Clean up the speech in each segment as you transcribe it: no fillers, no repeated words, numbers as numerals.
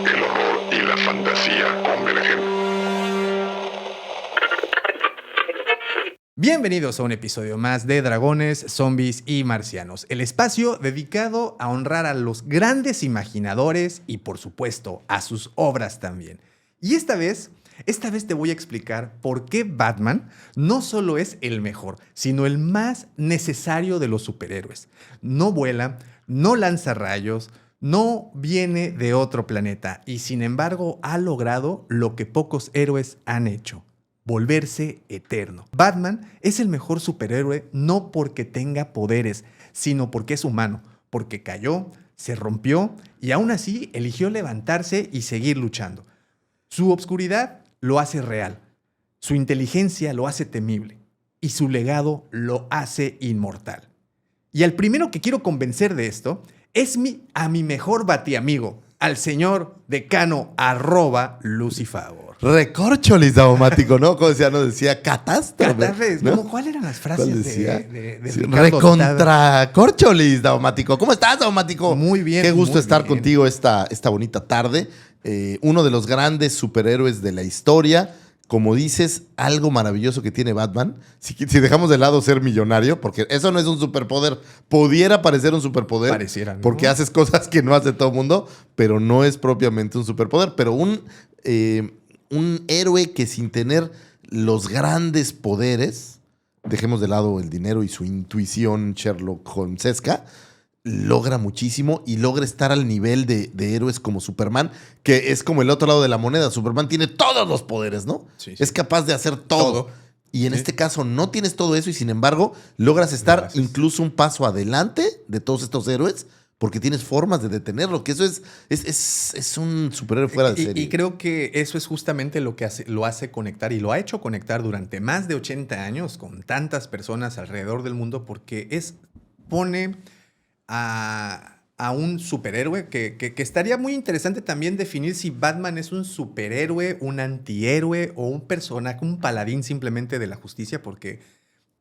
el horror y la fantasía convergen. Bienvenidos a un episodio más de Dragones, Zombies y Marcianos, el espacio dedicado a honrar a los grandes imaginadores y, por supuesto, a sus obras también. Y esta vez te voy a explicar por qué Batman no solo es el mejor, sino el más necesario de los superhéroes. No vuela, no lanza rayos, no viene de otro planeta y, sin embargo, ha logrado lo que pocos héroes han hecho: volverse eterno. Batman es el mejor superhéroe no porque tenga poderes, sino porque es humano, porque cayó, se rompió y aún así eligió levantarse y seguir luchando. Su obscuridad lo hace real, su inteligencia lo hace temible y su legado lo hace inmortal. Y al primero que quiero convencer de esto es a mi mejor batiamigo, al señor decano @Lucifagor. Recorcholis, daumático, ¿no? Como decía, nos decía catástrofe. Catástrofe, ¿no? ¿Cuáles eran las frases de Sí, Ricardo Octavio? recontra corcholis, daumático. ¿Cómo estás, daumático? Muy bien. Qué gusto muy estar bien. contigo esta bonita tarde. Uno de los grandes superhéroes de la historia. Como dices, algo maravilloso que tiene Batman. Si dejamos de lado ser millonario, porque eso no es un superpoder. Pudiera parecer un superpoder. Pareciera, ¿no? Porque haces cosas que no hace todo el mundo, pero no es propiamente un superpoder. Pero un héroe que sin tener los grandes poderes, dejemos de lado el dinero y su intuición Sherlock Holmesesca, logra muchísimo y logra estar al nivel de héroes como Superman, que es como el otro lado de la moneda. Superman tiene todos los poderes, ¿no? Sí, sí. Es capaz de hacer todo. Y en este caso no tienes todo eso y sin embargo logras estar incluso un paso adelante de todos estos héroes porque tienes formas de detenerlo, que eso es un superhéroe fuera de serie. Y creo que eso es justamente lo que lo hace conectar y lo ha hecho conectar durante más de 80 años con tantas personas alrededor del mundo, porque pone a un superhéroe que estaría muy interesante también definir si Batman es un superhéroe, un antihéroe o un personaje, un paladín simplemente de la justicia, porque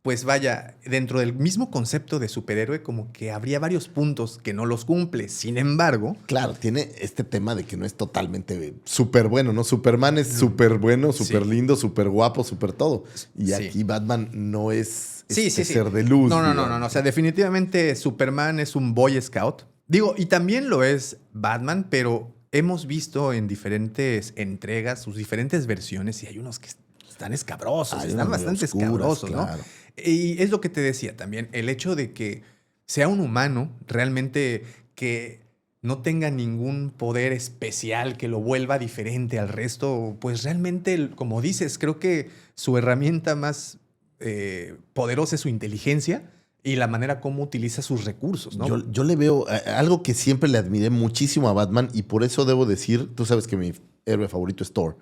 pues vaya, dentro del mismo concepto de superhéroe como que habría varios puntos que no los cumple. Sin embargo, Claro, tiene este tema de que no es totalmente súper bueno, ¿no? Superman es súper bueno, súper lindo, súper guapo, súper todo. Y aquí Batman no es ser de luz. No. O sea, definitivamente Superman es un Boy Scout. Digo, y también lo es Batman, pero hemos visto en diferentes entregas sus diferentes versiones y hay unos que están escabrosos, están bastante escabrosos, ¿no? Claro. Y es lo que te decía también, el hecho de que sea un humano realmente que no tenga ningún poder especial que lo vuelva diferente al resto, pues realmente, como dices, creo que su herramienta más poderosa es su inteligencia y la manera como utiliza sus recursos, ¿no? Yo le veo algo que siempre le admiré muchísimo a Batman y por eso debo decir, tú sabes que mi héroe favorito es Thor,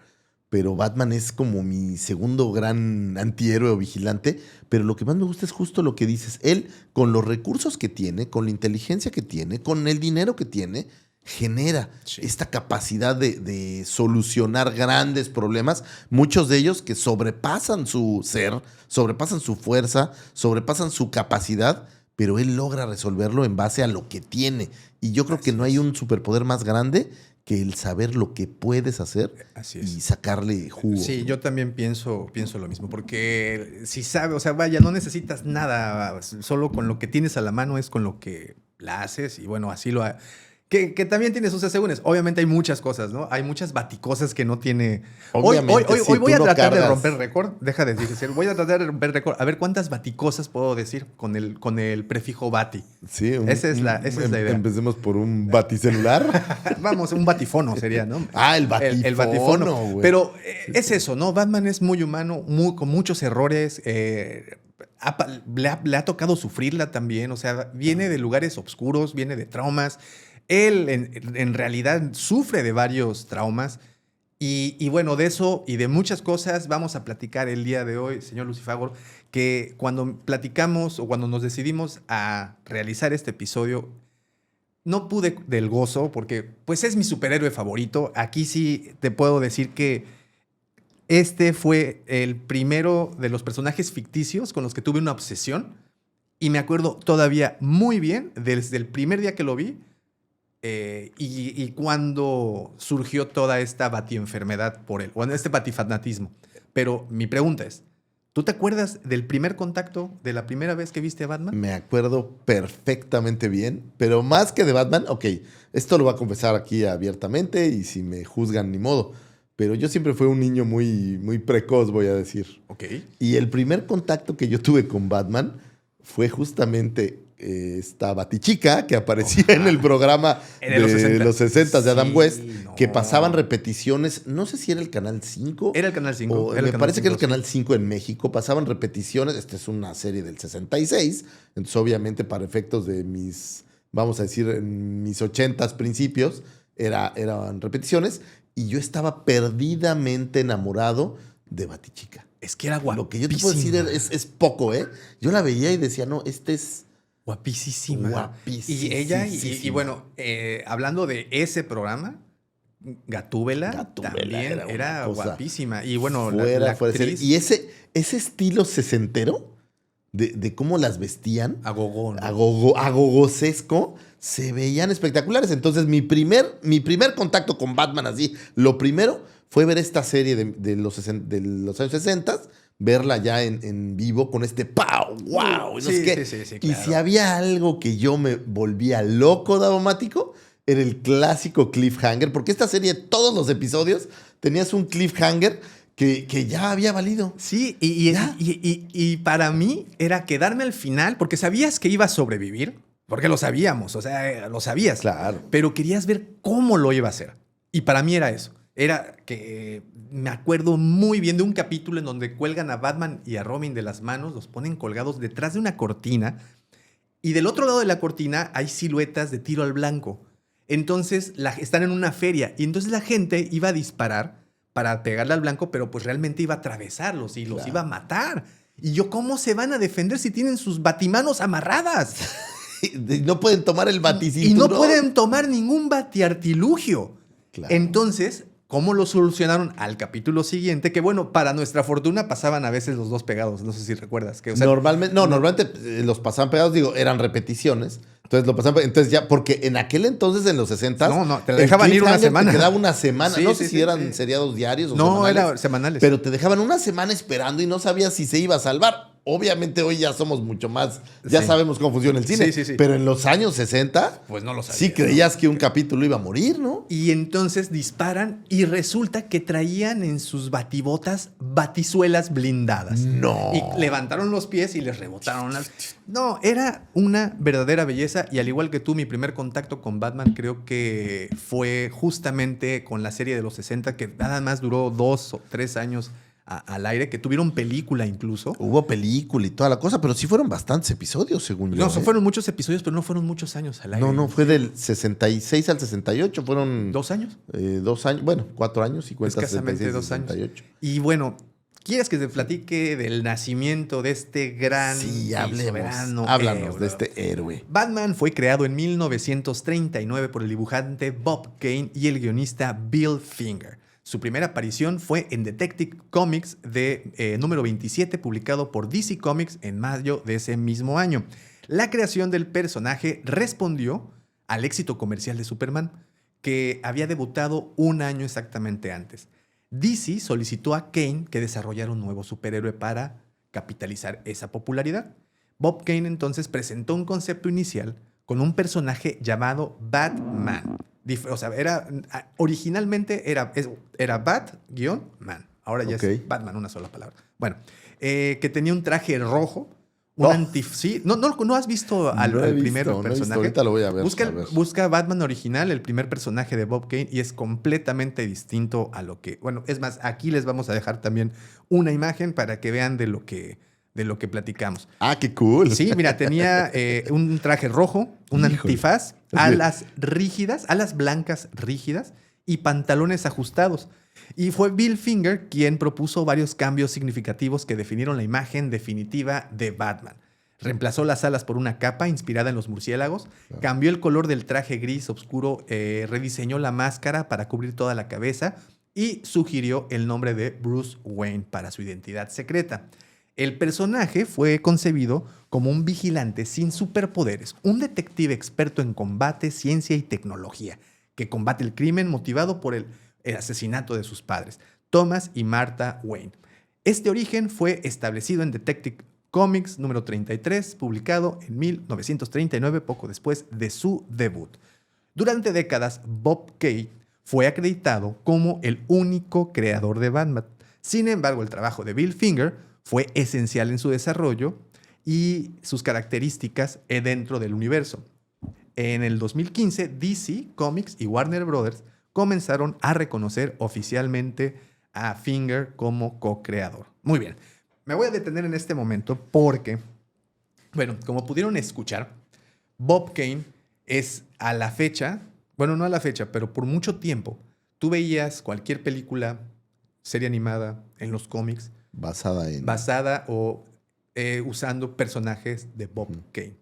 pero Batman es como mi segundo gran antihéroe o vigilante, pero lo que más me gusta es justo lo que dices. Él, con los recursos que tiene, con la inteligencia que tiene, con el dinero que tiene, genera esta capacidad de solucionar grandes problemas, muchos de ellos que sobrepasan su ser, sobrepasan su fuerza, sobrepasan su capacidad, pero él logra resolverlo en base a lo que tiene. Y yo creo que no hay un superpoder más grande que el saber lo que puedes hacer y sacarle jugo. Sí, yo también pienso lo mismo, porque si sabes, o sea, vaya, no necesitas nada, solo con lo que tienes a la mano es con lo que la haces y bueno, así lo ha... Que también tiene sus asegúnes. Obviamente hay muchas cosas, ¿no? Hay muchas baticosas que no tiene... Hoy voy a tratar de romper récord. Deja de decir, voy a tratar de romper récord. A ver cuántas baticosas puedo decir con el prefijo bati. Sí, esa es la idea. Empecemos por un baticelular. Vamos, un batifono sería, ¿no? El batifono. El batifono. Güey. Pero es eso, ¿no? Batman es muy humano, con muchos errores. Le ha tocado sufrirla también. O sea, viene de lugares oscuros, viene de traumas. Él en realidad sufre de varios traumas y bueno, de eso y de muchas cosas vamos a platicar el día de hoy, señor Lucifagor, que cuando platicamos o cuando nos decidimos a realizar este episodio, no pude del gozo porque pues es mi superhéroe favorito. Aquí sí te puedo decir que este fue el primero de los personajes ficticios con los que tuve una obsesión y me acuerdo todavía muy bien desde el primer día que lo vi. y cuándo surgió toda esta batienfermedad por él, bueno, este batifanatismo. Pero mi pregunta es, ¿tú te acuerdas del primer contacto, de la primera vez que viste a Batman? Me acuerdo perfectamente bien, pero más que de Batman, ok, esto lo voy a confesar aquí abiertamente y si me juzgan ni modo, pero yo siempre fui un niño muy, muy precoz, voy a decir. Ok. Y el primer contacto que yo tuve con Batman fue justamente esta Batichica que aparecía en el programa De los 60. los 60 de Adam Sí, West, no. que pasaban repeticiones, no sé si era el Canal 5. Era el Canal 5. O me parece que era el Canal 5 en México, pasaban repeticiones. Esta es una serie del 66, entonces obviamente para efectos de mis, vamos a decir, en mis 80s principios, eran repeticiones y yo estaba perdidamente enamorado de Batichica. Es que era guapísima. Lo que yo te puedo decir es poco, ¿eh? Yo la veía y decía, no, este es... Guapísima. Guapísima. Y ella, y bueno, hablando de ese programa, Gatúbela también era guapísima. Y bueno, la fuera de actriz... serie. Y ese estilo sesentero de cómo las vestían, Agogón. agogosesco, se veían espectaculares. Entonces, mi primer contacto con Batman así, lo primero fue ver esta serie de los años 60, verla ya en vivo con este ¡pau! ¡Wow! Sí, qué. sí, Y claro. si había algo que yo me volvía loco, Davomático, era el clásico cliffhanger, porque esta serie, todos los episodios, tenías un cliffhanger que ya había valido. Sí, y para mí era quedarme al final, porque sabías que iba a sobrevivir, porque lo sabíamos, o sea, lo sabías. Claro. Pero querías ver cómo lo iba a hacer. Y para mí era eso. Era que me acuerdo muy bien de un capítulo en donde cuelgan a Batman y a Robin de las manos, los ponen colgados detrás de una cortina, y del otro lado de la cortina hay siluetas de tiro al blanco. Entonces están en una feria, y entonces la gente iba a disparar para pegarle al blanco, pero pues realmente iba a atravesarlos y los iba a matar. Y yo, ¿cómo se van a defender si tienen sus batimanos amarradas? No pueden tomar el Y baticinturón. no pueden tomar ningún batiartilugio. Claro. Entonces, ¿cómo lo solucionaron al capítulo siguiente? Que bueno, para nuestra fortuna pasaban a veces los dos pegados. No sé si recuerdas. Que, o sea, Normalmente los pasaban pegados, digo, eran repeticiones. Entonces lo pasaban, entonces ya, porque en aquel entonces, en los 60, No, te dejaban ir una semana. Te quedaba una semana. Sí, no sé sí, si sí, eran sí. seriados diarios o no, semanales. eran semanales. Pero te dejaban una semana esperando y no sabías si se iba a salvar. Obviamente hoy ya somos mucho más, ya Sí. sabemos cómo funciona el cine. Sí. Pero en los años 60, Pues no lo sabía. sí creías que un capítulo iba a morir, ¿no? Y entonces disparan y resulta que traían en sus batibotas batizuelas blindadas. No. Y levantaron los pies y les rebotaron las... No, era una verdadera belleza. Y al igual que tú, mi primer contacto con Batman creo que fue justamente con la serie de los 60, que nada más duró 2 o 3 años al aire, que tuvieron película incluso. Hubo película y toda la cosa, pero sí fueron bastantes episodios, según yo. No, fueron muchos episodios, pero no fueron muchos años al aire. No, fue del 66 al 68, fueron... 2 años. 2 años, bueno, 4 años y cuentas Escasamente 66, 2 años. 68. Y bueno, ¿quieres que te platique del nacimiento de este gran Sí, y soberano háblanos héroe? de este héroe. Batman fue creado en 1939 por el dibujante Bob Kane y el guionista Bill Finger. Su primera aparición fue en Detective Comics de número 27, publicado por DC Comics en mayo de ese mismo año. La creación del personaje respondió al éxito comercial de Superman, que había debutado un año exactamente antes. DC solicitó a Kane que desarrollara un nuevo superhéroe para capitalizar esa popularidad. Bob Kane entonces presentó un concepto inicial con un personaje llamado Batman. O sea, originalmente era Bat-Man. Ahora ya es Batman, una sola palabra. Bueno, que tenía un traje rojo. Sí, ¿no has visto al primer personaje? Ahorita lo voy a ver. Busca Batman original, el primer personaje de Bob Kane, y es completamente distinto a lo que... Bueno, es más, aquí les vamos a dejar también una imagen para que vean de lo que platicamos. Ah, qué cool. Sí, mira, tenía un traje rojo, un antifaz, alas blancas rígidas y pantalones ajustados. Y fue Bill Finger quien propuso varios cambios significativos que definieron la imagen definitiva de Batman. Reemplazó las alas por una capa inspirada en los murciélagos, cambió el color del traje gris oscuro, rediseñó la máscara para cubrir toda la cabeza y sugirió el nombre de Bruce Wayne para su identidad secreta. El personaje fue concebido como un vigilante sin superpoderes, un detective experto en combate, ciencia y tecnología, que combate el crimen motivado por el asesinato de sus padres, Thomas y Martha Wayne. Este origen fue establecido en Detective Comics número 33, publicado en 1939, poco después de su debut. Durante décadas, Bob Kane fue acreditado como el único creador de Batman. Sin embargo, el trabajo de Bill Finger fue esencial en su desarrollo y sus características dentro del universo. En el 2015, DC Comics y Warner Brothers comenzaron a reconocer oficialmente a Finger como co-creador. Muy bien, me voy a detener en este momento porque, bueno, como pudieron escuchar, Bob Kane es a la fecha, bueno, no a la fecha, pero por mucho tiempo, tú veías cualquier película, serie animada en los cómics, basada o usando personajes de Bob Kane.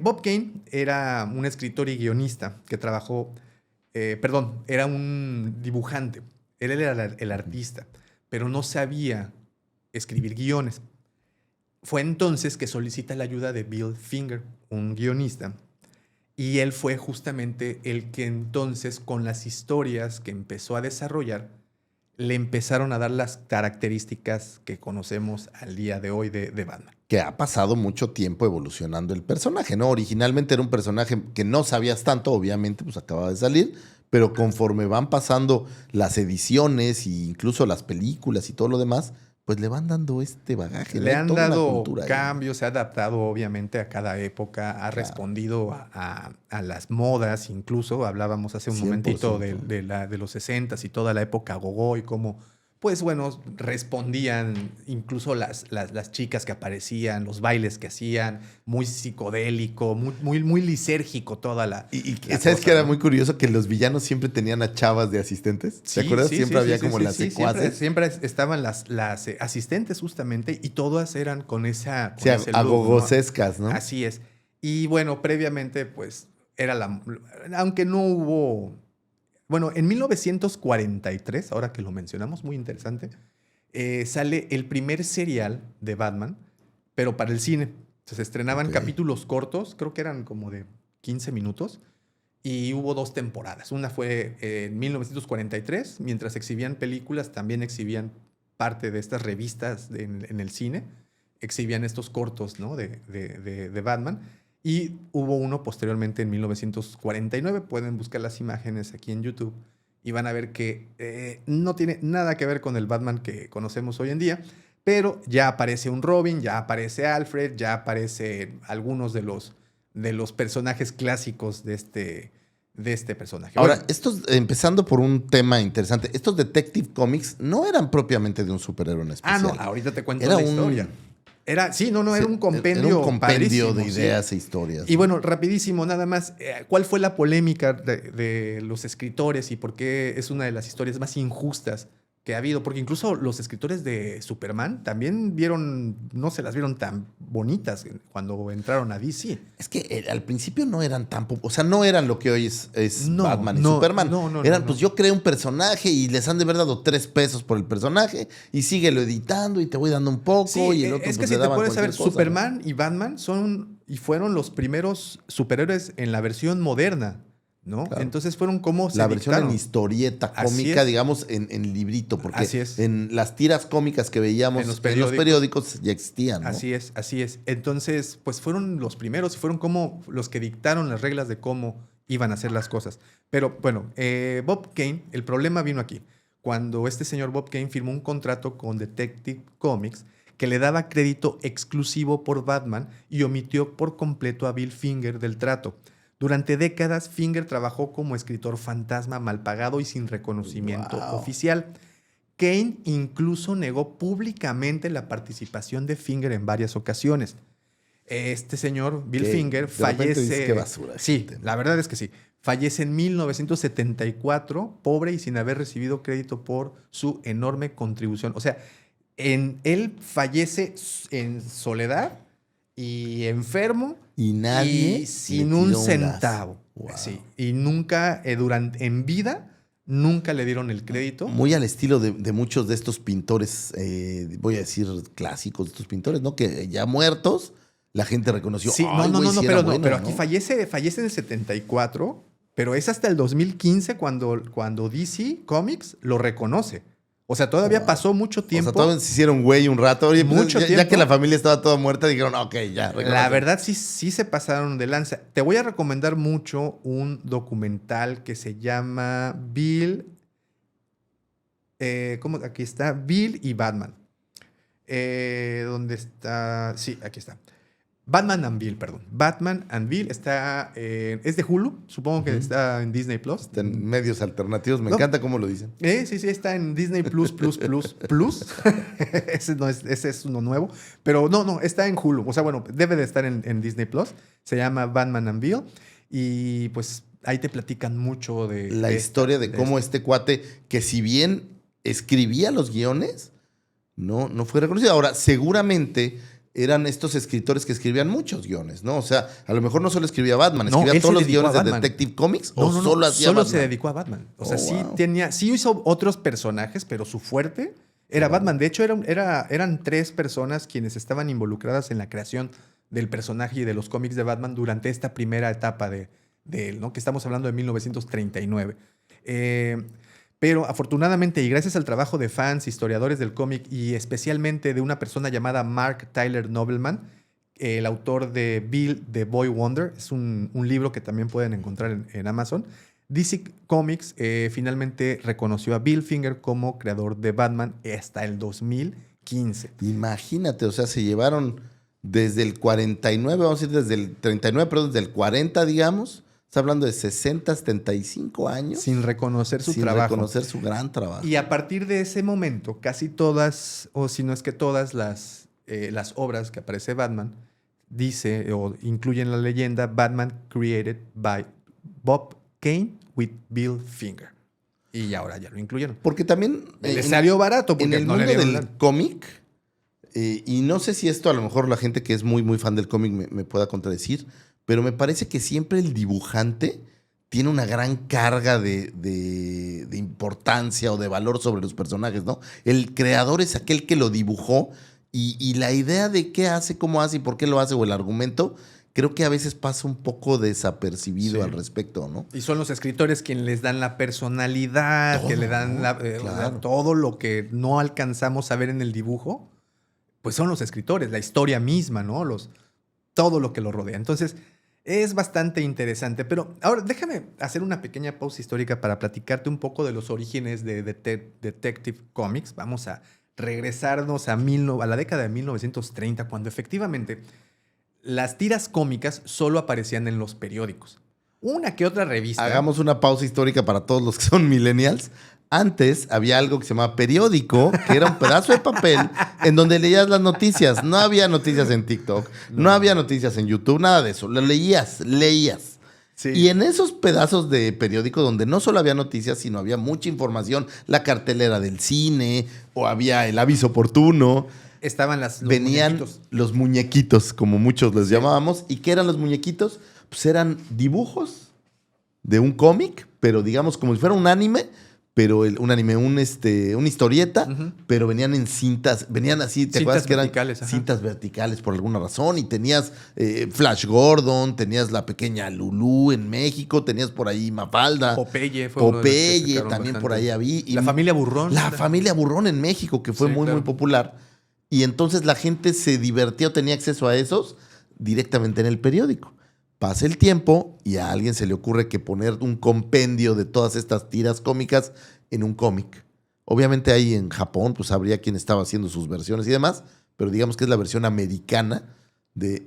Bob Kane era un escritor y guionista que trabajó, era un dibujante. Él era el artista, pero no sabía escribir guiones. Fue entonces que solicita la ayuda de Bill Finger, un guionista, y él fue justamente el que entonces, con las historias que empezó a desarrollar, le empezaron a dar las características que conocemos al día de hoy de Batman. Que ha pasado mucho tiempo evolucionando el personaje, ¿no? Originalmente era un personaje que no sabías tanto, obviamente, pues acababa de salir, pero conforme van pasando las ediciones e incluso las películas y todo lo demás, pues le van dando este bagaje. Le ¿no? han Toda dado una cambios, se ha adaptado obviamente a cada época, ha respondido a las modas, incluso hablábamos hace un momentito de los 60s y toda la época gogó y cómo, pues bueno, respondían incluso las chicas que aparecían, los bailes que hacían, muy psicodélico, muy lisérgico toda la... Y ¿sabes qué era muy curioso? Que los villanos siempre tenían a chavas de asistentes. ¿Te acuerdas? Siempre había como las secuaces. Siempre estaban las asistentes justamente y todas eran con esa... Sí, agogosescas, ¿no? Así es. Y bueno, previamente pues era aunque no hubo... Bueno, en 1943, ahora que lo mencionamos, muy interesante, sale el primer serial de Batman, pero para el cine. Se estrenaban capítulos cortos, creo que eran como de 15 minutos, y hubo 2 temporadas. Una fue en 1943, mientras exhibían películas, también exhibían parte de estas revistas en el cine, exhibían estos cortos, ¿no? de Batman. Y hubo uno posteriormente en 1949. Pueden buscar las imágenes aquí en YouTube y van a ver que no tiene nada que ver con el Batman que conocemos hoy en día, pero ya aparece un Robin, ya aparece Alfred, ya aparecen algunos de los personajes clásicos de este personaje. Ahora, bueno, estos, empezando por un tema interesante, estos Detective Comics no eran propiamente de un superhéroe en especial. no, ahorita te cuento la historia. Era un compendio. Era un compendio de ideas e historias. Y bueno, rapidísimo, nada más. ¿Cuál fue la polémica de los escritores y por qué es una de las historias más injustas que ha habido? Porque incluso los escritores de Superman también no se las vieron tan bonitas cuando entraron a DC. Es que al principio no eran o sea, no eran lo que hoy es Batman y Superman. Pues yo creé un personaje y les han de haber dado $3 por el personaje y síguelo editando y te voy dando un poco. Sí, y el otro es que pues, si le te daban puedes saber, cualquier cosa, Superman ¿no? y Batman fueron los primeros superhéroes en la versión moderna, ¿no? Claro. Entonces fueron como la versión en historieta cómica, digamos, en librito, porque en las tiras cómicas que veíamos en los periódicos ya existían, ¿no? Así es. Entonces, pues fueron los primeros y fueron como los que dictaron las reglas de cómo iban a hacer las cosas. Pero bueno, Bob Kane, el problema vino aquí. Cuando este señor Bob Kane firmó un contrato con Detective Comics que le daba crédito exclusivo por Batman y omitió por completo a Bill Finger del trato. Durante décadas, Finger trabajó como escritor fantasma mal pagado y sin reconocimiento oficial. Kane incluso negó públicamente la participación de Finger en varias ocasiones. Este señor, Bill Finger, fallece... Qué basura. Sí, la verdad es que sí. Fallece en 1974, pobre y sin haber recibido crédito por su enorme contribución. O sea, él fallece en soledad y enfermo y nadie y sin un centavo. Wow. Sí, y nunca en vida nunca le dieron el crédito. Muy al estilo de muchos de estos pintores, voy a decir clásicos, de estos pintores, ¿no? Que ya muertos, la gente reconoció. Sí, "Ay, güey, sí era pero bueno", pero aquí fallece en el 74, pero es hasta el 2015 cuando DC Comics lo reconoce. O sea, todavía pasó mucho tiempo. O sea, todos se hicieron güey un rato. Oye, pues, Mucho ya tiempo. que la familia estaba toda muerta, dijeron, ok, ya. La verdad sí se pasaron de lanza. Te voy a recomendar mucho un documental que se llama Bill. ¿Cómo? Aquí está. Bill y Batman. ¿Dónde está? Sí, aquí está. Batman and Bill, perdón. Batman and Bill está. Es de Hulu. Supongo que está en Disney Plus. Está en medios alternativos. Me No. encanta cómo lo dicen. Sí, está en Disney Plus. Ese es uno nuevo. Pero no, está en Hulu. O sea, bueno, debe de estar en Disney Plus. Se llama Batman and Bill. Y pues ahí te platican mucho de La historia de cómo este cuate, que si bien escribía los guiones, no fue reconocido. Ahora, seguramente eran estos escritores que escribían muchos guiones, ¿no? O sea, a lo mejor no solo escribía Batman, No, escribía él todos se los dedicó guiones a de Batman. Detective Comics No, o solo hacía solo Batman. se dedicó a Batman. O sea, wow. sí hizo otros personajes, pero su fuerte era Batman. De hecho, eran 3 personas quienes estaban involucradas en la creación del personaje y de los cómics de Batman durante esta primera etapa de él, ¿no? Que estamos hablando de 1939. Pero afortunadamente, y gracias al trabajo de fans, historiadores del cómic y especialmente de una persona llamada Mark Tyler Nobleman, el autor de Bill the Boy Wonder, es un libro que también pueden encontrar en Amazon. DC Comics finalmente reconoció a Bill Finger como creador de Batman hasta el 2015. Imagínate, o sea, se llevaron desde el 49, vamos a decir desde el 39, perdón, desde el 40, digamos. Está hablando de 60, 75 años. Sin reconocer su trabajo. Sin reconocer su gran trabajo. Y a partir de ese momento, casi todas, o si no es que todas las obras que aparece Batman, dice o incluyen la leyenda Batman created by Bob Kane with Bill Finger. Y ahora ya lo incluyeron. Porque también... Le salió barato porque en el no mundo le dieron del cómic, y no sé si esto a lo mejor la gente que es muy, muy fan del cómic me pueda contradecir, pero me parece que siempre el dibujante tiene una gran carga de importancia o de valor sobre los personajes, ¿no? El creador es aquel que lo dibujó y la idea de qué hace, cómo hace y por qué lo hace o el argumento, creo que a veces pasa un poco desapercibido al respecto, ¿no? Y son los escritores quienes les dan la personalidad, Todo, que le dan claro. todo lo que no alcanzamos a ver en el dibujo, pues son los escritores, la historia misma, ¿no? Todo lo que lo rodea. Entonces, es bastante interesante. Pero ahora déjame hacer una pequeña pausa histórica para platicarte un poco de los orígenes de Detective Comics. Vamos a regresarnos a la década de 1930, cuando efectivamente las tiras cómicas solo aparecían en los periódicos. Una que otra revista. Hagamos una pausa histórica para todos los que son millennials. Antes había algo que se llamaba periódico, que era un pedazo de papel en donde leías las noticias. No había noticias en TikTok, no había noticias en YouTube, nada de eso. Lo leías. Sí. Y en esos pedazos de periódico donde no solo había noticias, sino había mucha información, la cartelera del cine o había el aviso oportuno. Estaban los Venían muñequitos. los muñequitos, como muchos les llamábamos. ¿Y qué eran los muñequitos? Pues eran dibujos de un cómic, pero digamos como si fuera un anime, pero una historieta, pero venían en cintas, venían así, ¿te acuerdas que eran verticales, ajá. cintas verticales por alguna razón? Y tenías Flash Gordon, tenías la pequeña Lulú en México, tenías por ahí Mafalda. Popeye fue uno de los que sacaron también bastante. por ahí había. Y La familia Burrón. La familia Burrón en México, que fue Sí, muy, claro. muy popular. Y entonces la gente se divertía o tenía acceso a esos directamente en el periódico. Pasa el tiempo y a alguien se le ocurre que poner un compendio de todas estas tiras cómicas en un cómic. Obviamente ahí en Japón, pues habría quien estaba haciendo sus versiones y demás, pero digamos que es la versión americana del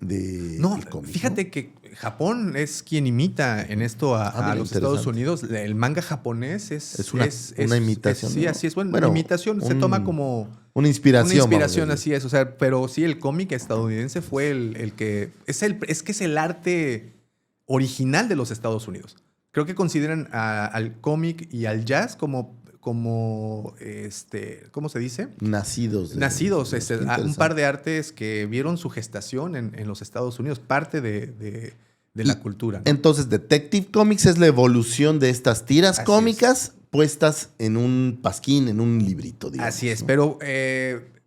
cómic. Fíjate que Japón es quien imita en esto a mira, los interesante. Estados Unidos. El manga japonés es una imitación. sí, ¿no? así es. Bueno, imitación se toma como una inspiración. una inspiración, vamos a decir. así es. O sea, pero sí, el cómic estadounidense fue el que... Es que es el arte original de los Estados Unidos. Creo que consideran al cómic y al jazz como ¿cómo se dice? Nacidos. Un par de artes que vieron su gestación en los Estados Unidos, parte de la cultura, ¿no? Entonces, Detective Comics es la evolución de estas tiras Así cómicas, puestas en un pasquín, en un librito, digamos. Así es, ¿no? pero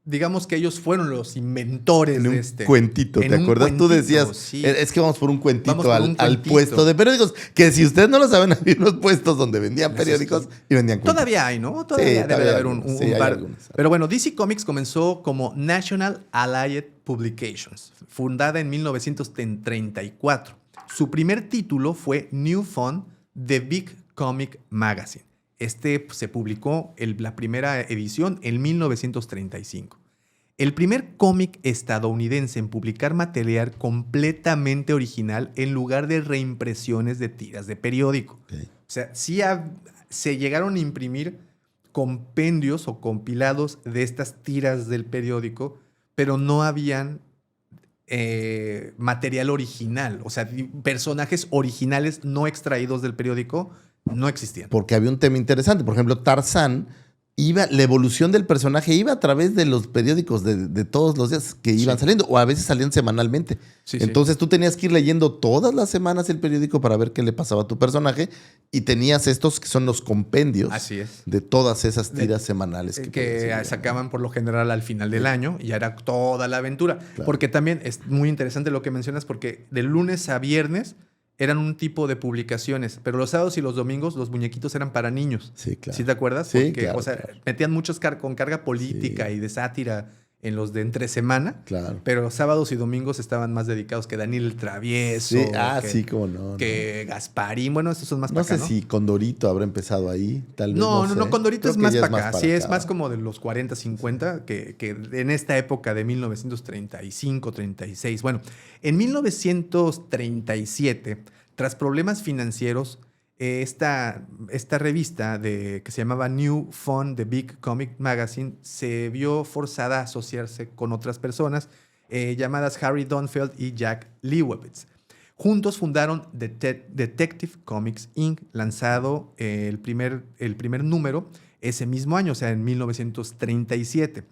digamos que ellos fueron los inventores En un de este. cuentito, ¿te En un acuerdas? Tú cuentito, decías, sí. es que vamos por un cuentito, Vamos por un al cuentito. puesto de periódicos. Que si ustedes no lo saben, había unos puestos donde vendían Eso periódicos sí. y vendían cuentitos. Todavía hay, ¿no? Todavía Sí, debe todavía de hay haber un algunos, sí, hay par. algunos. Pero bueno, DC Comics comenzó como National Allied Publications, fundada en 1934. Su primer título fue New Fun, The Big Comic Magazine. Se publicó la primera edición en 1935. El primer cómic estadounidense en publicar material completamente original en lugar de reimpresiones de tiras de periódico. Ok. O sea, se llegaron a imprimir compendios o compilados de estas tiras del periódico, pero no habían material original. O sea, personajes originales no extraídos del periódico no existían. Porque había un tema interesante. Por ejemplo, Tarzán, la evolución del personaje iba a través de los periódicos de todos los días que iban saliendo, o a veces salían semanalmente. Sí, Entonces tú tenías que ir leyendo todas las semanas el periódico para ver qué le pasaba a tu personaje, y tenías estos que son los compendios Así es. de todas esas tiras semanales que podías Que seguir, sacaban por lo general al final del año y ya era toda la aventura. Claro. Porque también es muy interesante lo que mencionas, porque de lunes a viernes eran un tipo de publicaciones, pero los sábados y los domingos los muñequitos eran para niños. Sí, claro. ¿Sí te acuerdas? Sí, Porque, claro, o sea, claro. metían muchos con carga política y de sátira en los de entre semana, Claro. pero sábados y domingos estaban más dedicados que Daniel el Travieso, Sí, que, sí, cómo no. que Gasparín. Bueno, estos son más No para acá, sé ¿no? si Condorito habrá empezado ahí, tal vez. No, sé. Condorito Creo es que más ya para acá. Sí, es acá. más como de los 40, 50, que en esta época de 1935, 36. Bueno, en 1937, tras problemas financieros, esta revista que se llamaba New Fun, The Big Comic Magazine, se vio forzada a asociarse con otras personas llamadas Harry Dunfeld y Jack Leibowitz. Juntos fundaron Detective Comics Inc., lanzado el primer número ese mismo año, o sea, en 1937.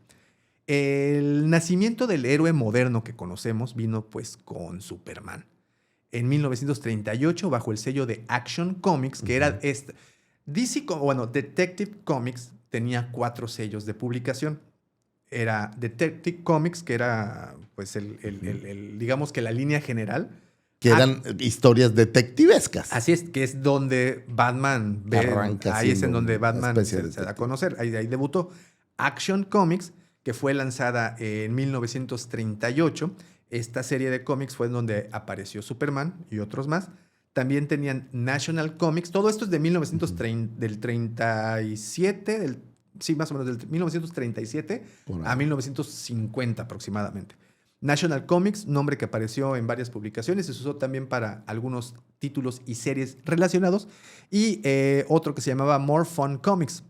El nacimiento del héroe moderno que conocemos vino pues con Superman. En 1938, bajo el sello de Action Comics, que era Detective Comics tenía 4 sellos de publicación. Era Detective Comics, que era pues digamos que la línea general. Que eran historias detectivescas. Así es, que es donde Batman arranca. Ahí es en donde una Batman especie de se da a detective. conocer. Ahí debutó. Action Comics, que fue lanzada en 1938. Esta serie de cómics fue en donde apareció Superman y otros más. También tenían National Comics. Todo esto es de 1937, sí, más o menos del 1937 a 1950 aproximadamente. National Comics, nombre que apareció en varias publicaciones, se usó también para algunos títulos y series relacionados. Y otro que se llamaba More Fun Comics,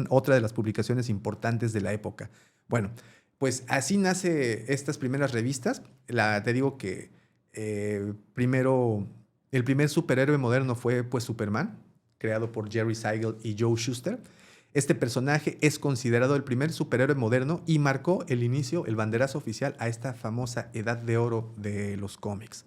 otra de las publicaciones importantes de la época. Bueno, pues así nace estas primeras revistas. Te digo que primero, el primer superhéroe moderno fue pues Superman, creado por Jerry Siegel y Joe Shuster. Este personaje es considerado el primer superhéroe moderno y marcó el inicio, el banderazo oficial a esta famosa edad de oro de los cómics,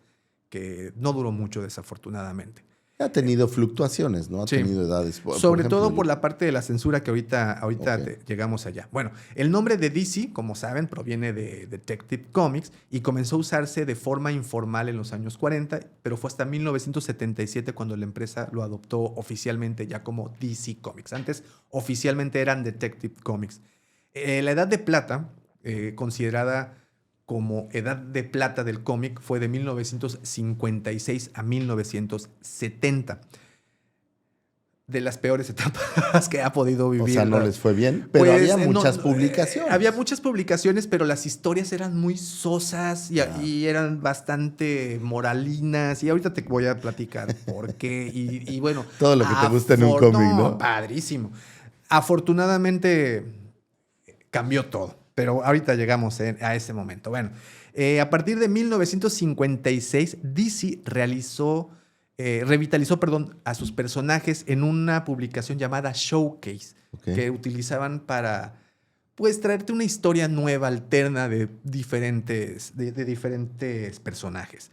que no duró mucho desafortunadamente. Ha tenido fluctuaciones, ¿no? Ha tenido edades. Sobre todo por la parte de la censura que ahorita Okay. llegamos allá. Bueno, el nombre de DC, como saben, proviene de Detective Comics y comenzó a usarse de forma informal en los años 40, pero fue hasta 1977 cuando la empresa lo adoptó oficialmente ya como DC Comics. Antes oficialmente eran Detective Comics. La edad de plata, considerada como edad de plata del cómic, fue de 1956 a 1970. De las peores etapas que ha podido vivir. O sea, no les fue bien, pero Pues, había muchas publicaciones. Había muchas publicaciones, pero las historias eran muy sosas y eran bastante moralinas. Y ahorita te voy a platicar por qué. Y bueno. Todo lo que te gusta en un cómic, ¿no? Padrísimo. Afortunadamente cambió todo. Pero ahorita llegamos a ese momento. Bueno, a partir de 1956, DC revitalizó a sus personajes en una publicación llamada Showcase, que utilizaban para pues traerte una historia nueva, alterna de diferentes personajes.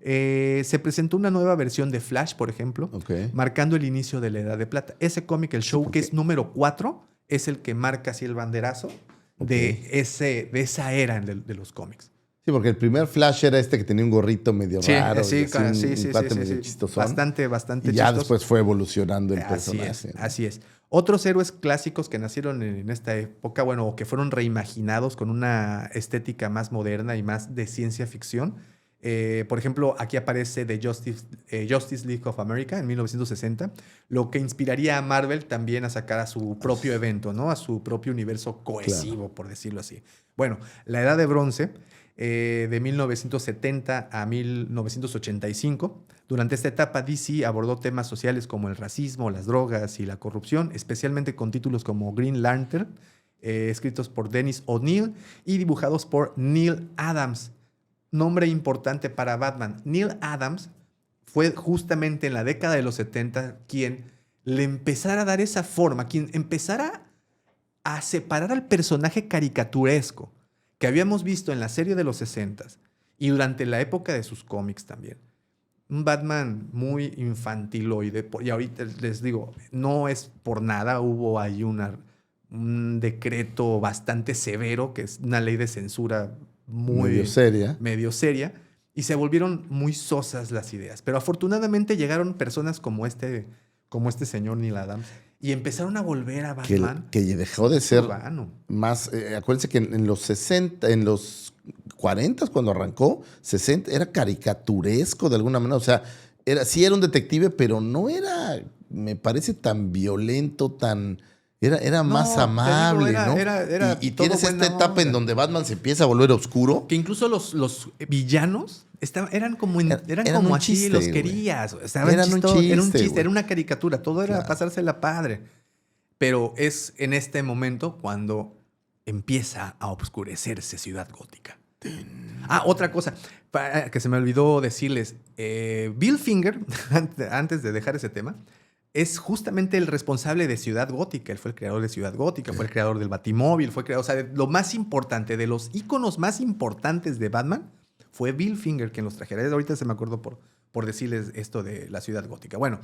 Se presentó una nueva versión de Flash, por ejemplo, Ok. marcando el inicio de la Edad de Plata. Ese cómic, el Showcase número 4, es el que marca así el banderazo de esa era de los cómics. Sí, porque el primer Flash era este que tenía un gorrito medio raro. Y así, un cuate medio chistosón. Bastante Y ya chistoso. después fue evolucionando el Así personaje. es, así es. Otros héroes clásicos que nacieron en esta época, bueno, o que fueron reimaginados con una estética más moderna y más de ciencia ficción. Por ejemplo, aquí aparece The Justice League of America en 1960, lo que inspiraría a Marvel también a sacar a su propio evento, ¿no? A su propio universo cohesivo, por decirlo así. Bueno, la Edad de Bronce, de 1970 a 1985. Durante esta etapa, DC abordó temas sociales como el racismo, las drogas y la corrupción, especialmente con títulos como Green Lantern, escritos por Dennis O'Neil y dibujados por Neil Adams. Nombre importante para Batman. Neil Adams fue justamente en la década de los 70 quien le empezara a dar esa forma, quien empezara a separar al personaje caricaturesco que habíamos visto en la serie de los 60s y durante la época de sus cómics también. Un Batman muy infantiloide. Y ahorita les digo, no es por nada, hubo ahí un decreto bastante severo, que es una ley de censura muy medio seria, y se volvieron muy sosas las ideas. Pero afortunadamente llegaron personas como este señor Neil Adams y empezaron a volver a Batman. Que dejó de ser urbano. Más. Acuérdense que en los 60, en los 40, cuando arrancó, 60, era caricaturesco de alguna manera. O sea, sí era un detective, pero no era, me parece, tan violento, tan. Era más amable, digo, ¿no? Y tienes esta etapa en donde Batman se empieza a volver oscuro. Que incluso los villanos eran como un así, chiste, los güey. querías. Eran un chiste, era un chiste, güey. era una caricatura. Todo era Claro. pasársela padre. Pero es en este momento cuando empieza a oscurecerse Ciudad Gótica. Otra cosa que se me olvidó decirles. Bill Finger, antes de dejar ese tema, es justamente el responsable de Ciudad Gótica. Él fue el creador de Ciudad Gótica, fue el creador del Batimóvil, fue creador, o sea, lo más importante, de los íconos más importantes de Batman, fue Bill Finger quien los trajera. Ahorita se me acordó por decirles esto de la Ciudad Gótica. Bueno,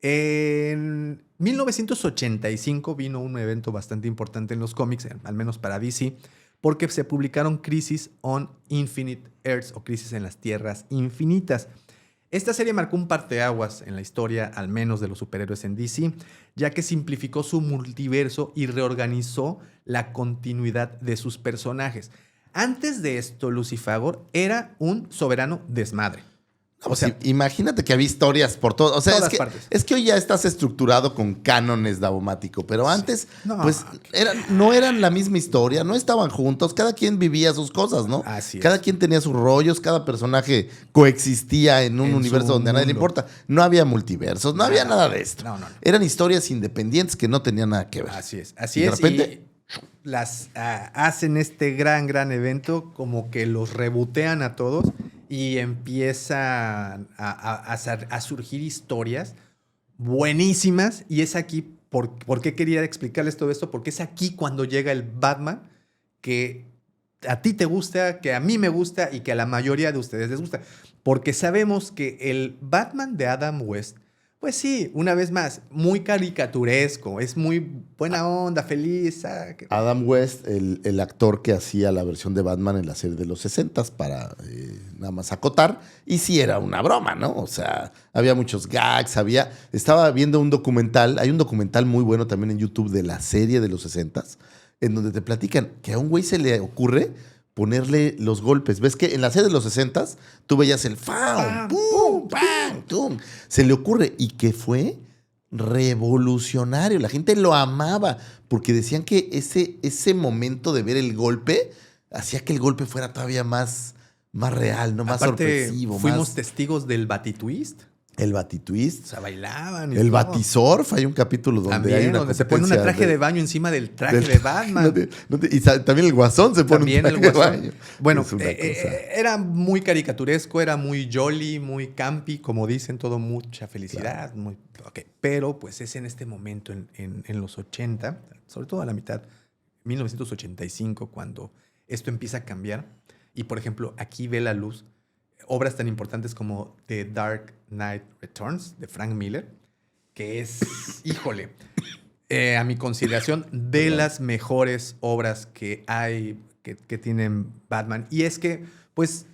en 1985 vino un evento bastante importante en los cómics, al menos para DC, porque se publicaron Crisis on Infinite Earths, o Crisis en las Tierras Infinitas. Esta serie marcó un parteaguas en la historia, al menos de los superhéroes en DC, ya que simplificó su multiverso y reorganizó la continuidad de sus personajes. Antes de esto, Lucifagor era un soberano desmadre. O sea, imagínate que había historias por todo. O sea, todas partes. Es que hoy ya estás estructurado con cánones Davomático, pero antes, No, pues, no eran la misma historia, no estaban juntos, cada quien vivía sus cosas, ¿no? Así es. Cada quien tenía sus rollos, cada personaje coexistía en un universo donde a nadie le importa. No había multiversos, no había nada de esto. No. Eran historias independientes que no tenían nada que ver. Así es, Y de repente, y las hacen este gran evento, como que los rebotean a todos y empiezan a surgir historias buenísimas. Y es aquí, ¿por qué quería explicarles todo esto? Porque es aquí cuando llega el Batman que a ti te gusta, que a mí me gusta y que a la mayoría de ustedes les gusta. Porque sabemos que el Batman de Adam West, pues sí, una vez más, muy caricaturesco, es muy buena onda, feliz. Adam West, el actor que hacía la versión de Batman en la serie de los 60s, para nada más acotar, y sí era una broma, ¿no? O sea, había muchos gags, estaba viendo un documental, hay un documental muy bueno también en YouTube de la serie de los 60s, en donde te platican que a un güey se le ocurre ponerle los golpes. ¿Ves que en la serie de los 60s tú veías el ¡fam! ¡Pum! ¡Pam! ¡Tum! Se le ocurre, y que fue revolucionario. La gente lo amaba porque decían que ese momento de ver el golpe hacía que el golpe fuera todavía más real, ¿no? Más sorpresivo. Fuimos testigos del Batitwist. El Batitwist. O sea, bailaban. El Batisurf. Hay un capítulo donde también, hay una donde se pone un traje de baño encima del traje de Batman. Y también el Guasón se pone un traje de baño. Bueno, era muy caricaturesco, era muy jolly, muy campy, como dicen, todo mucha felicidad. Claro. Pero pues es en este momento, en los 80, sobre todo a la mitad, 1985, cuando esto empieza a cambiar. Y por ejemplo, aquí ve la luz obras tan importantes como The Dark Knight Returns de Frank Miller, que es, híjole, a mi consideración, de las mejores obras que hay, que tienen Batman. Y es que, pues,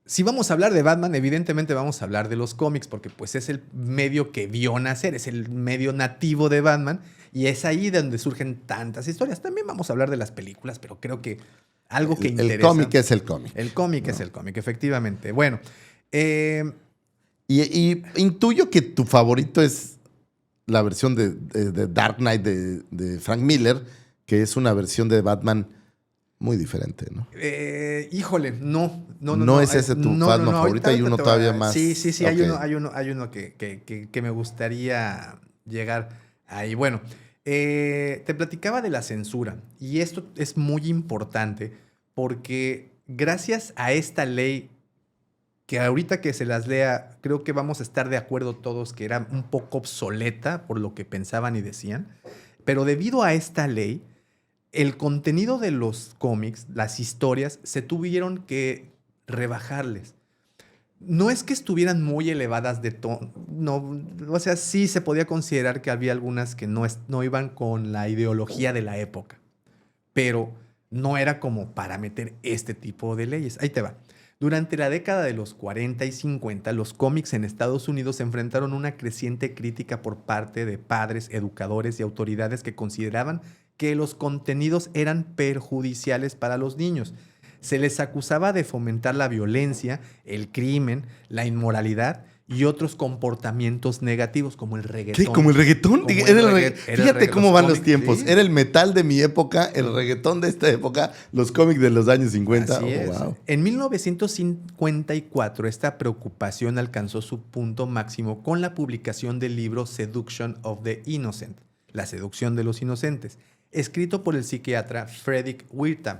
si vamos a hablar de Batman, evidentemente vamos a hablar de los cómics, porque pues es el medio que vio nacer, es el medio nativo de Batman, y es ahí donde surgen tantas historias. También vamos a hablar de las películas, pero creo que algo que interesa... El cómic es el cómic. El cómic es el cómic, efectivamente. Bueno, y intuyo que tu favorito es la versión de Dark Knight de Frank Miller, que es una versión de Batman muy diferente, ¿no? Híjole, no. No es ese tu Batman favorito, hay uno todavía más. Sí, Okay. hay uno que me gustaría llegar ahí. Bueno, te platicaba de la censura, y esto es muy importante porque gracias a esta ley, que ahorita que se las lea, creo que vamos a estar de acuerdo todos que era un poco obsoleta por lo que pensaban y decían, pero debido a esta ley, el contenido de los cómics, las historias, se tuvieron que rebajarles. No es que estuvieran muy elevadas de tono, no, o sea, sí se podía considerar que había algunas que no iban con la ideología de la época, pero no era como para meter este tipo de leyes. Ahí te va. Durante la década de los 40 y 50, los cómics en Estados Unidos se enfrentaron a una creciente crítica por parte de padres, educadores y autoridades que consideraban que los contenidos eran perjudiciales para los niños. Se les acusaba de fomentar la violencia, el crimen, la inmoralidad y otros comportamientos negativos, como el reggaetón. ¿Qué? ¿Como el reggaetón? Fíjate cómo van los tiempos. ¿Sí? Era el metal de mi época, el reggaetón de esta época, los cómics de los años 50. Así es. Wow. En 1954, esta preocupación alcanzó su punto máximo con la publicación del libro Seduction of the Innocent, La seducción de los inocentes, escrito por el psiquiatra Frederick Wertham.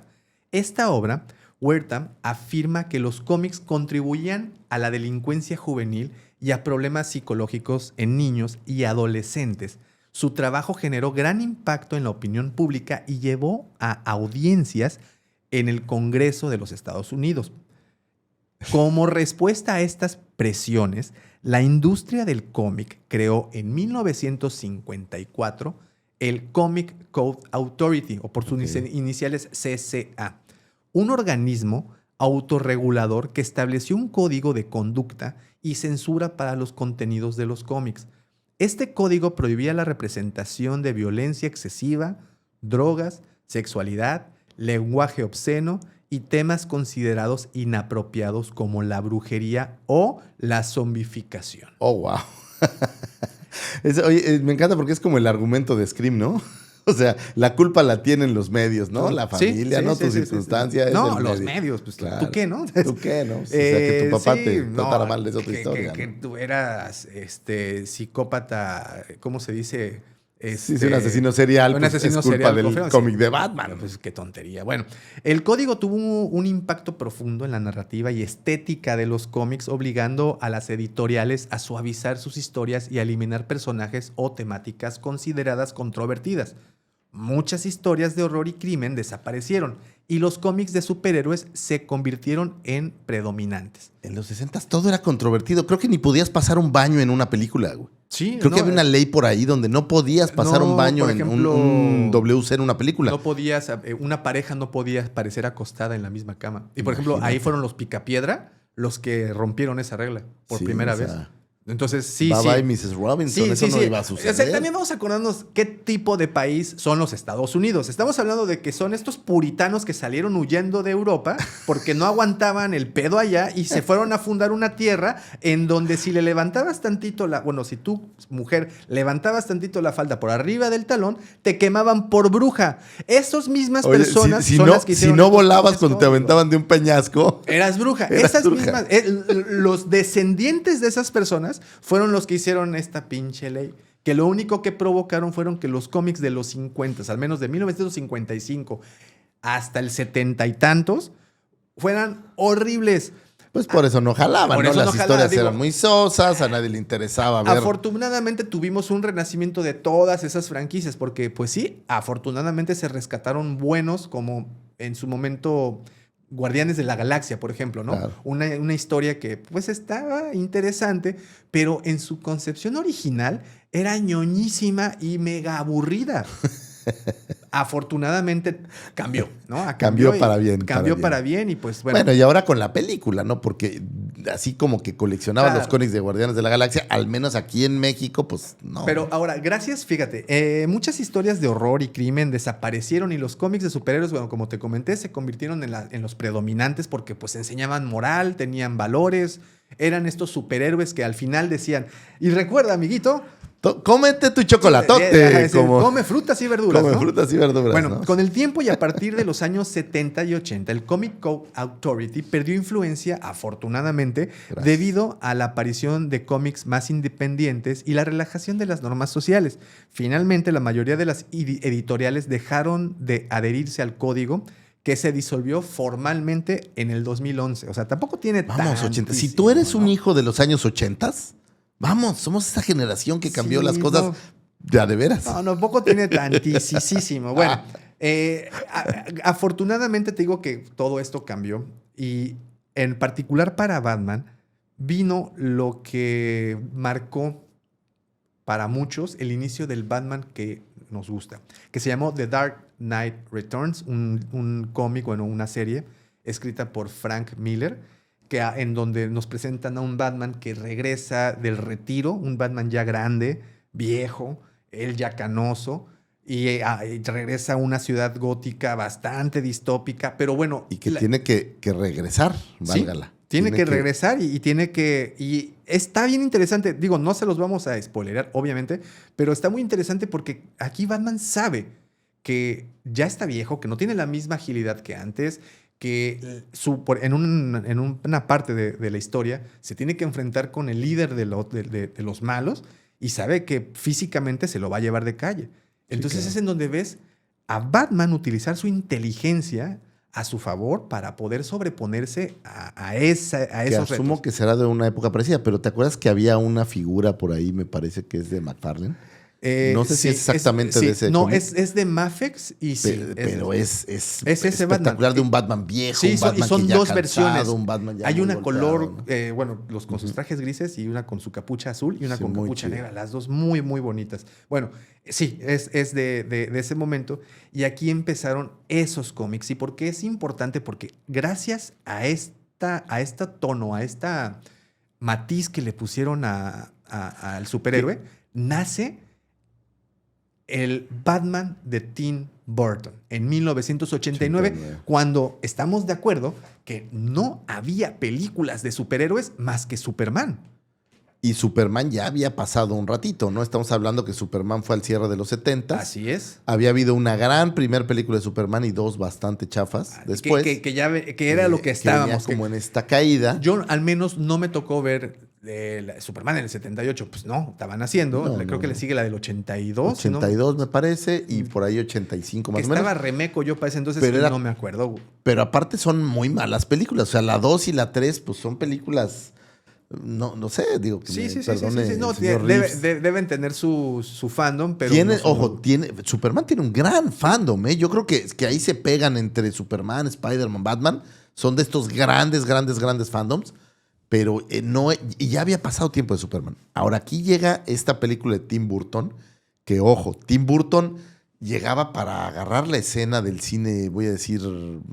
Esta obra, Wertham afirma que los cómics contribuían a la delincuencia juvenil y a problemas psicológicos en niños y adolescentes. Su trabajo generó gran impacto en la opinión pública y llevó a audiencias en el Congreso de los Estados Unidos. Como respuesta a estas presiones, la industria del cómic creó en 1954 el Comic Code Authority, o por sus iniciales CCA, un organismo autorregulador que estableció un código de conducta y censura para los contenidos de los cómics. Este código prohibía la representación de violencia excesiva, drogas, sexualidad, lenguaje obsceno y temas considerados inapropiados como la brujería o la zombificación. Oh, wow. Oye, me encanta porque es como el argumento de Scream, ¿no? O sea, la culpa la tienen los medios, ¿no? La familia, ¿no? Tu circunstancia. Sí. No, los medios. Pues, claro. ¿tú qué, no? ¿Tú qué, no? O sea, que tu papá te tratara mal es otra historia. Que tú eras psicópata, ¿cómo se dice? Sí, un asesino serial. Un asesino es culpa serial, del cómic de Batman. Pues qué tontería. Bueno, el código tuvo un impacto profundo en la narrativa y estética de los cómics, obligando a las editoriales a suavizar sus historias y a eliminar personajes o temáticas consideradas controvertidas. Muchas historias de horror y crimen desaparecieron y los cómics de superhéroes se convirtieron en predominantes. En los 60s todo era controvertido. Creo que ni podías pasar un baño en una película, güey. Sí, Creo que había una ley por ahí donde no podías pasar un baño por ejemplo, en un WC en una película. No podías, una pareja no podía parecer acostada en la misma cama. Y por ejemplo, ahí fueron los Picapiedra los que rompieron esa regla por primera vez. Entonces, sí, bye bye, Mrs. Robinson. Eso no iba a suceder. O sea, también vamos a acordarnos qué tipo de país son los Estados Unidos. Estamos hablando de que son estos puritanos que salieron huyendo de Europa porque no aguantaban el pedo allá y se fueron a fundar una tierra en donde si le levantabas tantito si tú, mujer, levantabas tantito la falda por arriba del talón, te quemaban por bruja. Esas mismas personas son las que hicieron... Si no volabas cuando te aventaban de un peñasco... Eras bruja. Mismas... los descendientes de esas personas fueron los que hicieron esta pinche ley, que lo único que provocaron fueron que los cómics de los 50, al menos de 1955 hasta el 70 y tantos, fueran horribles. Pues por eso no jalaban, ¿no? Las historias eran muy sosas, a nadie le interesaba ver. Afortunadamente tuvimos un renacimiento de todas esas franquicias, porque pues sí, afortunadamente se rescataron buenos, como en su momento Guardianes de la Galaxia, por ejemplo, ¿no? Claro. Una historia que pues estaba interesante, pero en su concepción original era ñoñísima y mega aburrida. Afortunadamente cambió, ¿no? Cambió para bien, Cambió para para bien y pues bueno. Bueno, y ahora con la película, ¿no? Porque así como que coleccionabas Claro. los cómics de Guardianes de la Galaxia, al menos aquí en México, pues no. Pero ahora, gracias, fíjate, muchas historias de horror y crimen desaparecieron y los cómics de superhéroes, bueno, como te comenté, se convirtieron en los predominantes porque pues enseñaban moral, tenían valores, eran estos superhéroes que al final decían, y recuerda, amiguito, Cómete tu chocolatote. come frutas y verduras, Come ¿no? frutas y verduras, Bueno, ¿no? con el tiempo y a partir de los años 70 y 80, el Comic Code Authority perdió influencia, afortunadamente, Gracias. debido a la aparición de cómics más independientes y la relajación de las normas sociales. Finalmente, la mayoría de las editoriales dejaron de adherirse al código que se disolvió formalmente en el 2011. O sea, tampoco tiene Vamos, 80. Si tantísimo, tú eres un ¿no? hijo de los años 80, vamos, somos esa generación que cambió Sí, las cosas no. de veras. No, tampoco tiene tantísimo. Bueno, afortunadamente te digo que todo esto cambió y en particular para Batman vino lo que marcó para muchos el inicio del Batman que nos gusta, que se llamó The Dark Knight Returns, un cómic, bueno, una serie escrita por Frank Miller, en donde nos presentan a un Batman que regresa del retiro, un Batman ya grande, viejo, él ya canoso, y regresa a una ciudad gótica bastante distópica, pero bueno. Y que tiene que regresar, válgala. Sí, tiene que regresar y tiene que... Y está bien interesante, digo, no se los vamos a spoilerar, obviamente, pero está muy interesante porque aquí Batman sabe que ya está viejo, que no tiene la misma agilidad que antes, que en una parte de la historia se tiene que enfrentar con el líder de los malos y sabe que físicamente se lo va a llevar de calle. Entonces claro. Es en donde ves a Batman utilizar su inteligencia a su favor para poder sobreponerse a esos asumo retos. que será de una época parecida, pero ¿te acuerdas que había una figura por ahí, me parece que es de McFarlane? No sé si es exactamente de ese No, cómic. es de Mafex y sí. Pero es ese espectacular Batman. de un Batman viejo, Sí, un Batman y son que ya dos cansado, versiones. un Batman ya Hay muy una golpeado, color, ¿no? bueno, los con sus trajes grises y una con su capucha azul y una Sí, con muy capucha chido. negra. Las dos muy, muy bonitas. Bueno, sí, es de ese momento. Y aquí empezaron esos cómics. ¿Y por qué es importante? Porque gracias a esta tono, a esta matiz que le pusieron al superhéroe, nace el Batman de Tim Burton en 1989, 89. cuando estamos de acuerdo que no había películas de superhéroes más que Superman. Y Superman ya había pasado un ratito, ¿no? Estamos hablando que Superman fue al cierre de los 70. Así es. Había habido una gran primera película de Superman y dos bastante chafas después. Que era lo que estábamos. venía como en esta caída. Yo al menos no me tocó ver Superman en el 78. Pues no, estaban haciendo. No, Creo que no. le sigue la del 82. 82 me parece y por ahí 85 más Que o menos. estaba remeco yo para ese entonces Pero y era- no me acuerdo. Pero aparte son muy malas películas. O sea, la 2 y la 3 pues son películas... No sé, digo que me perdone sí. No, el señor Reeves. deben tener su fandom, pero... Tiene, no son ojo, Superman tiene un gran fandom, ¿eh? Yo creo que ahí se pegan entre Superman, Spider-Man, Batman. Son de estos grandes fandoms. Pero y ya había pasado tiempo de Superman. Ahora aquí llega esta película de Tim Burton. Que, ojo, Tim Burton llegaba para agarrar la escena del cine, voy a decir,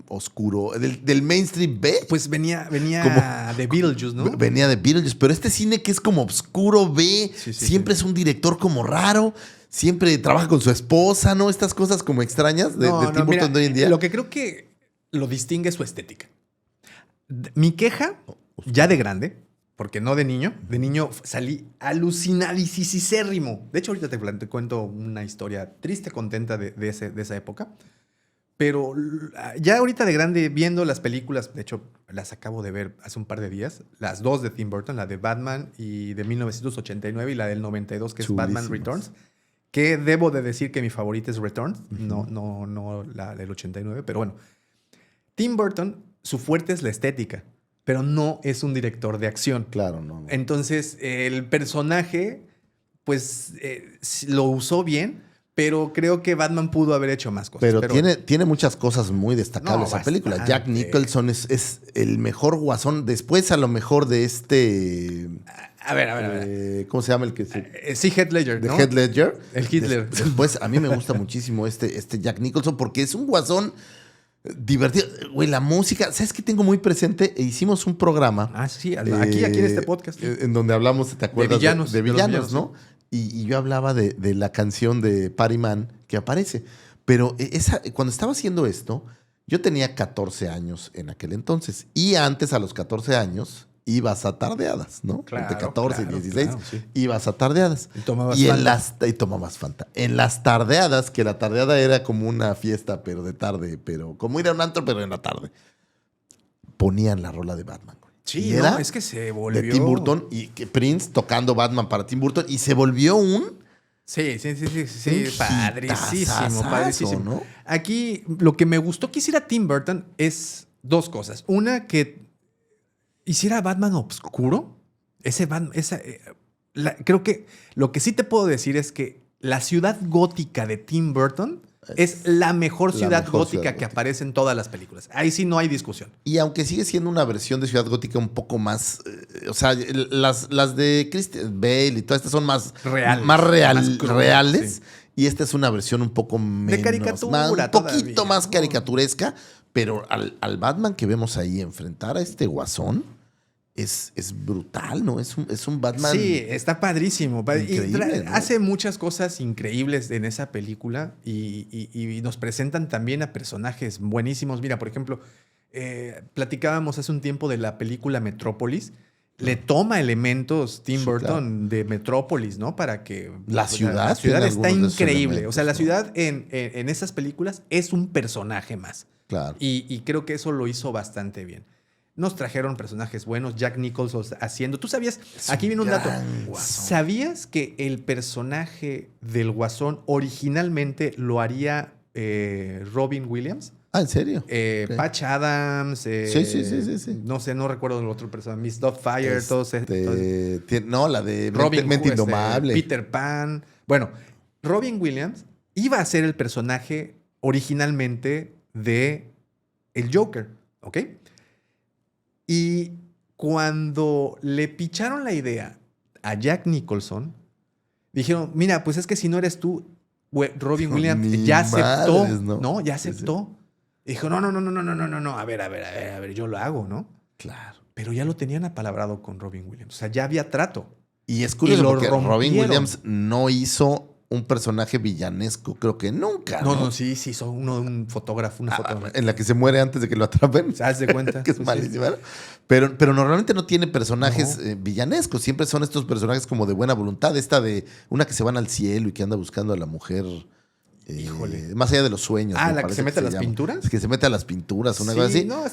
oscuro, del mainstream B. Pues venía Como- de Beetlejuice, ¿no? Venía de Beetlejuice, pero este cine que es como oscuro B, Sí, siempre es un director como raro, siempre trabaja con su esposa, ¿no? Estas cosas como extrañas de Tim mira, Burton de hoy en día. Lo que creo que lo distingue es su estética. Mi queja, ya de grande, porque no de niño salí alucinadísimo. De hecho, ahorita te cuento una historia triste, contenta de esa época. Pero ya ahorita de grande, viendo las películas, de hecho, las acabo de ver hace un par de días, las dos de Tim Burton, la de Batman y de 1989 y la del 92, que es Batman Chulísimas. Returns, que debo de decir que mi favorita es Returns, no la del 89, pero bueno. Tim Burton, su fuerte es la estética, pero no es un director de acción. Claro, no. Entonces, el personaje, pues, lo usó bien, pero creo que Batman pudo haber hecho más cosas. Pero tiene muchas cosas muy destacables No, esa película. bastante. Jack Nicholson es el mejor guasón. Después, a lo mejor, de A ver. ¿cómo se llama el que se...? Sí, Heath Ledger, De ¿no? Heath Ledger. El Hitler. Después, a mí me gusta muchísimo este Jack Nicholson porque es un guasón divertido. Güey, la música, ¿sabes qué tengo muy presente? Hicimos un programa. Ah, sí, aquí en este podcast. En donde hablamos, ¿te acuerdas? villanos, De de los villanos, villanos, ¿no? Y yo hablaba de la canción de Patty Man que aparece. Pero cuando estaba haciendo esto, yo tenía 14 años en aquel entonces. Y antes, a los 14 años, ibas a tardeadas, ¿no? Claro, Entre 14 claro, y 16, claro, sí. ibas a tardeadas. Y tomabas y tomabas Fanta. En las tardeadas, que la tardeada era como una fiesta, pero de tarde, pero como ir a un antro, pero en la tarde, ponían la rola de Batman. Güey. Sí, Y era es que se volvió... de Tim Burton y que Prince tocando Batman para Tim Burton y se volvió un Sí, un padricísimo, padricísimo. ¿no? Aquí lo que me gustó que hiciera Tim Burton es dos cosas. Una, que hiciera Batman oscuro. Ese Batman, creo que lo que sí te puedo decir es que la ciudad gótica de Tim Burton es la mejor ciudad gótica que aparece en todas las películas. Ahí sí no hay discusión. Y aunque sigue siendo una versión de Ciudad Gótica un poco más, o sea, las de Christian Bale y todas estas son más Reales. más Más reales. sí. Y esta es una versión un poco menos, caricatura un poquito todavía, más ¿no? caricaturesca, pero al Batman que vemos ahí enfrentar a este guasón es brutal, ¿no? Es un Batman. Sí, está padrísimo. Increíble, ¿no? Hace muchas cosas increíbles en esa película y nos presentan también a personajes buenísimos. Mira, por ejemplo, platicábamos hace un tiempo de la película Metrópolis. Le toma elementos Tim Burton de Metrópolis, ¿no? Para que... La ciudad está algunos de esos increíble. elementos, O sea, la ¿no? ciudad en esas películas es un personaje más. Claro. Y creo que eso lo hizo bastante bien. Nos trajeron personajes buenos. Jack Nicholson haciendo... ¿Tú sabías? Aquí viene un dato. Guasón. ¿Sabías que el personaje del Guasón originalmente lo haría Robin Williams? Ah, ¿en serio? Okay. Patch Adams. Sí. No sé, no recuerdo el otro personaje. Miss Doubtfire, todos. No, la de Robin Mente Indomable. Peter Pan. Bueno, Robin Williams iba a ser el personaje originalmente de el Joker, ¿ok? Y cuando le picharon la idea a Jack Nicholson, dijeron, mira, pues es que si no eres tú, Robin Williams ya aceptó, madres, ¿no? Ya aceptó. Dijo, no, a ver, yo lo hago, ¿no? Claro. Pero ya lo tenían apalabrado con Robin Williams. O sea, ya había trato. Y es curioso Y lo porque Robin rompieron. Williams no hizo un personaje villanesco, creo que nunca. No, sí, hizo un fotógrafo, una foto. En la que se muere antes de que lo atrapen. ¿Haz de cuenta? Que es Pues malísima. ¿No? Pero normalmente no tiene personajes villanescos. Siempre son estos personajes como de buena voluntad. Esta de una que se van al cielo y que anda buscando a la mujer. Híjole. Más allá de los sueños. Ah, me ¿la que parece se mete a las llama. pinturas? Es que se mete a las pinturas, una Sí, cosa así. no,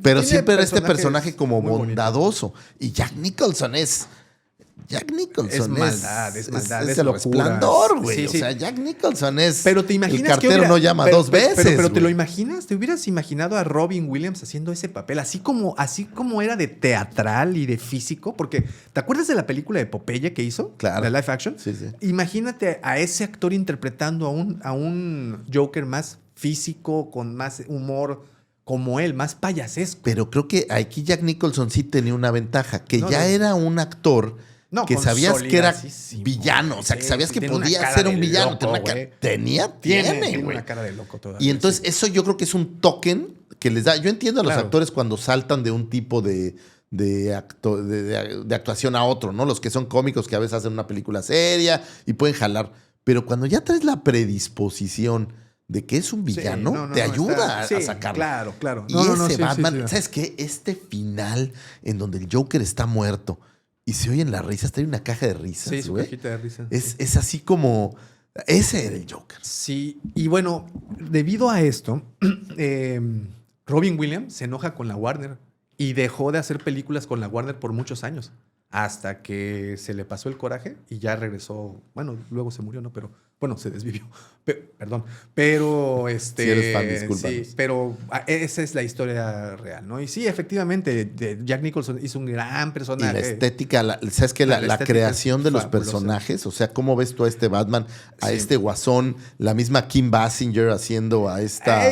Pero tiene siempre era este personajes personaje como muy bonitos. bondadoso. Y Jack Nicholson es maldad, es el locura. resplandor, güey. Sí, O sí. sea, Jack Nicholson es. Pero te imaginas el que cartero hubiera- no llama pero- dos veces. Pero te güey. lo imaginas, te hubieras imaginado a Robin Williams haciendo ese papel, así como era de teatral y de físico, porque ¿te acuerdas de la película de Popeye que hizo? Claro. La live action. Sí. Imagínate a ese actor interpretando a un Joker más físico, con más humor como él, más payasesco. Pero creo que aquí Jack Nicholson sí tenía una ventaja, que No, ya no. era un actor No, que sabías que era consolidadísimo, villano, o sea, que sí, sabías sí, que tiene una podía cara ser de un villano. loco, tenía una güey. tiene, Tiene güey. una cara de loco todavía. Y entonces sí. eso yo creo que es un token que les da. Yo entiendo a los Claro. actores cuando saltan de un tipo de actuación a otro, ¿no? Los que son cómicos que a veces hacen una película seria y pueden jalar. Pero cuando ya traes la predisposición de que es un villano, Sí, no, te ayuda está- a sí, sacarlo. Claro. Y No, ese sí, Batman, sí. ¿sabes qué? Este final en donde el Joker está muerto y se oyen las risas, trae una caja de risas, Sí, su güey. cajita de risa. Es así como... Ese era el Joker. Sí, y bueno, debido a esto, Robin Williams se enoja con la Warner y dejó de hacer películas con la Warner por muchos años, hasta que se le pasó el coraje y ya regresó. Bueno, luego se murió, ¿no? Pero Bueno, se desvivió. Perdón. Pero Si eres fan, discúlpanos. sí, pero esa es la historia real, ¿no? Y sí, efectivamente, Jack Nicholson hizo un gran personaje. Y la estética, ¿sabes qué? La estética creación es de los fabulosa. personajes, o sea, ¿cómo ves tú a este Batman, a Sí. este Guasón, la misma Kim Basinger haciendo a esta... A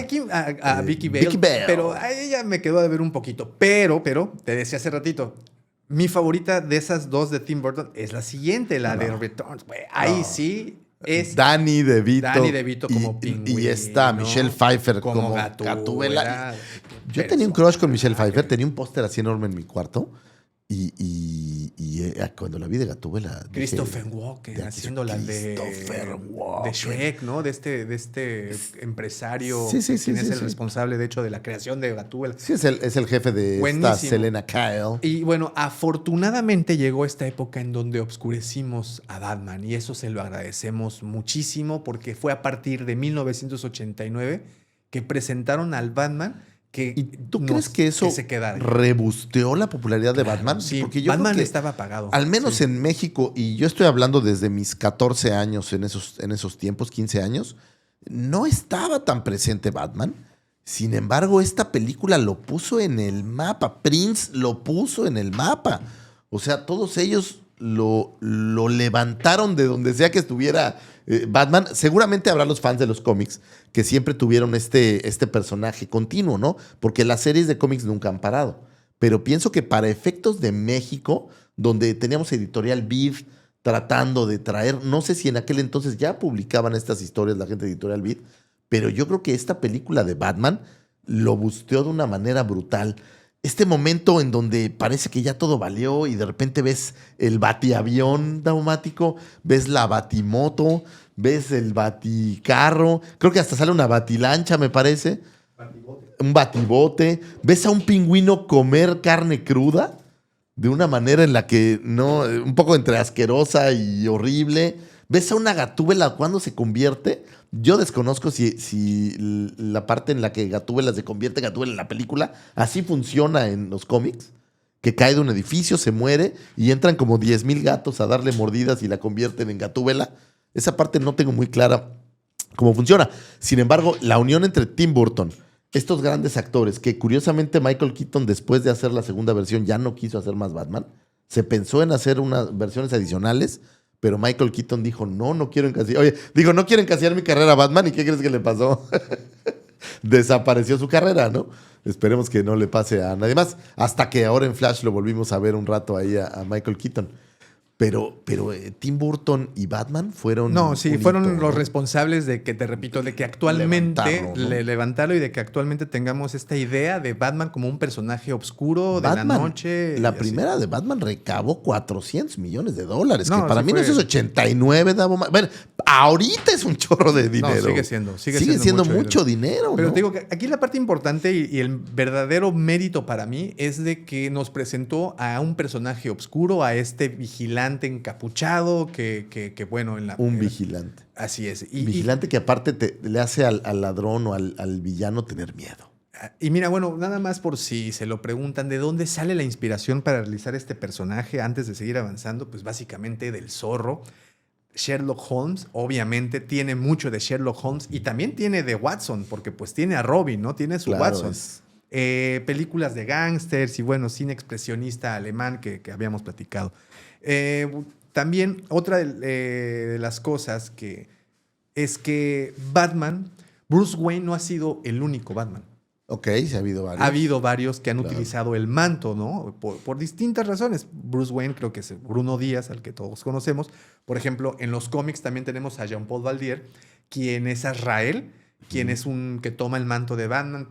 Vicky Bale. Vicky Bale. Pero a ella me quedó de ver un poquito. Pero, te decía hace ratito, mi favorita de esas dos de Tim Burton es la siguiente, la de Returns. Güey, ahí sí es Danny DeVito como y Pingüino, esta Michelle Pfeiffer como Gatúbela. Gatúbela. Yo tenía un crush con Michelle Pfeiffer, tenía un póster así enorme en mi cuarto y cuando la vi de Gatúbela dije, Christopher Walken ya, haciendo la Christopher Walken. de Shrek, ¿no? De este empresario Sí, sí, quien sí, es sí, el sí. responsable, de hecho, de la creación de Gatúbela. Sí, es el jefe de Buenísimo. esta Selena Kyle. Y bueno, afortunadamente llegó esta época en donde obscurecimos a Batman y eso se lo agradecemos muchísimo porque fue a partir de 1989 que presentaron al Batman que ¿Y tú crees que eso se quedara. rebusteó la popularidad de Claro, Batman? sí, Porque yo Batman creo que estaba apagado. al menos Sí. en México, y yo estoy hablando desde mis 14 años en esos tiempos, 15 años, no estaba tan presente Batman. Sin embargo, esta película lo puso en el mapa. Prince lo puso en el mapa. O sea, todos ellos lo levantaron de donde sea que estuviera Batman. Seguramente habrá los fans de los cómics que siempre tuvieron este personaje continuo, ¿no? Porque las series de cómics nunca han parado. Pero pienso que para efectos de México, donde teníamos Editorial Vid tratando de traer, no sé si en aquel entonces ya publicaban estas historias la gente de Editorial Vid, pero yo creo que esta película de Batman lo busteó de una manera brutal. Este momento en donde parece que ya todo valió y de repente ves el batiavión daumático, ves la batimoto, ves el baticarro, creo que hasta sale una batilancha, me parece. Un batibote. Ves a un pingüino comer carne cruda de una manera en la que no, un poco entre asquerosa y horrible. Ves a una Gatúbela cuando se convierte. Yo desconozco si la parte en la que Gatúbela se convierte en Gatúbela en la película, así funciona en los cómics. Que cae de un edificio, se muere y entran como 10,000 gatos a darle mordidas y la convierten en Gatúbela. Esa parte no tengo muy clara cómo funciona. Sin embargo, la unión entre Tim Burton, estos grandes actores, que curiosamente Michael Keaton después de hacer la segunda versión ya no quiso hacer más Batman, se pensó en hacer unas versiones adicionales, pero Michael Keaton dijo, no quiero encasillar. Oye, digo, no quiero encasillar mi carrera a Batman. ¿Y qué crees que le pasó? Desapareció su carrera, ¿no? Esperemos que no le pase a nadie más. Hasta que ahora en Flash lo volvimos a ver un rato ahí a Michael Keaton. Pero Tim Burton y Batman fueron... No, sí, un fueron hito, los ¿no? responsables de que, te repito, de que actualmente Levantarlo, ¿no? levantarlo y de que actualmente tengamos esta idea de Batman como un personaje oscuro de la noche. y La así. primera de Batman recabó $400 millones, No, que para sí mí en fue- esos 89 daba más. Bueno, ahorita es un chorro de dinero. sigue siendo mucho dinero, Pero ¿no? te digo que aquí la parte importante y el verdadero mérito para mí es de que nos presentó a un personaje oscuro, a este vigilante encapuchado que bueno, Un vigilante. Así es. Vigilante que aparte le hace al ladrón o al villano tener miedo. Y mira, bueno, nada más por si se lo preguntan, ¿de dónde sale la inspiración para realizar este personaje antes de seguir avanzando? Pues básicamente del Zorro. Sherlock Holmes, obviamente, tiene mucho de Sherlock Holmes y también tiene de Watson, porque pues tiene a Robin, ¿no? Tiene su Claro, Watson. Películas de gángsters y bueno, cine expresionista alemán que habíamos platicado. También otra de las cosas que es que Batman, Bruce Wayne no ha sido el único Batman. Ok, sí ha habido varios. Ha habido varios que han Claro. utilizado el manto, ¿no? Por distintas razones. Bruce Wayne creo que es Bruno Díaz, al que todos conocemos. Por ejemplo, en los cómics también tenemos a Jean-Paul Valdier, quien es Azrael, quien es un que toma el manto de Batman.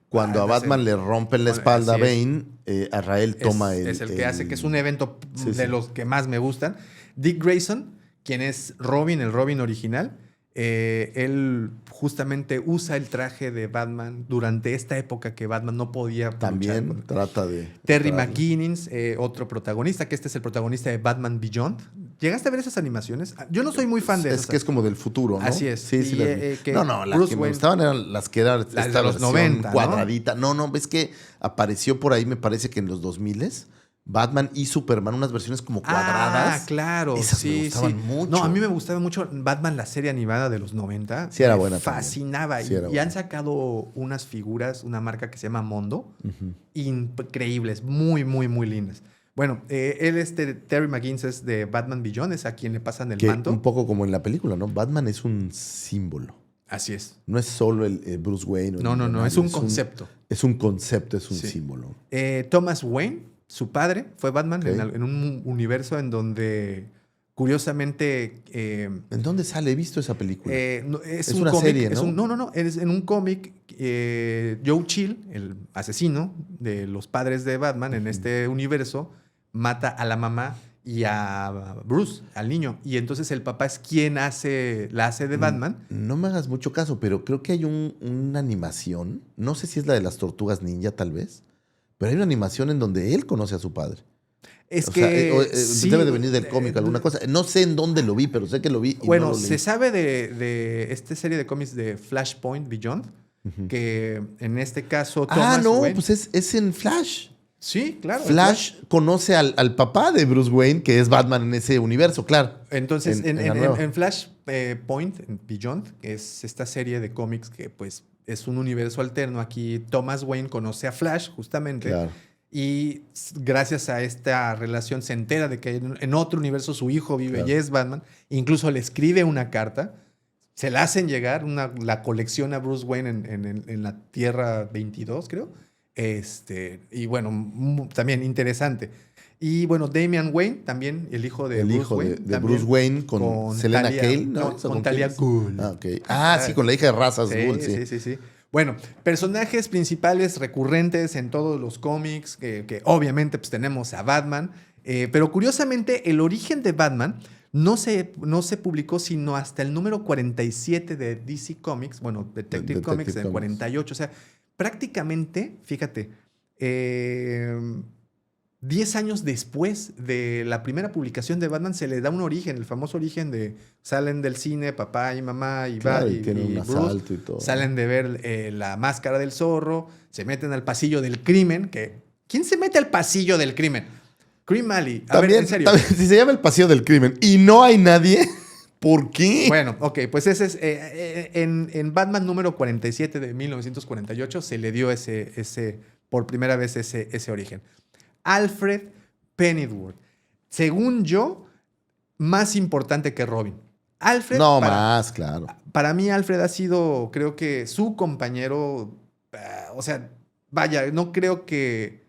Cuando a Batman le rompen la espalda a Bane, Azrael toma es el que hace, que es un evento Sí, de sí. los que más me gustan. Dick Grayson, quien es Robin, el Robin original, él justamente usa el traje de Batman durante esta época que Batman no podía luchar También con- trata de... Terry tratarlo. McGuinness, otro protagonista, que este es el protagonista de Batman Beyond. ¿Llegaste a ver esas animaciones? Yo no soy muy fan de Es esas. que es como del futuro, ¿no? Así es. Sí, sí. Y, las vi. que No, las Bruce que me Wayne- gustaban eran las que eran Las esta de los versión 90, ¿no? cuadradita. No, ves que apareció por ahí, me parece que en los 2000 Batman y Superman, unas versiones como cuadradas. Ah, claro. Esas me gustaban mucho. No, a mí me gustaba mucho Batman, la serie animada de los 90. Sí, era Me buena fascinaba. también. Sí, era y buena. han sacado unas figuras, una marca que se llama Mondo, Ujú. increíbles, muy, muy, muy lindas. Bueno, Terry McGinnis es de Batman Beyond, es a quien le pasan el Que manto. un poco como en la película, ¿no? Batman es un símbolo. Así es. No es solo el Bruce Wayne. No, es un concepto. Es un concepto, es un Sí. símbolo. Thomas Wayne, su padre, fue Batman Ok. en un universo en donde, curiosamente, ¿En dónde sale? He visto esa película. es Es un una cómic, serie, ¿no? No, es en un cómic, Joe Chill, el asesino de los padres de Batman en este universo, mata a la mamá y a Bruce, al niño. Y entonces el papá es quien la hace de Batman. No me hagas mucho caso, pero creo que hay una animación. No sé si es la de las tortugas ninja, tal vez. Pero hay una animación en donde él conoce a su padre. Es O sea, que sí, debe de venir del cómic, alguna cosa. No sé en dónde lo vi, pero sé que lo vi y Bueno, no lo leí. se sabe de esta serie de cómics de Flashpoint Beyond, Ujú. que en este caso Thomas No, Wayne- pues es en Flash. Sí, claro. Flash conoce al papá de Bruce Wayne, que es Batman en ese universo, claro. Entonces, En la nueva. en Flashpoint Beyond, que es esta serie de cómics que pues es un universo alterno, aquí Thomas Wayne conoce a Flash justamente. Claro. Y gracias a esta relación se entera de que en otro universo su hijo vive Claro. y es Batman. Incluso le escribe una carta. Se la hacen llegar, la colección a Bruce Wayne en la Tierra 22, creo. Y bueno, también interesante. Y bueno, Damian Wayne, también el hijo de El Bruce hijo Wayne. de también, Bruce Wayne con Selena Talia- Cale, ¿no? no, ¿Eso con quién Talia es? Ghul. Ah, ok. Sí, con la hija de Razas Ghul, sí. Sí. Bueno, personajes principales recurrentes en todos los cómics, que obviamente pues, tenemos a Batman, pero curiosamente el origen de Batman no se publicó sino hasta el número 47 de DC Comics, bueno, Detective Detective Comics en Comics. 48, o sea, prácticamente, fíjate, 10 años después de la primera publicación de Batman se le da un origen, el famoso origen de salen del cine papá y mamá y, Claro, Bat- y tiene un Bruce, asalto y todo. salen de ver La Máscara del Zorro, se meten al pasillo del crimen, ¿quién se mete al pasillo del crimen? Cream Alley. A ver, en serio. También, si se llama el pasillo del crimen y no hay nadie, ¿por qué? Bueno, ok, pues ese es. En Batman número 47 de 1948 se le dio por primera vez ese origen. Alfred Pennyworth. Según yo, más importante que Robin. Alfred. No más, claro. Para mí, Alfred ha sido, creo que, su compañero. O sea, vaya, no creo que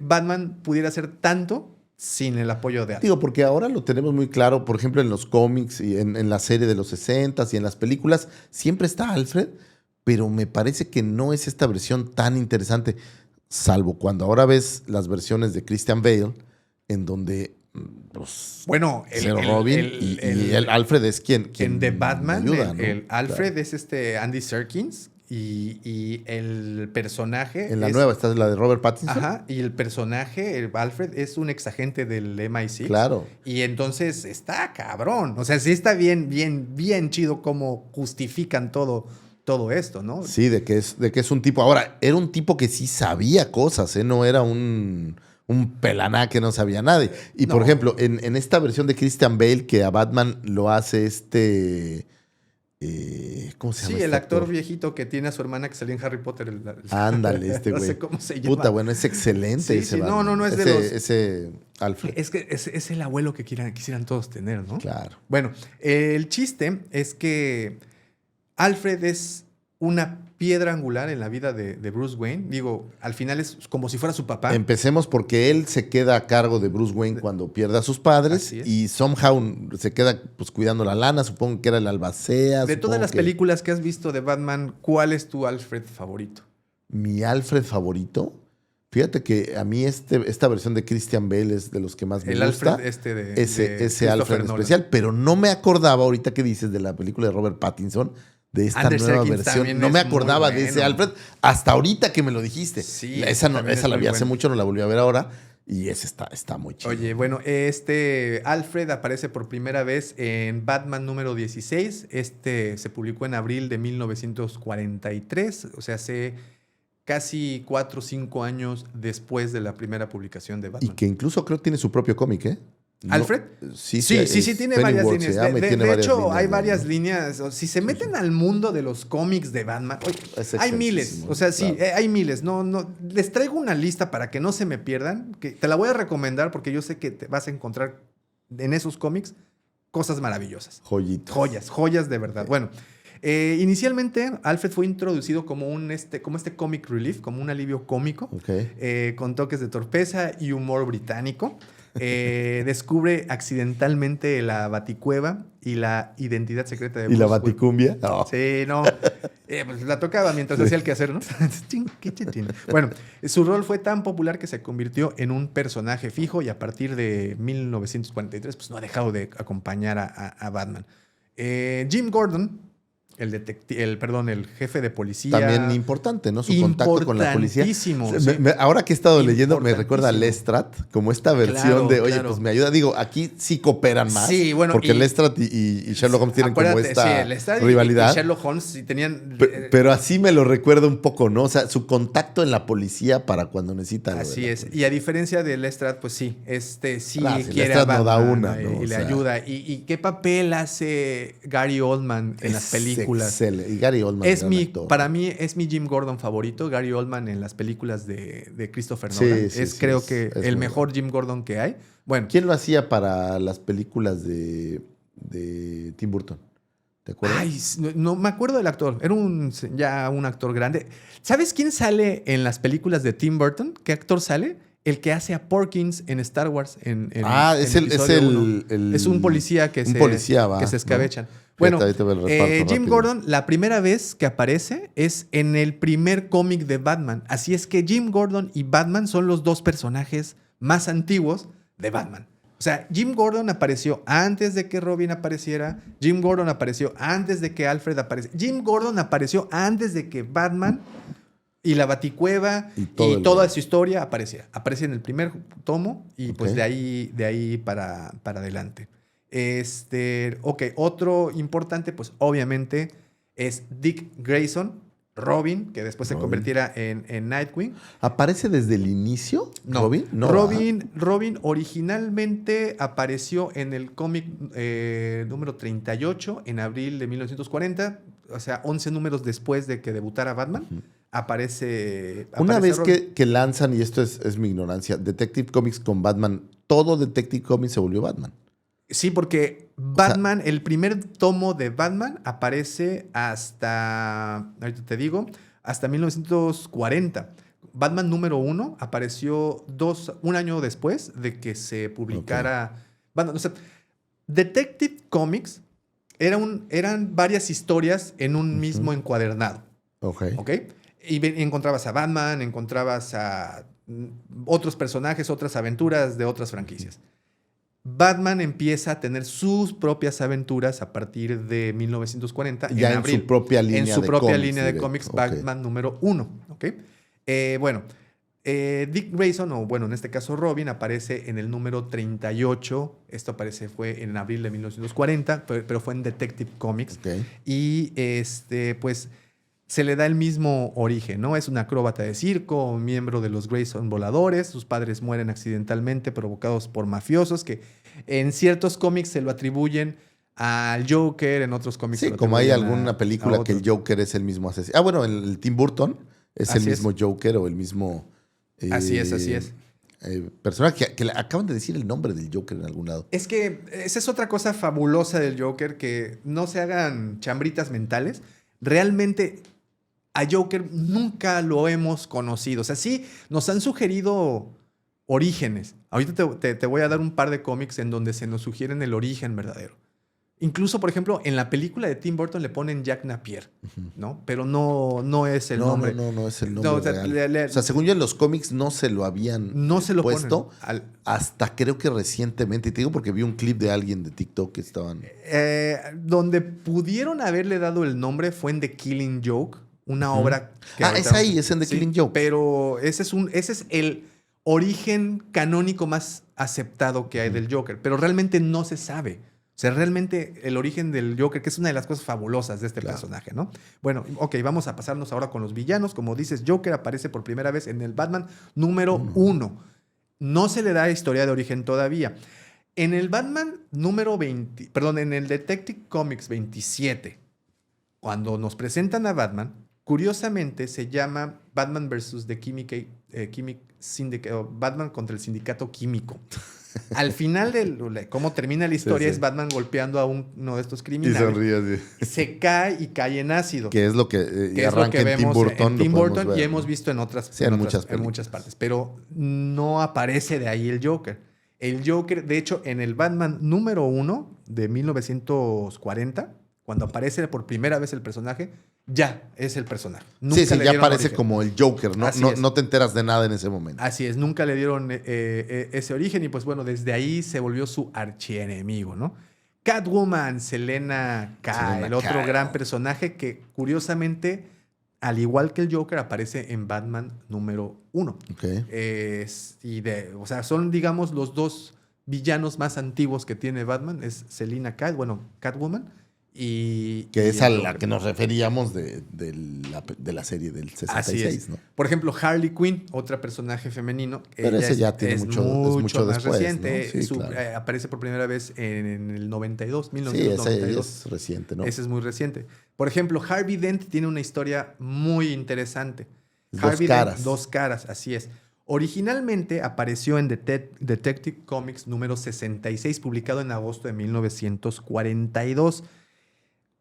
Batman pudiera hacer tanto sin el apoyo de Alfred. Digo, porque ahora lo tenemos muy claro, por ejemplo, en los cómics y en la serie de los 60s y en las películas, siempre está Alfred, pero me parece que no es esta versión tan interesante, salvo cuando ahora ves las versiones de Christian Bale, en donde pues, Bueno, cero Robin y el Alfred es quien en The Batman, ayuda, ¿no? el Alfred Claro. es Andy Serkins y el personaje En la es- nueva, esta es la de Robert Pattinson. Ajá, y el personaje, el Alfred, es un exagente del MI6. Claro. Y entonces está cabrón. O sea, sí está bien chido cómo justifican todo esto, ¿no? Sí, de que es un tipo. Ahora, era un tipo que sí sabía cosas, ¿eh? No era un pelaná que no sabía nadie. Y por No. ejemplo, en esta versión de Christian Bale, que a Batman lo hace ¿cómo se llama? Sí, este el actor viejito que tiene a su hermana que salió en Harry Potter. Ándale, este No güey. sé cómo se llama. Puta, bueno, es excelente Sí, ese sí, no, Batman. no, es de ese, los- Ese Alfred. Es que es el abuelo que quisieran todos tener, ¿no? Claro. Bueno, el chiste es que Alfred es una piedra angular en la vida de Bruce Wayne. Digo, al final es como si fuera su papá. Empecemos porque él se queda a cargo de Bruce Wayne cuando pierde a sus padres Así es. y somehow se queda pues cuidando la lana, supongo que era el albacea. De todas supongo las que- películas que has visto de Batman, ¿cuál es tu Alfred favorito? Mi Alfred favorito, fíjate que a mí esta versión de Christian Bale es de los que más me El gusta. Alfred de ese Christopher Alfred en Nolan. especial, pero no me acordaba ahorita que dices de la película de Robert Pattinson, de esta Andy nueva Serkis versión. también No me es muy acordaba de ese bueno. Alfred hasta ahorita que me lo dijiste. Sí, esa también es la muy vi hace bueno. mucho, no la volví a ver ahora. Y ese está muy chido. Oye, bueno, Alfred aparece por primera vez en Batman número 16. Se publicó en abril de 1943, o sea, hace casi 4 o 5 años después de la primera publicación de Y Batman. que incluso creo que tiene su propio cómic, ¿eh? No- ¿Alfred? Sí, Sí, tiene varias Pennyworth líneas. se llama y De tiene varias hecho, líneas, hay ¿no? varias líneas. Si se meten al mundo de los cómics de Batman, oye, Es hay miles. extensísimo, O sea, sí, claro. hay miles. No, les traigo una lista para que no se me pierdan, que te la voy a recomendar porque yo sé que te vas a encontrar en esos cómics cosas maravillosas. Joyita. Joyas de verdad. Bueno, inicialmente Alfred fue introducido como como este comic relief, como un alivio cómico, Ok. con toques de torpeza y humor británico. Descubre accidentalmente la Baticueva y la identidad secreta de ¿Y la Bruce Wayne. Baticumbia? No. Sí, no. Pues la tocaba mientras hacía el quehacer, ¿no? Bueno, su rol fue tan popular que se convirtió en un personaje fijo y a partir de 1943 pues no ha dejado de acompañar a Batman. Jim Gordon, el jefe de policía. También importante, ¿no? Su contacto con la policía. Importantísimo, Me- sí. ahora que he estado leyendo, me recuerda a Importantísimo. Lestrat, como esta versión Claro, de, oye, claro. pues me ayuda. Digo, aquí sí cooperan más. Sí, bueno, Porque y- Lestrat y Sherlock Holmes tienen como Acuérdate, esta el Strad rivalidad. y Sherlock Holmes sí tenían... Pero así me lo recuerda un poco, ¿no? O sea, su contacto en la policía para cuando necesita algo de Así la es. policía. Y a diferencia de Lestrade, pues sí, sí Claro, si quiere Lestrade a no da Batman, una, ¿no? ¿no? Y O le sea, ayuda. ¿Y qué papel hace Gary Oldman en las películas? Excelente. Y Gary Oldman Es gran actor. para mí es mi Jim Gordon favorito, Gary Oldman en las películas de Christopher Sí, Nolan. sí, sí, creo es- que es el muy mejor Jim Gordon que hay. Bueno, ¿Quién lo hacía para las películas de Tim Burton? ¿Te acuerdas? ay, no me acuerdo del actor. Era ya un actor grande. ¿Sabes quién sale en las películas de Tim Burton? ¿Qué actor sale? El que hace a Porkins en Star Wars. Es episodio uno. el- Es un policía que un policía, va, que se ¿no? escabechan. Fíjate, Bueno, ahí te va el reparto Jim rápido. Gordon, la primera vez que aparece es en el primer cómic de Batman. Así es que Jim Gordon y Batman son los dos personajes más antiguos de Batman. O sea, Jim Gordon apareció antes de que Robin apareciera. Jim Gordon apareció antes de que Alfred apareciera. Jim Gordon apareció antes de que Batman y la Baticueva Y y, todo el- toda su historia apareciera. Aparece en el primer tomo y pues Ok. de ahí para adelante. Ok, otro importante, pues obviamente es Dick Grayson, Robin, que después se Robin. convertirá en Nightwing. ¿Aparece desde el inicio? No, ¿Robin? No, Robin originalmente apareció en el cómic número 38 en abril de 1940, o sea, 11 números después de que debutara Batman. Aparece Una vez Robin. que lanzan, y esto es mi ignorancia, Detective Comics con Batman, todo Detective Comics se volvió Batman. Sí, porque Batman, el primer tomo de Batman aparece ahorita te digo, hasta 1940. Batman número 1 apareció un año después de que se publicara. Bueno, o sea, Detective Comics eran varias historias en un mismo encuadernado. Ok. ¿Ok? Y encontrabas a Batman, encontrabas a otros personajes, otras aventuras de otras franquicias. Batman empieza a tener sus propias aventuras a partir de 1940, Ya en abril. su propia línea En su de propia cómics línea de directo. cómics, Ok. Batman número 1. ¿Ok? Dick Grayson, o bueno, en este caso Robin, aparece en el número 38. Esto fue en abril de 1940, pero fue en Detective Comics. Ok. Y pues se le da el mismo origen, ¿no? Es un acróbata de circo, miembro de los Grayson voladores. Sus padres mueren accidentalmente provocados por mafiosos que en ciertos cómics se lo atribuyen al Joker, en otros cómics se Sí, lo como hay atribuyen alguna película que el otros. Joker es el mismo asesino. Ah, bueno, el Tim Burton es el Así es. mismo Joker o el mismo... Así es. Personaje que le acaban de decir el nombre del Joker en algún lado. Es que esa es otra cosa fabulosa del Joker, que no se hagan chambritas mentales. Realmente a Joker nunca lo hemos conocido. O sea, sí nos han sugerido orígenes. Ahorita te voy a dar un par de cómics en donde se nos sugieren el origen verdadero. Incluso, por ejemplo, en la película de Tim Burton le ponen Jack Napier, ¿no? Pero no es el nombre. No es el nombre No, o sea, real. O sea, según yo en los cómics no se lo habían no se lo puesto ponen. hasta creo que recientemente. Y te digo porque vi un clip de alguien de TikTok que estaban... Donde pudieron haberle dado el nombre fue en The Killing Joke, una obra que Ah, ahorita es ahí, vamos a- es en The Sí, Killing Joke. Pero ese es el origen canónico más aceptado que hay del Joker, pero realmente no se sabe. O sea, realmente el origen del Joker, que es una de las cosas fabulosas de este personaje, ¿no? Bueno, ok, vamos a pasarnos ahora con los villanos. Como dices, Joker aparece por primera vez en el Batman número 1. No se le da historia de origen todavía. En el Batman número 20, perdón, en el Detective Comics 27, cuando nos presentan a Batman, curiosamente se llama Batman versus the Chemic Syndicate, o Batman contra el sindicato químico. Al final de cómo termina la historia es Batman golpeando a uno de estos criminales. Y sonríe así. Se cae y cae en ácido. Que es lo que arranca en Tim Burton. En Tim Burton y hemos visto en otras, sí, en muchas partes. Pero no aparece de ahí el Joker. El Joker, de hecho, en el Batman número 1 de 1940, cuando aparece por primera vez el personaje, ya es el personaje. Nunca ya aparece como el Joker, ¿no? No te enteras de nada en ese momento. Así es, nunca le dieron ese origen y pues bueno, desde ahí se volvió su archienemigo, ¿no? Catwoman, Selena Kyle, el otro gran personaje que curiosamente, al igual que el Joker, aparece en Batman número 1. Okay. O sea, son, digamos, los dos villanos más antiguos que tiene Batman. Es Selena Kyle, bueno, Catwoman. Que es a la que nos referíamos de la serie del 66, ¿no? Por ejemplo, Harley Quinn, otro personaje femenino. Pero ese ya tiene mucho más después, reciente. ¿no? Sí, claro. Aparece por primera vez en el 92, 1992. Sí, ese es reciente, ¿no? Ese es muy reciente. Por ejemplo, Harvey Dent tiene una historia muy interesante. Dos caras, así es. Originalmente apareció en Detective Comics número 66, publicado en agosto de 1942.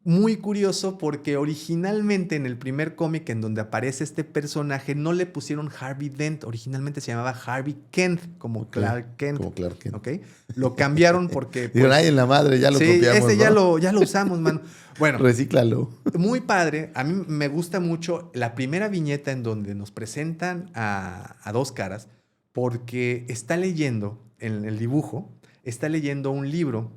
Muy curioso porque originalmente en el primer cómic en donde aparece este personaje no le pusieron Harvey Dent, originalmente se llamaba Harvey Kent, como Clark Kent. Como Clark Kent. ¿Okay? Lo cambiaron porque... Dijeron, ay, en la madre, ya lo copiamos, ¿no? ya lo usamos, mano. Bueno. Recíclalo. Muy padre. A mí me gusta mucho la primera viñeta en donde nos presentan a Dos Caras porque está leyendo, en el dibujo, está leyendo un libro,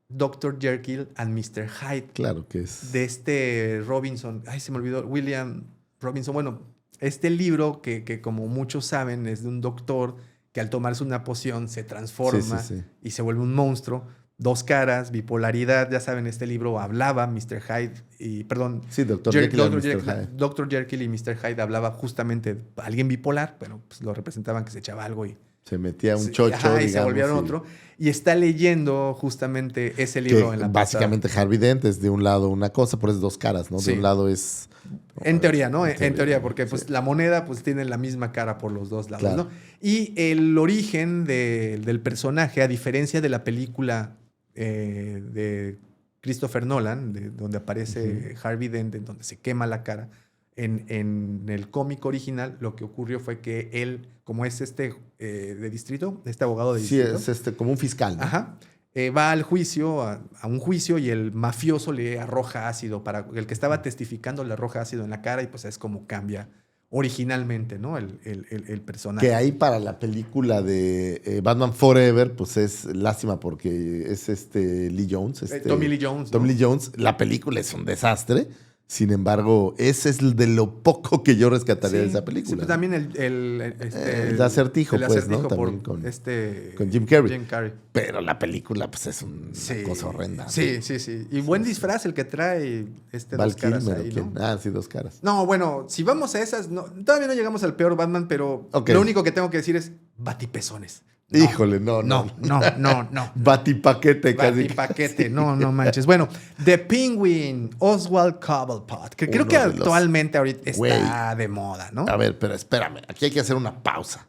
Dr. Jekyll and Mr. Hyde. Claro que es. De este Robinson. Ay, se me olvidó. William Robinson. Bueno, este libro que como muchos saben es de un doctor que al tomarse una poción se transforma y se vuelve un monstruo. Dos caras, bipolaridad. Ya saben, este libro hablaba Mr. Hyde y... Perdón. Sí, Dr. Jekyll Dr. Jekyll y Mr. Hyde hablaba justamente de alguien bipolar, pero pues lo representaban que se echaba algo y... Se metía un chocho, digamos, y se volvieron otro. Y está leyendo justamente ese libro en la básicamente pasada. Harvey Dent es de un lado una cosa, por eso es dos caras, ¿no? Sí. De un lado es... En teoría, ¿no? En teoría, porque pues, la moneda pues, tiene la misma cara por los dos lados, claro. ¿No? Y el origen del personaje, a diferencia de la película de Christopher Nolan, donde aparece Harvey Dent, en donde se quema la cara, en el cómic original lo que ocurrió fue que él, como es de distrito, este abogado de distrito. Sí, es como un fiscal, ¿no? Ajá. Va al juicio, a un juicio, y el mafioso le arroja ácido. El que estaba testificando le arroja ácido en la cara y pues es como cambia originalmente, ¿no? El personaje. Que ahí para la película de Batman Forever, pues es lástima porque es Lee Jones. Tommy Lee Jones. Tommy Lee Jones. La película es un desastre. Sin embargo, ese es de lo poco que yo rescataría de esa película. Sí, pero también el acertijo, pues, ¿no? También con Jim Carrey. Pero la película, pues, es una cosa horrenda. Sí. Y buen disfraz el que trae Dos Caras ahí, ¿no? Ah, sí, Dos Caras. No, bueno, si vamos a esas, todavía no llegamos al peor Batman, pero lo único que tengo que decir es batipezones. No, híjole, no. Batipaquete casi. Batipaquete, no manches. Bueno, The Penguin, Oswald Cobblepot, que creo que actualmente ahorita está de moda, ¿no? A ver, pero espérame, aquí hay que hacer una pausa.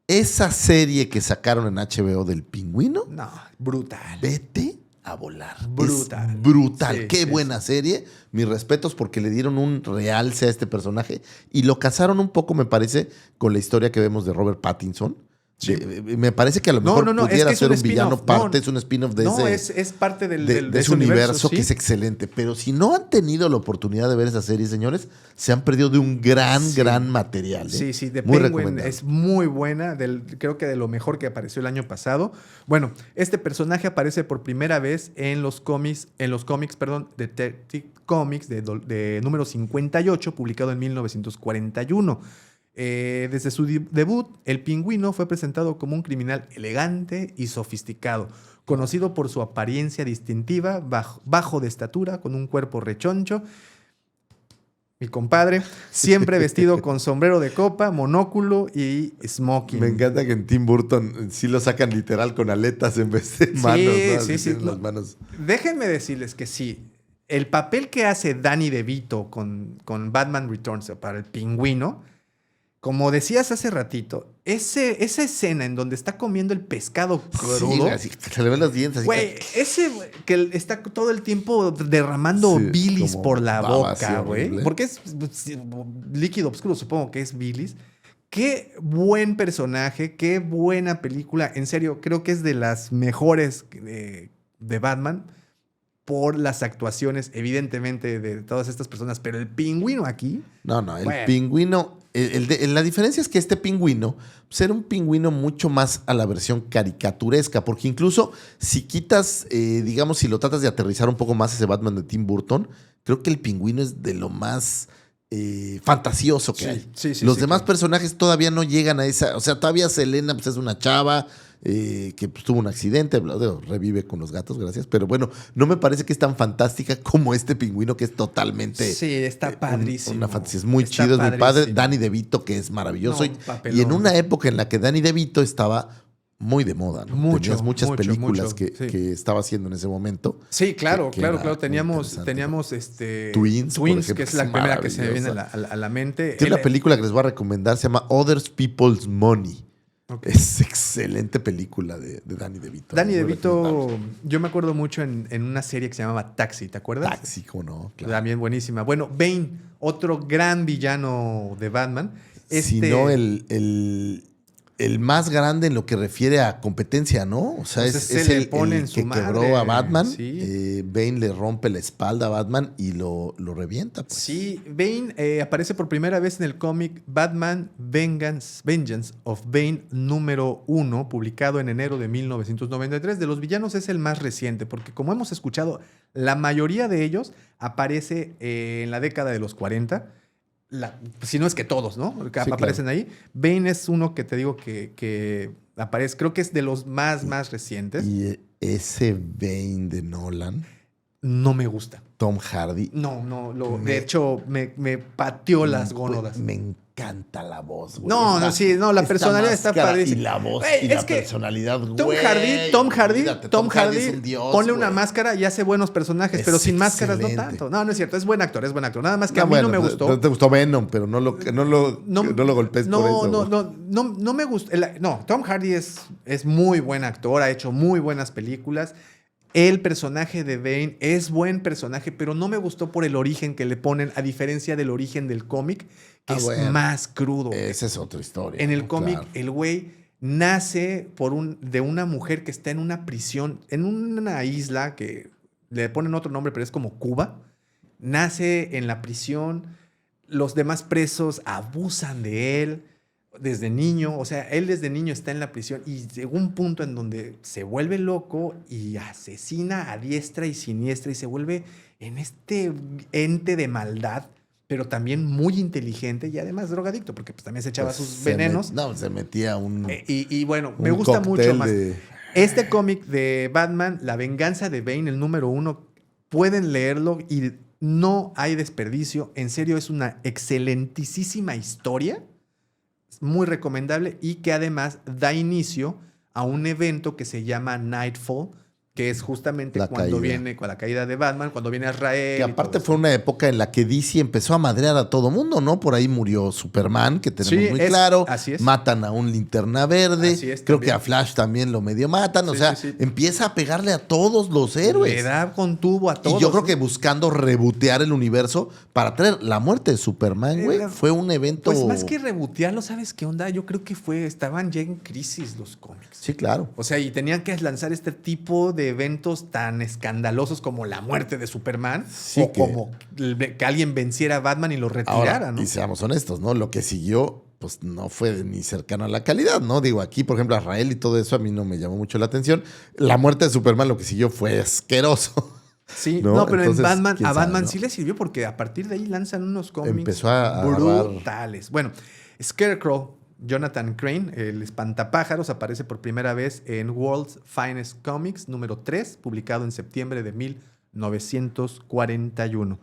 Esa serie que sacaron en HBO del Pingüino. No, brutal. Vete a volar. Brutal. Es brutal. Sí, qué buena serie. Mis respetos porque le dieron un realce a este personaje y lo casaron un poco, me parece, con la historia que vemos de Robert Pattinson. Sí. Me parece que a lo mejor pudiera ser un villano parte, es un spin-off de ese. Es parte de ese universo que es excelente. Pero si no han tenido la oportunidad de ver esa serie, señores, se han perdido de un gran material. ¿Eh? Sí, The Penguin es muy buena. Creo que de lo mejor que apareció el año pasado. Bueno, este personaje aparece por primera vez en los cómics, Detective Comics de número 58, publicado en 1941. Desde su debut, el Pingüino fue presentado como un criminal elegante y sofisticado, conocido por su apariencia distintiva, bajo de estatura, con un cuerpo rechoncho. Mi compadre, siempre vestido con sombrero de copa, monóculo y smoking. Me encanta que en Tim Burton sí lo sacan literal con aletas en vez de manos. ¿no? Sí, sí. Las manos. Déjenme decirles que sí. El papel que hace Danny DeVito con Batman Returns para el Pingüino, como decías hace ratito, esa escena en donde está comiendo el pescado crudo. Sí, así, se le ven los dientes. Güey, ese que está todo el tiempo derramando Sí, bilis como por la baba, sí, boca, güey. horrible. Porque es líquido oscuro, supongo que es bilis. Qué buen personaje, qué buena película. En serio, creo que es de las mejores de Batman por las actuaciones, evidentemente, de todas estas personas. Pero el Pingüino aquí... No, el bueno. Pingüino... la diferencia es que este Pingüino pues era un pingüino mucho más a la versión caricaturesca, porque incluso si quitas, digamos, si lo tratas de aterrizar un poco más ese Batman de Tim Burton, creo que el Pingüino es de lo más fantasioso que hay. Los demás personajes todavía no llegan a esa... O sea, todavía Selena pues, es una chava... que pues, tuvo un accidente, revive con los gatos, gracias. Pero bueno, no me parece que es tan fantástica como este Pingüino que es totalmente... Sí, está padrísimo. Una fantasía, es muy Está chido, es muy padre. padrísimo. Danny DeVito, que es maravilloso. No, papelón. Y en una época en la que Danny DeVito estaba muy de moda, ¿no? Tenías muchas películas sí. que estaba haciendo en ese momento. Sí, claro, que claro. era Teníamos muy interesante, Twins, por ejemplo, que es la primera que se me viene maravillosa. a la mente. Tiene una película que les voy a recomendar, se llama Other People's Money. Okay. Es excelente película de Danny DeVito. Danny Muy DeVito, recomendable. yo me acuerdo mucho en una serie que se llamaba Taxi, ¿te acuerdas? Taxi, ¿cómo no? Claro. También buenísima. Bueno, Bane, otro gran villano de Batman. Si no, el más grande en lo que refiere a competencia, ¿no? O sea, Entonces es se le el pone en que su quebró madre, a Batman. sí. Bane le rompe la espalda a Batman y lo revienta. Pues. Sí, Bane aparece por primera vez en el cómic Batman Vengeance of Bane número 1, publicado en enero de 1993. De los villanos es el más reciente, porque como hemos escuchado, la mayoría de ellos aparece en la década de los 40. Si no es que todos, ¿no? Que Sí, aparecen claro. ahí. Bane es uno que te digo que aparece, creo que es de los más recientes. Y ese Bane de Nolan, No me gusta. Tom Hardy. De hecho, me pateó las gónodas. Me encanta la voz, güey. No, la personalidad está máscara padrísima. Y la voz Güey, y es la que personalidad, Tom güey. Hardy, Olvídate, Tom Hardy, es un dios, ponle una güey. máscara y hace buenos personajes, Es pero sin máscaras no excelente. tanto. No es cierto, es buen actor. Nada más que a mí bueno, no me gustó. No te gustó Venom, pero no lo golpees por eso. No me gustó. No, Tom Hardy es muy buen actor, ha hecho muy buenas películas. El personaje de Bane es buen personaje, pero no me gustó por el origen que le ponen, a diferencia del origen del cómic, que es bueno. más crudo. Esa es otra historia. En el ¿no? cómic, Claro. el güey nace de una mujer que está en una prisión, en una isla que le ponen otro nombre, pero es como Cuba. Nace en la prisión, los demás presos abusan de él desde niño. O sea, él desde niño está en la prisión y llegó un punto en donde se vuelve loco y asesina a diestra y siniestra y se vuelve en este ente de maldad, pero también muy inteligente y además drogadicto, porque pues también se echaba Pues sus venenos. se metía un. Y bueno, un me gusta mucho cóctel más. de- Este cómic de Batman, La venganza de Bane, el número 1, pueden leerlo y no hay desperdicio. En serio, es una excelentísima historia, es muy recomendable y que además da inicio a un evento que se llama Nightfall, que es justamente La cuando caída. viene con la caída de Batman, cuando viene Azrael. Que y aparte todo fue esto. una época en la que DC empezó a madrear a todo mundo, ¿no? Por ahí murió Superman, que tenemos Sí, muy claro. así es. Matan a un Linterna Verde. Así es, Creo también. que a Flash también lo medio matan. O Sí, sea, sí, sí. empieza a pegarle a todos los héroes. Le da con tubo a todos. Y yo creo ¿no? que buscando rebotear el universo para traer la muerte de Superman, güey, fue un evento. Pues más que rebotearlo, ¿sabes qué onda? Yo creo que estaban ya en crisis los cómics. Sí, claro. O sea, y tenían que lanzar este tipo de eventos tan escandalosos como la muerte de Superman Sí, o que- como que alguien venciera a Batman y lo retirara, Ahora, ¿no? y seamos honestos, ¿no? Lo que siguió, pues no fue ni cercano a la calidad, ¿no? Digo, aquí, por ejemplo, Azrael y todo eso a mí no me llamó mucho la atención. La muerte de Superman, lo que siguió fue asqueroso. Sí, ¿no? no, pero Entonces, a quién Batman sabe, ¿no? sí le sirvió porque a partir de ahí lanzan unos cómics Empezó a agarrar- brutales. Bueno, Scarecrow, Jonathan Crane, el espantapájaros, aparece por primera vez en World's Finest Comics número 3, publicado en septiembre de 1941.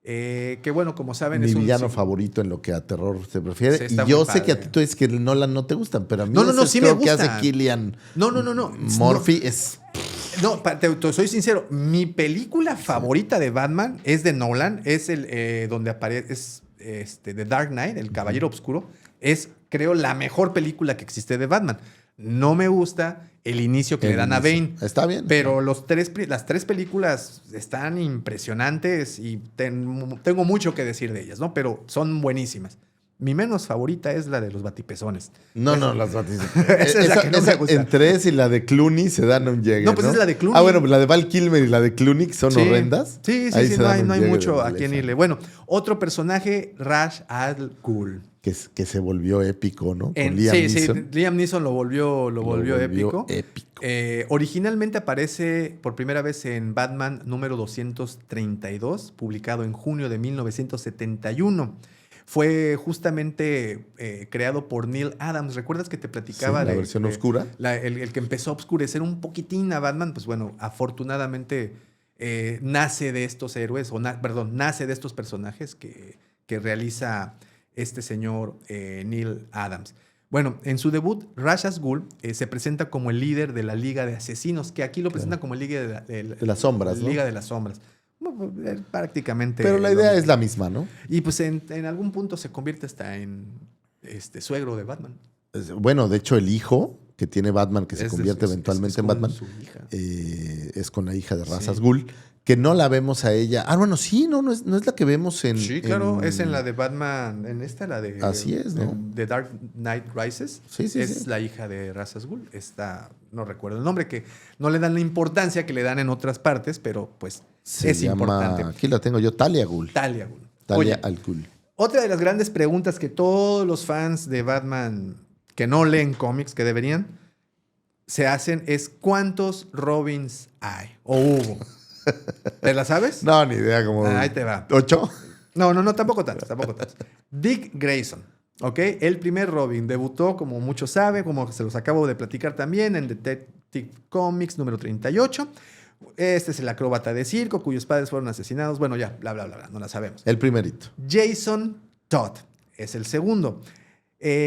Que bueno, como saben, Mi es un villano favorito en lo que a terror se Sí, refiere. está y yo muy sé que a padre. ti tú dices que el Nolan no te gustan, pero a mí No, ese sí me creo que gusta. hace Cillian No. Murphy es... No, te soy sincero. Mi película favorita de Batman es de Nolan. Es el donde aparece The Dark Knight, El Caballero Oscuro. Es, creo, la mejor película que existe de Batman. No me gusta el inicio que le dan a Bane. Está bien. Pero las tres películas están impresionantes y tengo mucho que decir de ellas, ¿no? Pero son buenísimas. Mi menos favorita es la de los batipezones. No, las noticias. Esa es la que no me gusta. Entre esa y la de Clooney se dan un llegue. No, pues es la de Clooney. Ah, bueno, pues la de Val Kilmer y la de Clooney que son Sí. horrendas. Sí, Ahí se no dan hay, un no hay llegue mucho de a quien maleza. irle. Bueno, otro personaje, Ra's al Ghul. Que se volvió épico, ¿no? Con Liam Sí, Neeson. Liam Neeson lo volvió épico. épico. Originalmente aparece por primera vez en Batman número 232, publicado en junio de 1971. Fue justamente creado por Neil Adams. ¿Recuerdas que te platicaba Sí, la versión oscura? El que empezó a oscurecer un poquitín a Batman? Pues bueno, afortunadamente nace de estos héroes, nace de estos personajes que realiza este señor Neil Adams. Bueno, en su debut, Ra's al Ghul se presenta como el líder de la Liga de Asesinos, que aquí lo presenta como el Liga de las Sombras, ¿no? Liga de las Sombras. Bueno, prácticamente. Pero la idea es la misma, ¿no? Y pues en algún punto se convierte hasta en suegro de Batman. Bueno, de hecho, el hijo que tiene Batman, que se convierte eventualmente en con Batman, su hija. es con la hija de Ra's Sí. al Ghul, que no la vemos a ella. Ah, bueno, sí, no es la que vemos en... Sí, claro, es en la de Batman, la de... Así es, ¿no? De Dark Knight Rises. Sí, es sí. la hija de Ra's al Ghul. No recuerdo el nombre, que no le dan la importancia que le dan en otras partes, pero pues es importante. Aquí la tengo yo, Talia Ghul. Talia Ghul. Talia Oye, al Ghul. otra de las grandes preguntas que todos los fans de Batman que no leen cómics, que deberían, se hacen es ¿cuántos Robins hay o hubo? ¿Te la sabes? No, ni idea, como... Ahí te va. 8. No, tampoco tantos. Dick Grayson, ¿ok? El primer Robin debutó, como muchos saben, como se los acabo de platicar también, en Detective Comics número 38. Este es el acróbata de circo cuyos padres fueron asesinados. Bueno, ya, bla, no la sabemos. El primerito. Jason Todd es el segundo.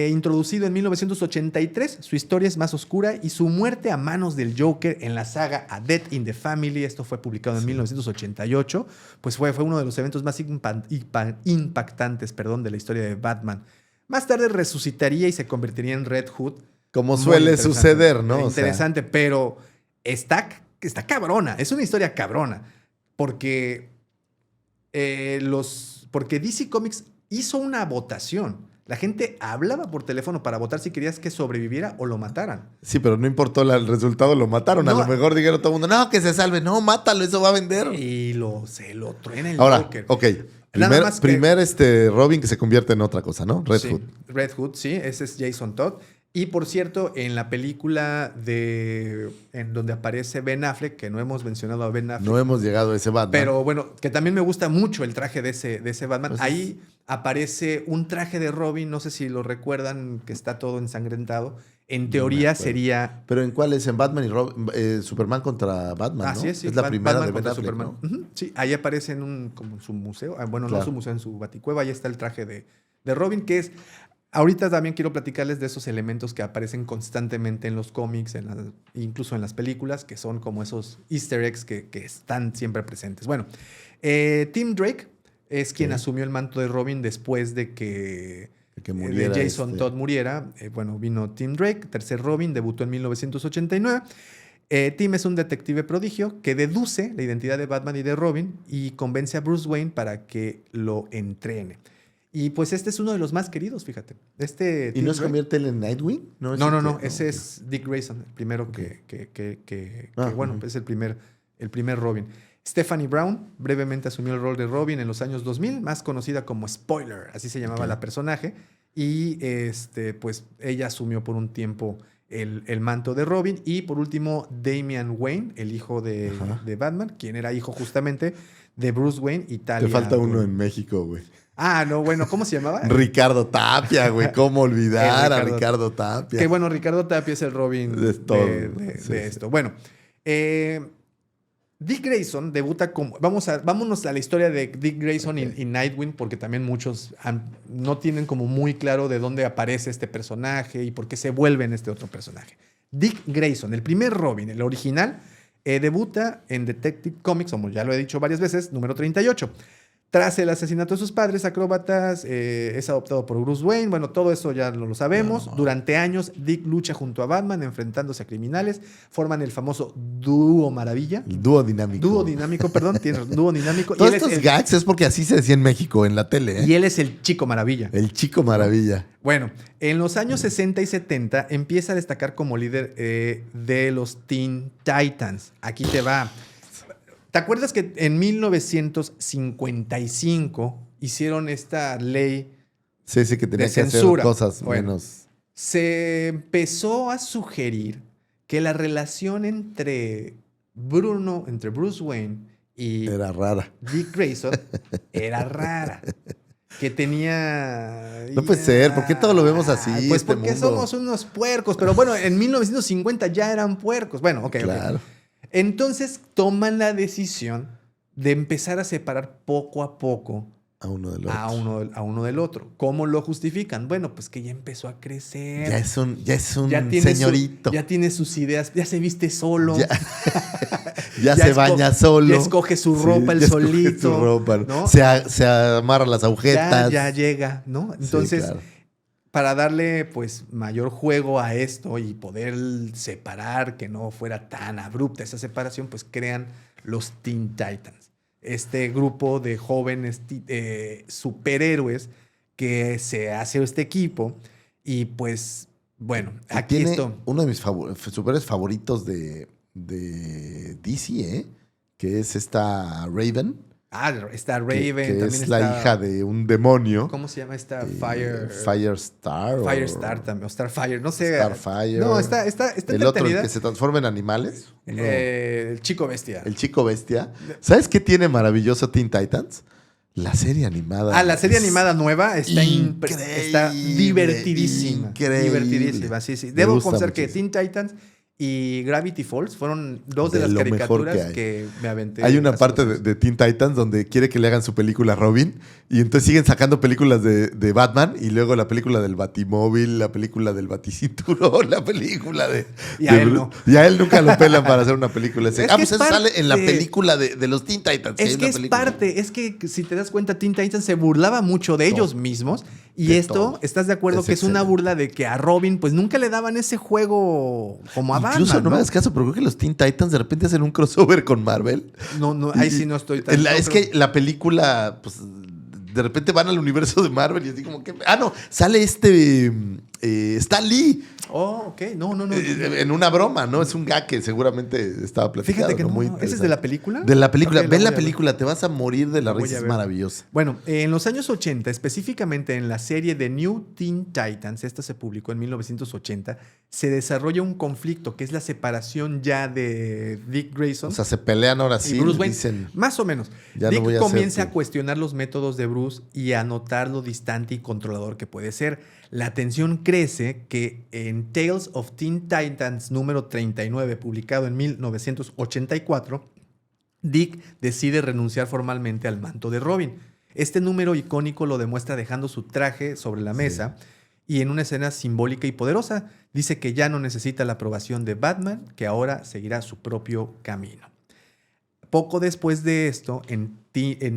Introducido en 1983, su historia es más oscura y su muerte a manos del Joker en la saga A Death in the Family, esto fue publicado en 1988, pues fue uno de los eventos más impactantes de la historia de Batman. Más tarde resucitaría y se convertiría en Red Hood. Como Muy suele interesante. suceder, ¿no? Interesante, pero está cabrona. Es una historia cabrona. Porque porque DC Comics hizo una votación. La gente hablaba por teléfono para votar si querías que sobreviviera o lo mataran. Sí, pero no importó el resultado, lo mataron. No. A lo mejor dijeron todo el mundo, no, que se salve. No, mátalo, eso va a vender. Y se lo truena el Ahora, Joker. ok. Nada más que- Primer Robin que se convierte en otra cosa, ¿no? Red Sí, Hood. Red Hood, sí. Ese es Jason Todd. Y por cierto, en la película en donde aparece Ben Affleck, que no hemos mencionado a Ben Affleck. No hemos llegado a ese Batman. Pero bueno, que también me gusta mucho el traje de ese Batman. Pues Ahí aparece un traje de Robin, no sé si lo recuerdan, que está todo ensangrentado. En teoría acuerdo. sería... ¿Pero en cuál es? En Batman y Superman contra Batman, Así ¿no? es, sí. Es la primera Batman de Ben contra Affleck, Superman. ¿no? Ujú, sí, ahí aparece como en su museo. Bueno, Claro. no su museo, en su baticueva. Ahí está el traje de Robin, que es... Ahorita también quiero platicarles de esos elementos que aparecen constantemente en los cómics, incluso en las películas, que son como esos easter eggs que están siempre presentes. Bueno, Tim Drake es quien asumió el manto de Robin después de que muriera Jason Todd muriera. Bueno, vino Tim Drake, tercer Robin, debutó en 1989. Tim es un detective prodigio que deduce la identidad de Batman y de Robin y convence a Bruce Wayne para que lo entrene. Y pues este es uno de los más queridos, fíjate. ¿Y Tim no se Drake- convierte él en Nightwing? No, ese es Dick Grayson, el primero que bueno, ujú. es el primer Robin. Stephanie Brown brevemente asumió el rol de Robin en los años 2000, más conocida como Spoiler, así se llamaba la personaje. Y pues ella asumió por un tiempo el manto de Robin. Y por último, Damian Wayne, el hijo de Batman, quien era hijo justamente de Bruce Wayne y Talia. Te falta uno Ghul. en México, güey. Ah, no, bueno, ¿cómo se llamaba? Ricardo Tapia, güey. ¿Cómo olvidar a Ricardo- Ricardo Tapia? Que bueno, Ricardo Tapia es el Robin De todo. de Sí, sí. esto. Bueno, Dick Grayson debuta como... Vámonos a la historia de Dick Grayson Ok. y Nightwing, porque también muchos no tienen como muy claro de dónde aparece este personaje y por qué se vuelve en este otro personaje. Dick Grayson, el primer Robin, el original, debuta en Detective Comics, como ya lo he dicho varias veces, número 38. Tras el asesinato de sus padres acróbatas, es adoptado por Bruce Wayne. Bueno, todo eso ya lo sabemos. No. Durante años, Dick lucha junto a Batman, enfrentándose a criminales. Forman el famoso Dúo Maravilla. El dúo dinámico. Dúo dinámico, perdón. Dúo dinámico. Todos él es estos gags es porque así se decía en México, en la tele, ¿eh? y él es el Chico Maravilla. El Chico Maravilla. Bueno, en los años 60 y 70 empieza a destacar como líder de los Teen Titans. Aquí te va. ¿Te acuerdas que en 1955 hicieron esta ley? Sí, sí, que tenía De que hacer censura. cosas Bueno. menos. Se empezó a sugerir que la relación entre Bruce Wayne y Era rara. Dick Grayson era rara. Que tenía... No puede ser, ¿por qué todo lo vemos así, Pues este porque mundo? somos unos puercos. Pero bueno, en 1950 ya eran puercos. Bueno, ok. Claro. Entonces toman la decisión de empezar a separar poco a poco A uno del otro. a uno del otro. ¿Cómo lo justifican? Bueno, pues que ya empezó a crecer. Ya es un tiene señorito. ya tiene sus ideas, ya se viste solo. Ya, ya se baña solo. Ya escoge su Sí, ropa el ya escoge solito. su ropa. ¿no? Se amarra las Ya, agujetas. ya llega, ¿no? Sí, Entonces, claro. para darle pues mayor juego a esto y poder separar, que no fuera tan abrupta esa separación, pues crean los Teen Titans. Este grupo de jóvenes superhéroes que se hace este equipo y pues, bueno, Y aquí tiene esto... uno de mis superhéroes favoritos de DC, ¿eh? Que es esta Raven. Ah, está Raven, que también es está... la hija de un demonio. ¿Cómo se llama esta? Firestar. Firestar también, o Starfire, no sé. Starfire. No, está El otro, el entretenida. que se transforma en animales. Uno- El Chico Bestia. el chico bestia. ¿Sabes qué tiene maravilloso Teen Titans? La serie animada. La serie es animada nueva está está increíble, divertidísima. increíble. Divertidísima, sí, sí. Me Debo gusta confesar que muchísimo. Teen Titans y Gravity Falls fueron dos de De las lo mejor caricaturas que que me aventé. Hay una hace parte unos de Teen Titans donde quiere que le hagan su película a Robin y entonces siguen sacando películas de Batman y luego la película del Batimóvil, la película del Baticinturón, la película de... Y a de él Bru- no. Y a él nunca lo pelan para hacer una película. Es que pues es eso sale en la parte- película de los Teen Titans. Es hay que una es película. parte, es que si te das cuenta, Teen Titans se burlaba mucho de ellos mismos. Y De esto, todo. ¿estás de acuerdo Es que es una excelente. burla de que a Robin pues nunca le daban ese juego como a Incluso Batman, no me ¿no? hagas caso, pero creo que los Teen Titans de repente hacen un crossover con Marvel. No, ahí Y- sí no estoy tan... Es que la película, pues, de repente van al universo de Marvel y así como que... Ah, no, sale Stan Lee Oh, ok. No. en una broma, ¿no? Es un gag que seguramente estaba platicado. Fíjate que no. Muy ¿Ese es de interesante. la película? De la película. Ok, Ven la voy a ver. película, te vas a morir de la Voy risa, a es ver. maravillosa. Bueno, en los años 80, específicamente en la serie de New Teen Titans, esta se publicó en 1980, se desarrolla un conflicto que es la separación ya de Dick Grayson O sea, se pelean ahora y sí. Bruce Wayne. Dicen, Más o menos. Ya no Dick voy a ser comienza tú. a cuestionar los métodos de Bruce y a notar lo distante y controlador que puede ser. La tensión crece que en Tales of Teen Titans número 39, publicado en 1984, Dick decide renunciar formalmente al manto de Robin. Este número icónico lo demuestra dejando su traje sobre la mesa y en una escena simbólica y poderosa dice que ya no necesita la aprobación de Batman, que ahora seguirá su propio camino. Poco después de esto, en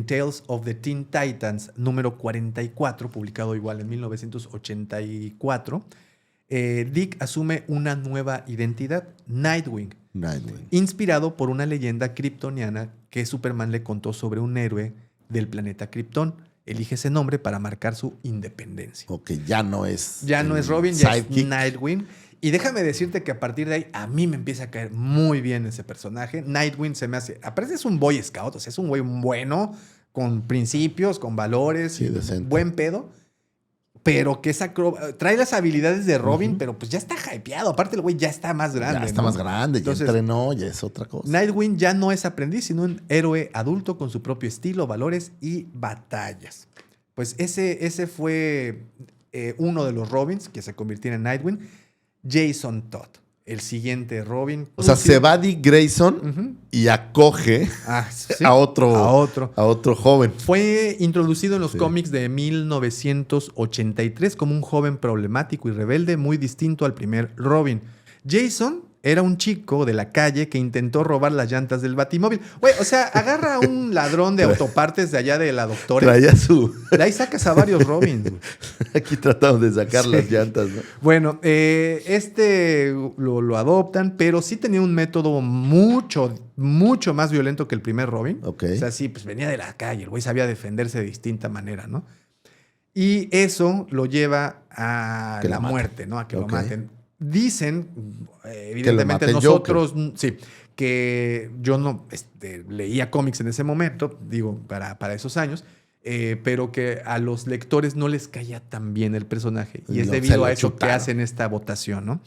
Tales of the Teen Titans número 44, publicado igual en 1984, Dick asume una nueva identidad, Nightwing, Nightwing. inspirado por una leyenda kryptoniana que Superman le contó sobre un héroe del planeta Krypton. Elige ese nombre para marcar su independencia. Ok, ya no es. Ya no el es Robin, ya es sidekick. Nightwing. Y déjame decirte que a partir de ahí a mí me empieza a caer muy bien ese personaje. Nightwing se me hace... Aparte es un Boy Scout, o sea, es un güey bueno, con principios, con valores, Sí, decente. buen pedo. Pero que trae las habilidades de Robin, pero pues ya está hypeado. Aparte el güey ya está más grande. Ya está ¿no? más grande, Entonces, ya entrenó, ya es otra cosa. Nightwing ya no es aprendiz, sino un héroe adulto con su propio estilo, valores y batallas. Pues ese fue uno de los Robins que se convirtió en Nightwing. Jason Todd, el siguiente Robin. O sea, se va Dick Grayson y acoge sí, a otro joven. Fue introducido en los cómics de 1983 como un joven problemático y rebelde muy distinto al primer Robin. Jason era un chico de la calle que intentó robar las llantas del Batimóvil. Güey, o sea, agarra a un ladrón de autopartes de allá de la Doctora. Traía su... De ahí sacas a varios Robins, güey. Aquí tratamos de sacar las llantas, ¿no? Bueno, lo adoptan, pero sí tenía un método mucho más violento que el primer Robin. Ok. O sea, sí, pues venía de la calle, el güey sabía defenderse de distinta manera, ¿no? Y eso lo lleva a Que la lo maten. muerte, ¿no? A que Ok. lo maten. Dicen, evidentemente mate el nosotros, sí, que yo no leía cómics en ese momento, digo, para esos años, pero que a los lectores no les caía tan bien el personaje. Y es Se debido lo a eso que chutaron. hacen esta votación, ¿no?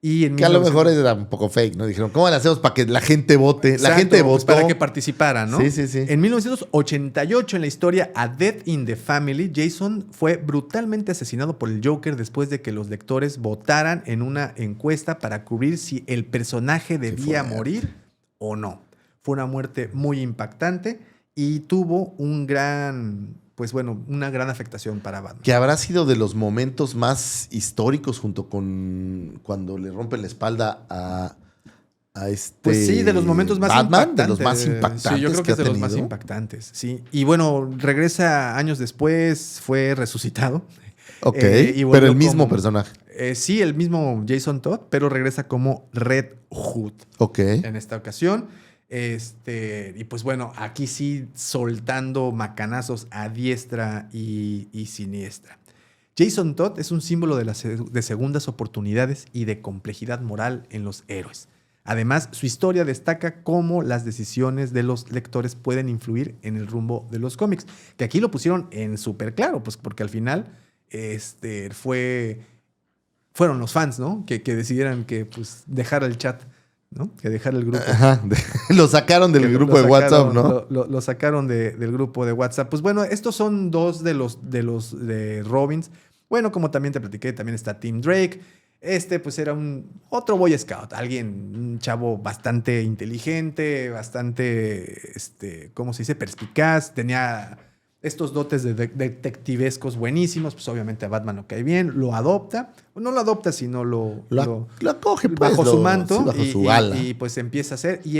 Y en Que a lo 1900 mejor era un poco fake, ¿no? Dijeron, ¿cómo le hacemos para que la gente vote? La Exacto, gente pues votó. para que participara, ¿no? Sí. En 1988, en la historia A Death in the Family, Jason fue brutalmente asesinado por el Joker después de que los lectores votaran en una encuesta para cubrir si el personaje debía morir o no. Fue una muerte muy impactante y tuvo una gran afectación para Batman. Que habrá sido de los momentos más históricos junto con cuando le rompen la espalda a Pues sí, de los momentos más Batman, impactantes. de los más impactantes. Sí, yo creo que es de ha los más tenido. impactantes, sí. Y bueno, regresa años después, fue resucitado. Ok, Y volvió pero el mismo como- personaje. Sí, el mismo Jason Todd, pero regresa como Red Hood Ok. en esta ocasión. Y pues bueno, aquí sí soltando macanazos a diestra y siniestra. Jason Todd es un símbolo de segundas oportunidades y de complejidad moral en los héroes. Además, su historia destaca cómo las decisiones de los lectores pueden influir en el rumbo de los cómics. Que aquí lo pusieron en súper claro, pues porque al final fueron los fans, ¿no? Que decidieran que pues dejara el chat, ¿no? Que dejara el grupo. Ajá. Lo sacaron del Que grupo de sacaron, WhatsApp, ¿no? Lo sacaron del grupo de WhatsApp. Pues bueno, estos son dos de los Robins. Bueno, como también te platiqué, también está Tim Drake. Pues era otro Boy Scout, un chavo bastante inteligente, bastante, ¿cómo se dice? Perspicaz, tenía estos dotes de detectivescos buenísimos, pues obviamente a Batman lo cae bien, lo adopta, no lo adopta, sino lo acoge, pues, bajo su manto sí, bajo su ala. y pues empieza a hacer, y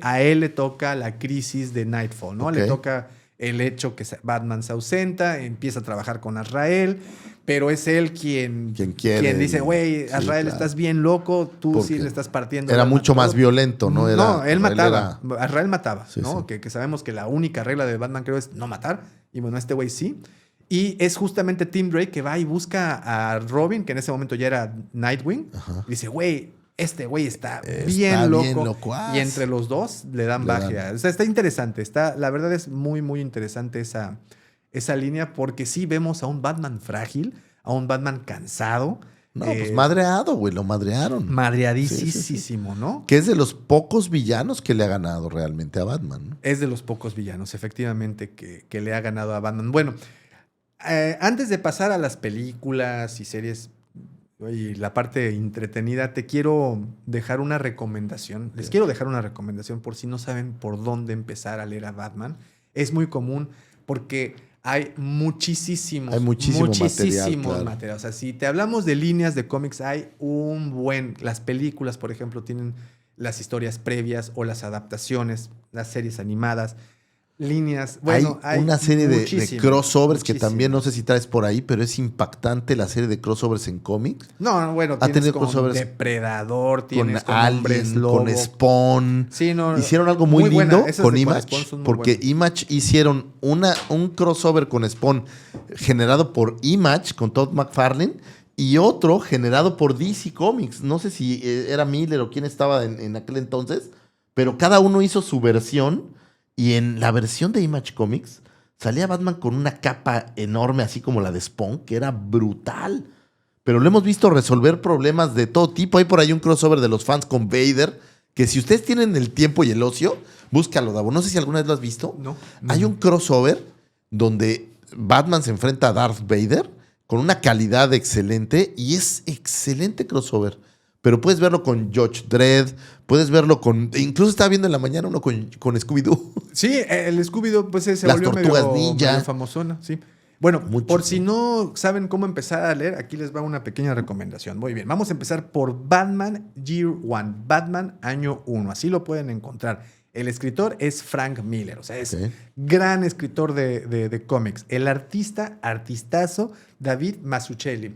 a él le toca la crisis de Nightfall, ¿no? Ok. Le toca el hecho que Batman se ausenta, empieza a trabajar con Azrael, pero es él quien dice, güey, sí, Azrael, claro. estás bien loco, tú Porque sí le estás partiendo. Era el alma mucho a más todo. violento, ¿no? No, él Azrael mataba. era- Azrael mataba, Sí, ¿no? sí. Que sabemos que la única regla de Batman, creo, es no matar. Y bueno, este güey sí. Y es justamente Tim Drake que va y busca a Robin, que en ese momento ya era Nightwing. Ajá. Y dice, güey, este güey está Está bien bien loco. locuaz. Y entre los dos le dan Le baje. dan. O sea, está interesante. La verdad es muy, muy interesante esa línea porque sí vemos a un Batman frágil, a un Batman cansado. No, pues madreado, güey, lo madrearon. Madreadísimo, ¿no? Que es de los pocos villanos que le ha ganado realmente a Batman, ¿no? Es de los pocos villanos, efectivamente, que le ha ganado a Batman. Bueno, antes de pasar a las películas y series y la parte entretenida, te quiero dejar una recomendación. Les quiero dejar una recomendación por si no saben por dónde empezar a leer a Batman. Es muy común porque hay muchísimo material, claro. O sea, si te hablamos de líneas de cómics, hay las películas, por ejemplo, tienen las historias previas o las adaptaciones, las series animadas, líneas. Bueno, hay una serie de crossovers que muchísimo. también no sé si traes por ahí, pero es impactante la serie de crossovers en cómics. No, bueno, Ha tienes tenido con crossovers Depredador, Con tienes con Hombres Alien, Lobo. con Spawn. Sí, no, Hicieron algo muy buena. lindo Esas con de Image, Spawn son muy porque buenas. Image hicieron un crossover con Spawn generado por Image, con Todd McFarlane, y otro generado por DC Comics. No sé si era Miller o quién estaba en aquel entonces, pero cada uno hizo su versión, y en la versión de Image Comics salía Batman con una capa enorme, así como la de Spawn, que era brutal. Pero lo hemos visto resolver problemas de todo tipo. Hay por ahí un crossover de los fans con Vader, que si ustedes tienen el tiempo y el ocio, búscalo, Davo. No sé si alguna vez lo has visto. No. Hay un crossover donde Batman se enfrenta a Darth Vader con una calidad excelente y es excelente crossover. Pero puedes verlo con Judge Dredd, puedes verlo con... Incluso estaba viendo en la mañana uno con Scooby-Doo. Sí, el Scooby-Doo pues se Las volvió Tortugas medio, Ninja. medio famosona, sí. Bueno, Mucho, por sí. si no saben cómo empezar a leer, aquí les va una pequeña recomendación. Muy bien, vamos a empezar por Batman Year One, Batman Año 1. Así lo pueden encontrar. El escritor es Frank Miller, o sea, es Ok. gran escritor de cómics. El artistazo, David Mazzucchelli.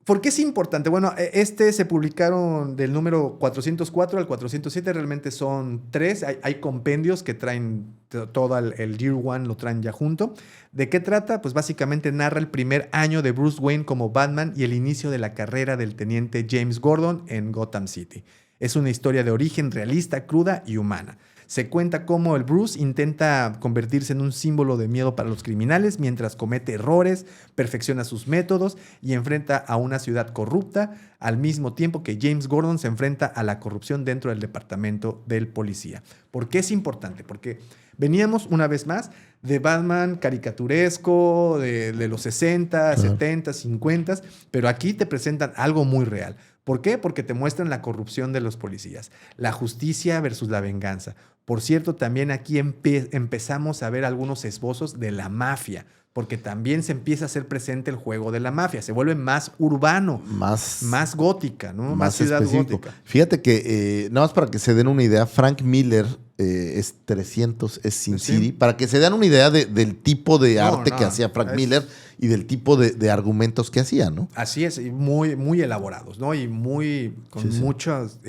¿Por qué es importante? Bueno, se publicaron del número 404 al 407, realmente son 3. Hay compendios que traen todo el Year One, lo traen ya junto. ¿De qué trata? Pues básicamente narra el primer año de Bruce Wayne como Batman y el inicio de la carrera del teniente James Gordon en Gotham City. Es una historia de origen realista, cruda y humana. Se cuenta cómo el Bruce intenta convertirse en un símbolo de miedo para los criminales mientras comete errores, perfecciona sus métodos y enfrenta a una ciudad corrupta, al mismo tiempo que James Gordon se enfrenta a la corrupción dentro del departamento del policía. ¿Por qué es importante? Porque veníamos una vez más de Batman caricaturesco, de los 60, Ajá. 70, 50, pero aquí te presentan algo muy real. ¿Por qué? Porque te muestran la corrupción de los policías, la justicia versus la venganza. Por cierto, también aquí empezamos a ver algunos esbozos de la mafia, porque también se empieza a hacer presente el juego de la mafia, se vuelve más urbano, más gótica, ¿no? Más ciudad específico. gótica. Fíjate que, nada más para que se den una idea, Frank Miller es 300, es Sin Sí. City, para que se den una idea del tipo de No, arte no, que hacía Frank es- Miller y del tipo de argumentos que hacía, ¿no? Así es, y muy, muy elaborados, ¿no? Y con Sí, sí. muchos,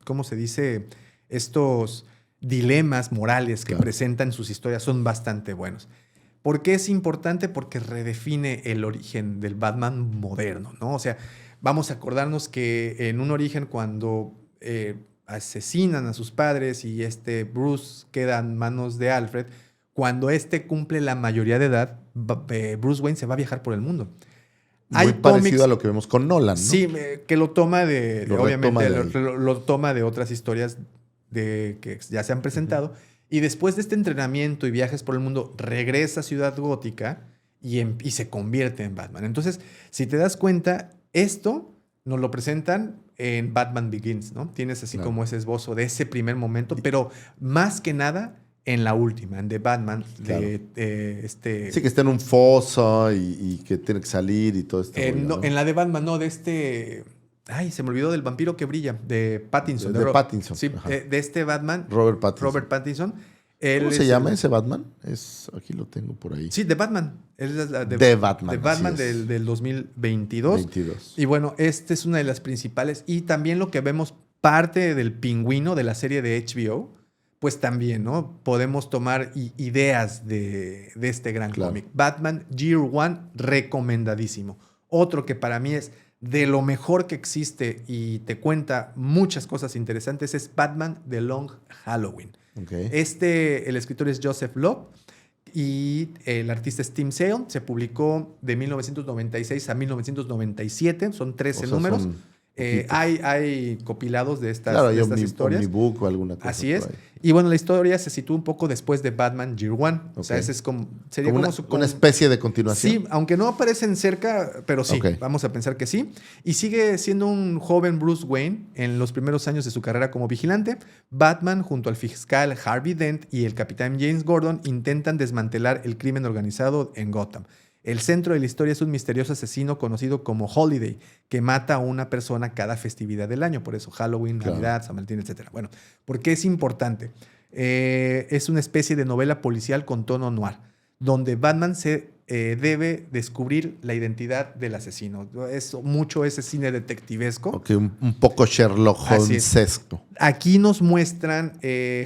¿cómo se dice? Estos dilemas morales que Claro. presentan sus historias son bastante buenos. ¿Por qué es importante? Porque redefine el origen del Batman moderno, ¿no? O sea, vamos a acordarnos que en un origen cuando asesinan a sus padres y Bruce queda en manos de Alfred, cuando cumple la mayoría de edad, Bruce Wayne se va a viajar por el mundo. Muy parecido a lo que vemos con Nolan, ¿no? Sí, que lo toma Lo obviamente retoma de ahí. lo toma de otras historias que ya se han presentado. Y después de este entrenamiento y viajes por el mundo, regresa a Ciudad Gótica y se convierte en Batman. Entonces, si te das cuenta, esto nos lo presentan en Batman Begins, ¿no? Tienes así Claro. como ese esbozo de ese primer momento, pero más que nada en la última, en The Batman, Claro. de Sí, que está en un foso y que tiene que salir y todo esto. en la de Batman, no, Ay, se me olvidó del vampiro que brilla, de Pattinson. De Pattinson, Sí, ajá. de este Batman, Robert Pattinson. Robert Pattinson. Él ¿Cómo es se llama el- ese Batman? Aquí lo tengo por ahí. Sí, de Batman. Él es la De Batman, De Batman así es. del 2022. 22. Y bueno, esta es una de las principales. Y también lo que vemos, parte del Pingüino de la serie de HBO, pues también, ¿no? Podemos tomar ideas de este gran Claro. cómic. Batman Year One, recomendadísimo. Otro que para mí es de lo mejor que existe y te cuenta muchas cosas interesantes es Batman The Long Halloween. Ok. El escritor es Joseph Loeb y el artista es Tim Sale. Se publicó de 1996 a 1997. Son 13 O sea, números. son poquitos. Hay compilados de estas, Claro, de hay estas historias. omnibook o alguna cosa. Así por es. ahí. Y bueno, la historia se sitúa un poco después de Batman Year One. O sea, Ok. ese es sería Como como una especie de continuación. Sí, aunque no aparecen cerca, pero sí, Ok. vamos a pensar que sí. Y sigue siendo un joven Bruce Wayne en los primeros años de su carrera como vigilante. Batman, junto al fiscal Harvey Dent y el capitán James Gordon, intentan desmantelar el crimen organizado en Gotham. El centro de la historia es un misterioso asesino conocido como Holiday, que mata a una persona cada festividad del año. Por eso Halloween, Claro. Navidad, San Valentín, etc. Bueno, ¿por qué es importante? Es una especie de novela policial con tono noir, donde Batman debe descubrir la identidad del asesino. Es mucho ese cine detectivesco. Ok, un poco Sherlock Así es. Holmesesco. Aquí nos muestran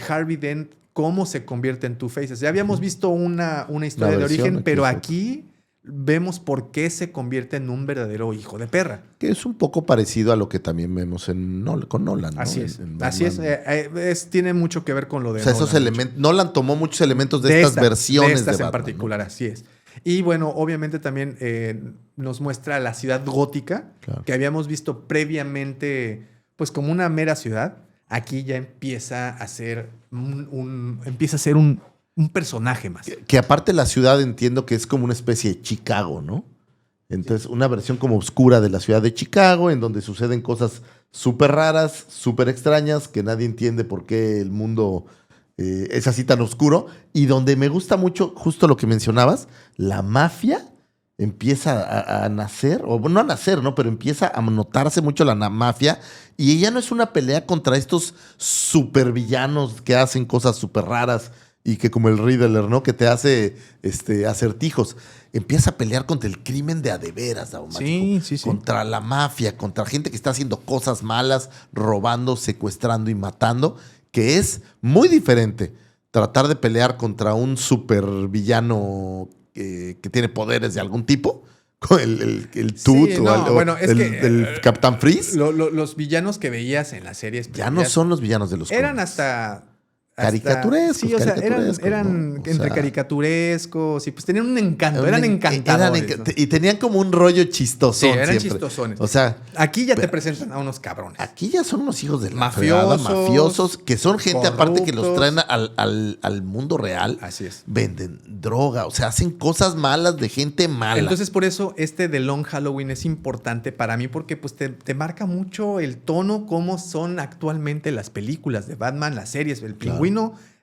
Harvey Dent cómo se convierte en Two-Face. Ya habíamos visto una historia de versión, origen, aquí pero es otra. aquí vemos por qué se convierte en un verdadero hijo de perra. Que es un poco parecido a lo que también vemos con Nolan, ¿no? Así es. En Así es. Batman. Tiene mucho que ver con lo de O sea, esos Nolan, elementos. Nolan tomó muchos elementos de estas versiones de estas en Batman, particular, así es. Y bueno, obviamente también nos muestra la ciudad gótica, Claro. que habíamos visto previamente, pues como una mera ciudad. Aquí ya empieza a ser un personaje más. Que aparte la ciudad entiendo que es como una especie de Chicago, ¿no? Entonces, una versión como oscura de la ciudad de Chicago, en donde suceden cosas súper raras, súper extrañas, que nadie entiende por qué el mundo es así tan oscuro. Y donde me gusta mucho, justo lo que mencionabas, la mafia empieza a nacer, o no a nacer, ¿no? Pero empieza a notarse mucho la mafia. Y ella no es una pelea contra estos supervillanos que hacen cosas súper raras y que como el Riddler, ¿no? Que te hace acertijos. Empieza a pelear contra el crimen de a de veras, Sí. contra la mafia, contra gente que está haciendo cosas malas, robando, secuestrando y matando, que es muy diferente tratar de pelear contra un supervillano que tiene poderes de algún tipo, con el Tooth el Capitán Freeze. Los villanos que veías en las series Ya no son los villanos de los eran cómics. hasta Caricaturescos. Sí, o sea, eran ¿no? O entre sea, caricaturescos y pues tenían un encanto, eran encantadores. ¿no? Y tenían como un rollo chistosón. Sí, eran siempre. chistosones. O sea, aquí ya te presentan a unos cabrones. aquí ya son unos hijos de la Mafiosos, fregada, mafiosos, que son gente aparte que los corruptos. traen al mundo real. Así es. Venden droga, o sea, hacen cosas malas de gente mala. Entonces, por eso The Long Halloween es importante para mí porque pues, te marca mucho el tono, cómo son actualmente las películas de Batman, las series. El Pingüino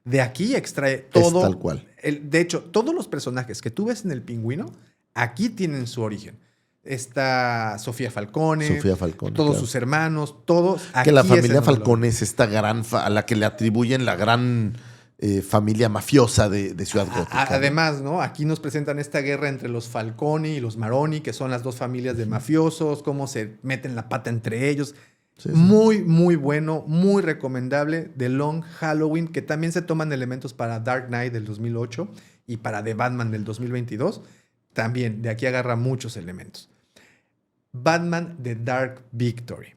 de aquí extrae todo. Es tal cual. De hecho, todos los personajes que tú ves en el Pingüino, aquí tienen su origen. Está Sofía Falcone, todos sus hermanos, todos. Que la aquí familia es el Falcone es esta a la que le atribuyen la gran familia mafiosa de Ciudad Gótica. Además, ¿no? Aquí nos presentan esta guerra entre los Falcone y los Maroni, que son las dos familias de mafiosos, cómo se meten la pata entre ellos. Sí. Muy, muy bueno, muy recomendable. The Long Halloween, que también se toman elementos para Dark Knight del 2008 y para The Batman del 2022. También de aquí agarra muchos elementos. Batman The Dark Victory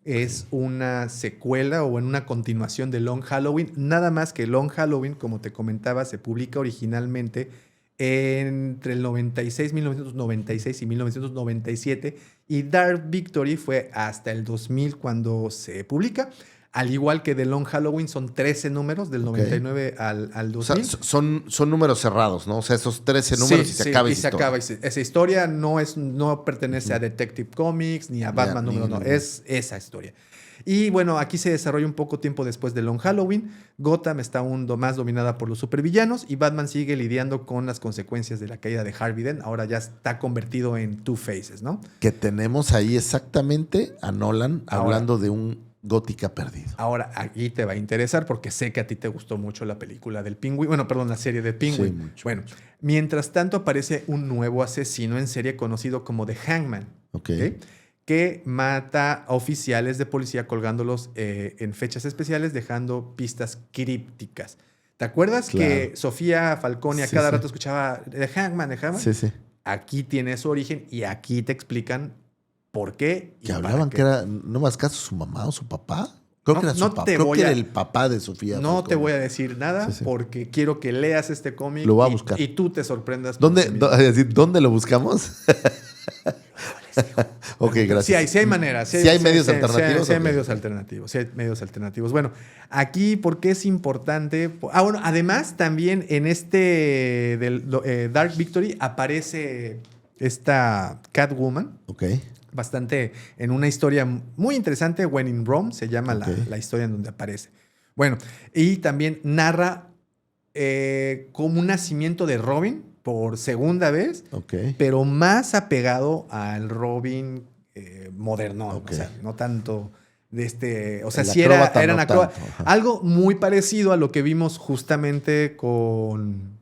es una secuela o una continuación de Long Halloween. Nada más que Long Halloween, como te comentaba, se publica originalmente entre el 1996 y 1997, y Dark Victory fue hasta el 2000 cuando se publica. Al igual que The Long Halloween, son 13 números del 99 al 2000. O sea, son números cerrados, ¿no? O sea, esos 13 números y se acaba esa historia. Esa historia no pertenece a Detective Comics ni a Batman número 1. Es esa historia. Y bueno, aquí se desarrolla un poco tiempo después de Long Halloween. Gotham está aún más dominada por los supervillanos y Batman sigue lidiando con las consecuencias de la caída de Harvey Dent. Ahora ya está convertido en Two Faces, ¿no? Que tenemos ahí exactamente a Nolan hablando de un Gótica perdido. Ahora, aquí te va a interesar porque sé que a ti te gustó mucho la película del Penguin. Bueno, perdón, la serie de Penguin. Sí, mucho. Bueno, mientras tanto aparece un nuevo asesino en serie conocido como The Hangman. ¿Okay? Que mata a oficiales de policía colgándolos en fechas especiales, dejando pistas crípticas. ¿Te acuerdas que Sofía Falcone a cada rato escuchaba The Hangman, The Hangman? Sí, sí. Aquí tiene su origen y aquí te explican por qué. Que hablaban que era, no más caso, su mamá o su papá. Creo que era su papá. Creo que era el papá de Sofía No Falcone. te voy a decir nada porque quiero que leas este cómic. Lo voy a buscar. Y tú te sorprendas. ¿Dónde lo buscamos? Ok, gracias. Sí hay maneras. Sí hay medios alternativos. Sí hay medios alternativos. Sí hay medios alternativos. Bueno, aquí, ¿por qué es importante? Bueno, además, también en Dark Victory aparece esta Catwoman. Ok. Bastante en una historia muy interesante. When in Rome se llama la historia en donde aparece. Bueno, y también narra como un nacimiento de Robin por segunda vez, pero más apegado al Robin moderno. O sea, no tanto de o sea, sí eran acróbatas. Algo muy parecido a lo que vimos justamente con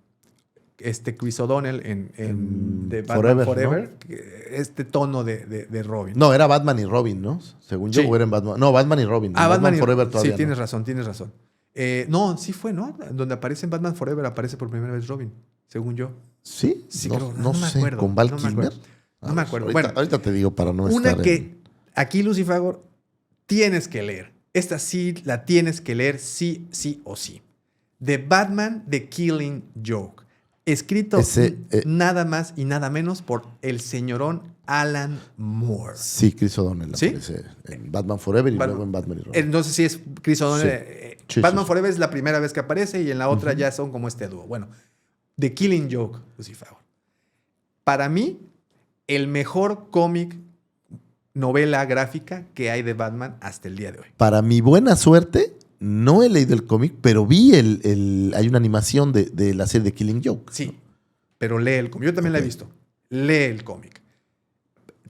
Chris O'Donnell en The Batman Forever, ¿no? Este tono de Robin. No, era Batman y Robin, ¿no? Según yo, o era en Batman. No, Batman y Robin. Batman Forever todavía. Sí, tienes razón. No, sí fue, ¿no? Donde aparece en Batman Forever aparece por primera vez Robin, según yo. ¿Sí? No me acuerdo. ¿Con Val Kilmer? No me acuerdo. Ahorita te digo para no una estar que aquí, Lucifagor, tienes que leer. Esta sí la tienes que leer sí o sí. The Batman, The Killing Joke. escrito Ese, nada más y nada menos por el señorón Alan Moore. Sí, Chris O'Donnell ¿Sí? aparece en Batman Forever y Batman. luego en Batman y Robin. Entonces sí es Chris O'Donnell. Sí, Batman sí. Forever es la primera vez que aparece y en la otra ya son como este dúo. Bueno, The Killing Joke, Lucifer. Para mí, el mejor cómic, novela gráfica que hay de Batman hasta el día de hoy. Para mi buena suerte, no he leído el cómic, pero vi hay una animación de la serie de Killing Joke. Sí, pero lee el cómic. Yo también la he visto. Lee el cómic.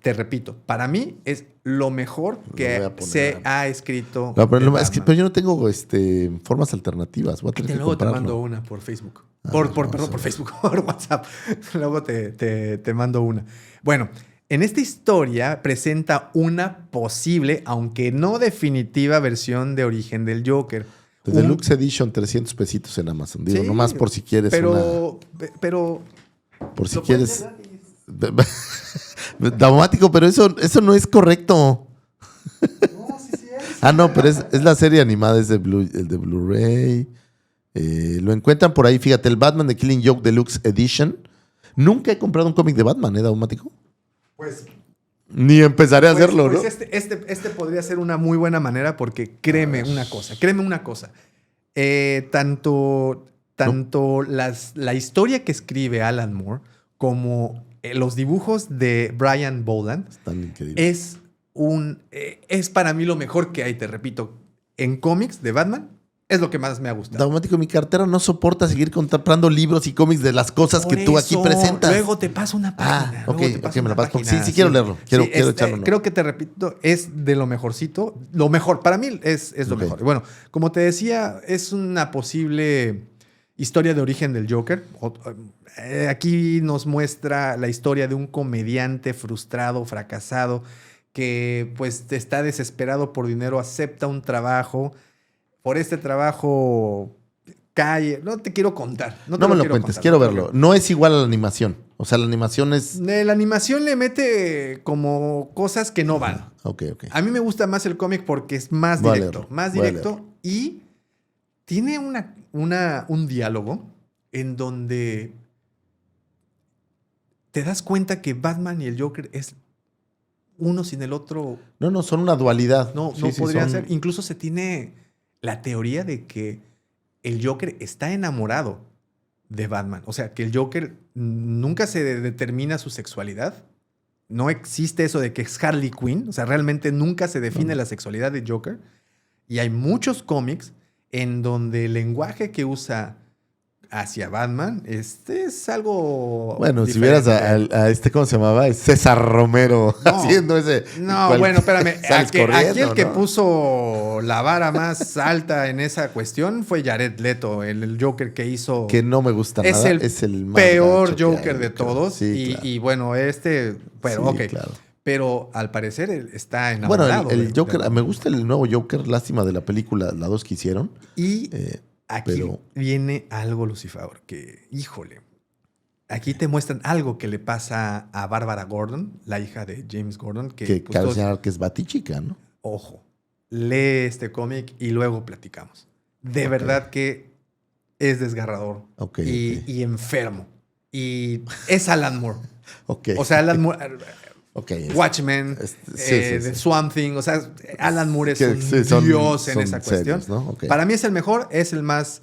Te repito, para mí es lo mejor Lo voy que a poner. se ha escrito. No, pero, de es que, Batman. pero yo no tengo formas alternativas. Voy a tener que Luego te comprarlo. mando una por Facebook. A Por, ver, por, vamos perdón, a por ver. Facebook, por WhatsApp. Luego te mando una. Bueno, en esta historia presenta una posible, aunque no definitiva, versión de origen del Joker. The Deluxe Edition, 300 pesitos en Amazon. Digo, Sí, nomás por si quieres pero Por si lo quieres. puedes ver Daumático, pero eso no es correcto. gratis. No, sí es. Ah, no, pero es la serie animada, es el de Blu-ray. Lo encuentran por ahí, fíjate, el Batman de Killing Joke Deluxe Edition. Nunca he comprado un cómic de Batman, Daumático? Pues Ni empezaré a hacerlo, pues ¿no? este podría ser una muy buena manera porque créeme una cosa. Tanto la historia que escribe Alan Moore como los dibujos de Brian Boland Están increíbles. es para mí lo mejor que hay, te repito, en cómics de Batman. Es lo que más me ha gustado. Daumático, mi cartera no soporta seguir comprando libros y cómics de las cosas Por que tú aquí eso, presentas. Luego te paso una página. Ok, luego te paso me la una paso. página, Sí, quiero leerlo. Quiero echarle un ojo. Creo que te repito, es de lo mejorcito. Lo mejor, para mí es lo Ok. mejor. Y bueno, como te decía, es una posible historia de origen del Joker. Aquí nos muestra la historia de un comediante frustrado, fracasado, que pues está desesperado por dinero, acepta un trabajo. Por este trabajo cae. No te quiero contar. No me lo cuentes, quiero verlo. No es igual a la animación. O sea, la animación es. La animación le mete como cosas que no van. Ok. A mí me gusta más el cómic porque es más Voy a directo. leerlo, Más voy a directo. Y tiene un diálogo en donde te das cuenta que Batman y el Joker es uno sin el otro. No, son una dualidad. No Sí, podría son- ser. Incluso se tiene la teoría de que el Joker está enamorado de Batman. O sea, que el Joker nunca se determina su sexualidad. No existe eso de que es Harley Quinn. O sea, realmente nunca se define la sexualidad de Joker. Y hay muchos cómics en donde el lenguaje que usa hacia Batman es algo Bueno, si diferente. vieras a ¿cómo se llamaba? Es César Romero No. haciendo ese. No, bueno, espérame. Sales Aquí corriendo, el que ¿no? puso la vara más alta en esa cuestión fue Jared Leto, el Joker que hizo. Que no me gusta es nada. el Es el más peor gacho que Joker hay, de creo. todos. Sí, claro. Y bueno, pero Sí, ok. claro. Pero al parecer él está Bueno, enamorado. el de Joker, Batman. me gusta el nuevo Joker, lástima de la película, la 2 que hicieron. Y aquí pero- viene algo, Lucifer, que, híjole. Aquí te muestran algo que le pasa a Bárbara Gordon, la hija de James Gordon, que Que pues, cabe todos- señalar que es Batichica, ¿no? ojo, lee este cómic y luego platicamos. De verdad que es desgarrador Ok, y enfermo. Y es Alan Moore. ok. O sea, Alan Moore, Ok, Watchmen, sí, The Swamp Thing. O sea, Alan Moore es Que un sí, son- dios en son esa cuestión. serios, ¿no? Ok. Para mí es el mejor, es el más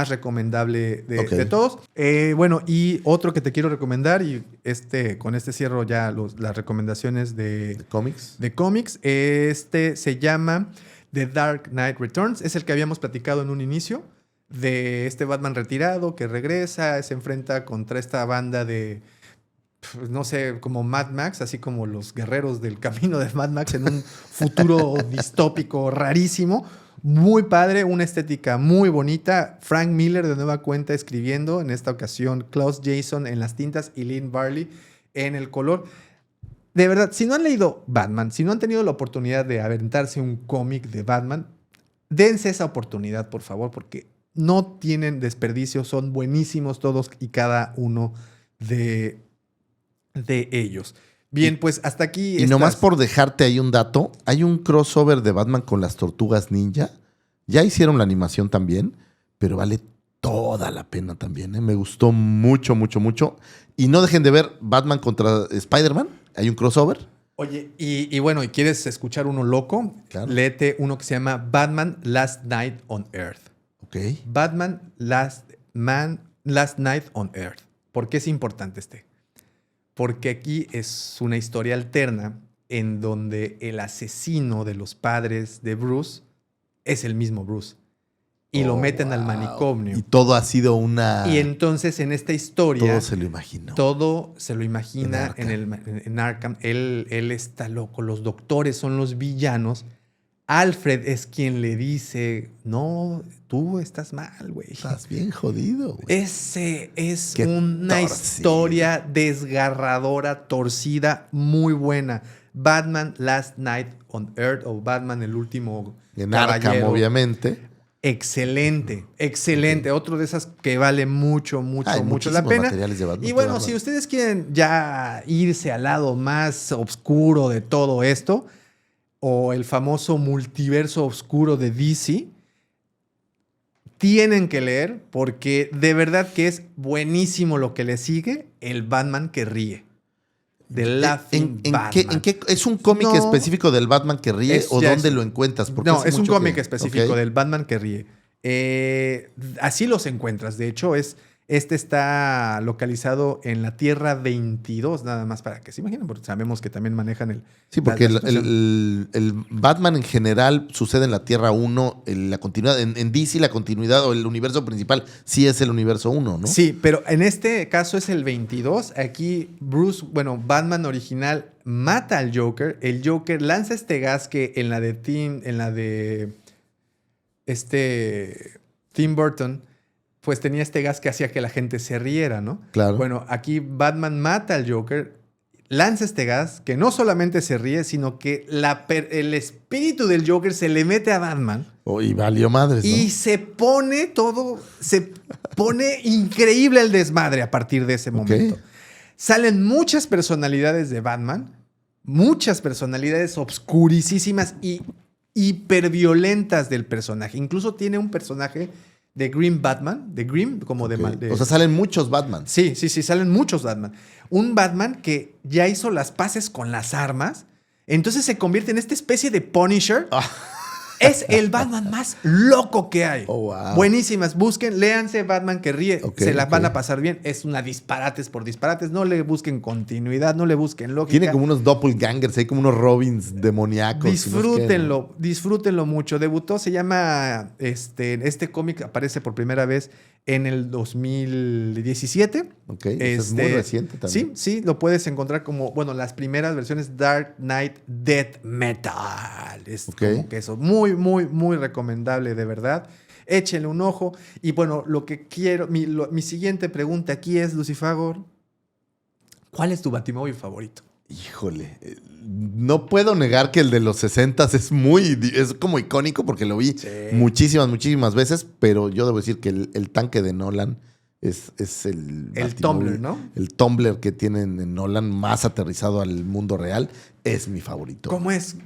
recomendable Ok. de todos. Bueno, y otro que te quiero recomendar, y con este cierro ya las recomendaciones ¿De cómics? de cómics. Se llama The Dark Knight Returns. Es el que habíamos platicado en un inicio. De este Batman retirado que regresa, se enfrenta contra esta banda de, pues, no sé, como Mad Max, así como los guerreros del camino de Mad Max en un futuro distópico rarísimo. Muy padre, una estética muy bonita. Frank Miller de nueva cuenta escribiendo, en esta ocasión Klaus Jason en las tintas y Lynn Barley en el color. De verdad, si no han leído Batman, si no han tenido la oportunidad de aventarse un cómic de Batman, dense esa oportunidad, por favor, porque no tienen desperdicio, son buenísimos todos y cada uno de ellos. Bien, pues hasta aquí. Y nomás por dejarte ahí un dato, hay un crossover de Batman con las Tortugas Ninja. Ya hicieron la animación también, pero vale toda la pena también. Me gustó mucho, mucho, mucho. Y no dejen de ver Batman contra Spider-Man. Hay un crossover. Oye, y bueno, ¿y quieres escuchar uno loco? Claro. Léete uno que se llama Batman Last Night on Earth. Ok. Batman Last Night on Earth. ¿Por qué es importante este? Porque aquí es una historia alterna en donde el asesino de los padres de Bruce es el mismo Bruce. Y lo meten al manicomio. Y todo ha sido una... Y entonces en esta historia... Todo se lo imaginó. Todo se lo imagina En en Arkham. Él está loco. Los doctores son los villanos. Alfred es quien le dice, no, tú estás mal, güey. Estás bien jodido, güey. Ese es Qué una torcido. historia desgarradora, torcida, muy buena. Batman Last Night on Earth o Batman el último En caballero. Arkham, obviamente. Excelente, excelente. Otro de esas que vale mucho, mucho, Hay mucho la muchísimos pena. materiales de Batman Y que bueno, Batman. si ustedes quieren ya irse al lado más oscuro de todo esto, o el famoso multiverso oscuro de DC, tienen que leer porque de verdad que es buenísimo lo que le sigue, el Batman que ríe. The Laughing Batman. ¿En qué es un cómic No, específico del Batman que ríe o ya dónde es- lo encuentras? Porque No, hace es un mucho cómic que- específico Ok. del Batman que ríe. Así los encuentras. De hecho, este está localizado en la Tierra 22, nada más para que se imaginen, porque sabemos que también manejan el... Sí, porque la situación. el Batman en general sucede en la Tierra 1, la continuidad, en DC la continuidad o el universo principal sí es el universo 1, ¿no? Sí, pero en este caso es el 22. Aquí Batman original mata al Joker. El Joker lanza este gas que en la de Tim Burton, pues tenía este gas que hacía que la gente se riera, ¿no? Claro. Bueno, aquí Batman mata al Joker, lanza este gas que no solamente se ríe, sino que el espíritu del Joker se le mete a Batman. Y valió madres, ¿no? Y se pone increíble el desmadre a partir de ese momento. Salen muchas personalidades de Batman, muchas personalidades obscuricísimas y hiperviolentas del personaje. Incluso tiene un personaje de Green Batman, de Green, como Ok. de... O sea, salen muchos Batman. Sí, salen muchos Batman. Un Batman que ya hizo las paces con las armas, entonces se convierte en esta especie de Punisher. Es el Batman más loco que hay. Oh, wow. Buenísimas. Busquen, léanse Batman que ríe. Ok, se la van ok. a pasar bien. Es una disparates por disparates. No le busquen continuidad, no le busquen lógica. Tiene como unos doppelgangers, hay como unos Robins demoníacos. Disfrútenlo, disfrútenlo mucho. Debutó, se llama, este cómic aparece por primera vez en el 2017. Ok, es muy reciente también. Sí, lo puedes encontrar como, bueno, las primeras versiones Dark Knight Death Metal. Es Ok. como que eso, muy, muy, muy recomendable, de verdad. Échenle un ojo. Y bueno, lo que quiero, mi siguiente pregunta aquí es, Lucifagor, ¿cuál es tu Batimóvil favorito? Híjole, no puedo negar que el de los 60s es como icónico porque lo vi muchísimas veces, pero yo debo decir que el tanque de Nolan es el El Batimóvil. Tumbler, ¿no? El Tumbler que tienen en Nolan más aterrizado al mundo real es mi favorito. ¿Cómo es?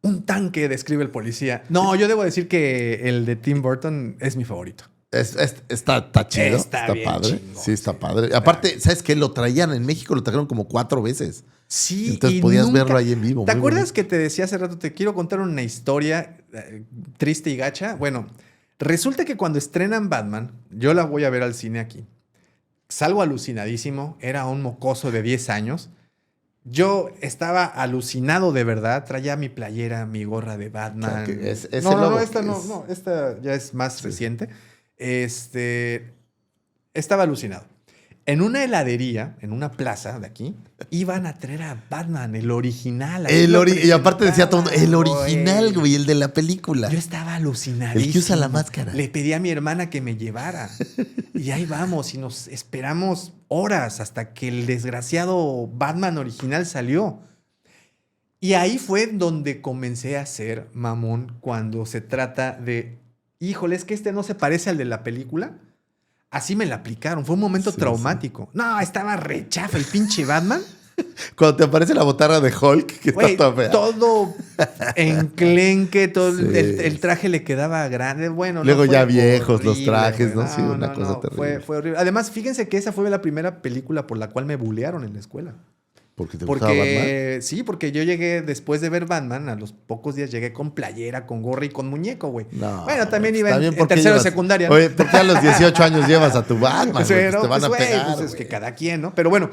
Un tanque, describe el policía. No, yo debo decir que el de Tim Burton es mi favorito. Está chido, está bien padre. chingón, Sí, está sí. padre. Aparte, ¿sabes qué? Lo traían en México, lo trajeron como 4 veces. Sí, Entonces y podías nunca- verlo ahí en vivo. ¿Te muy acuerdas bonito. que te decía hace rato, te quiero contar una historia triste y gacha? Bueno, resulta que cuando estrenan Batman, yo la voy a ver al cine aquí. Salgo alucinadísimo, era un mocoso de 10 años. Yo estaba alucinado de verdad, traía mi playera, mi gorra de Batman. O sea, que es no, el no, logo, esta no, es- no, esta ya es más reciente. Estaba alucinado. En una heladería, en una plaza de aquí, iban a traer a Batman, el original. Ahí lo Y aparte decía todo, el presentaban, original, güey, el de la película. Yo estaba alucinadísimo. El que usa la máscara. Le pedí a mi hermana que me llevara. Y ahí vamos, y nos esperamos horas hasta que el desgraciado Batman original salió. Y ahí fue donde comencé a ser mamón cuando se trata de, híjole, es que este no se parece al de la película. Así me la aplicaron. Fue un momento Sí, traumático. No, estaba rechafa el pinche Batman. Cuando te aparece la botarga de Hulk, que Güey, está toda fea. todo enclenque, todo Sí. el traje le quedaba grande. Bueno, Luego fue ya viejos los horrible, trajes, güey. ¿no? Sí, una cosa terrible. Fue horrible. Además, fíjense que esa fue la primera película por la cual me bullearon en la escuela. ¿Porque te gustaba Batman? Sí, porque yo llegué después de ver Batman, a los pocos días llegué con playera, con gorra y con muñeco, güey. No, Bueno, también iba también en ¿por qué tercero de llevas- secundaria, ¿no? Oye, ¿por qué a los 18 años llevas a tu Batman? Güey? Pues Pero, te van pues, a güey, pegar, pues, es güey. que cada quien, ¿no? Pero bueno,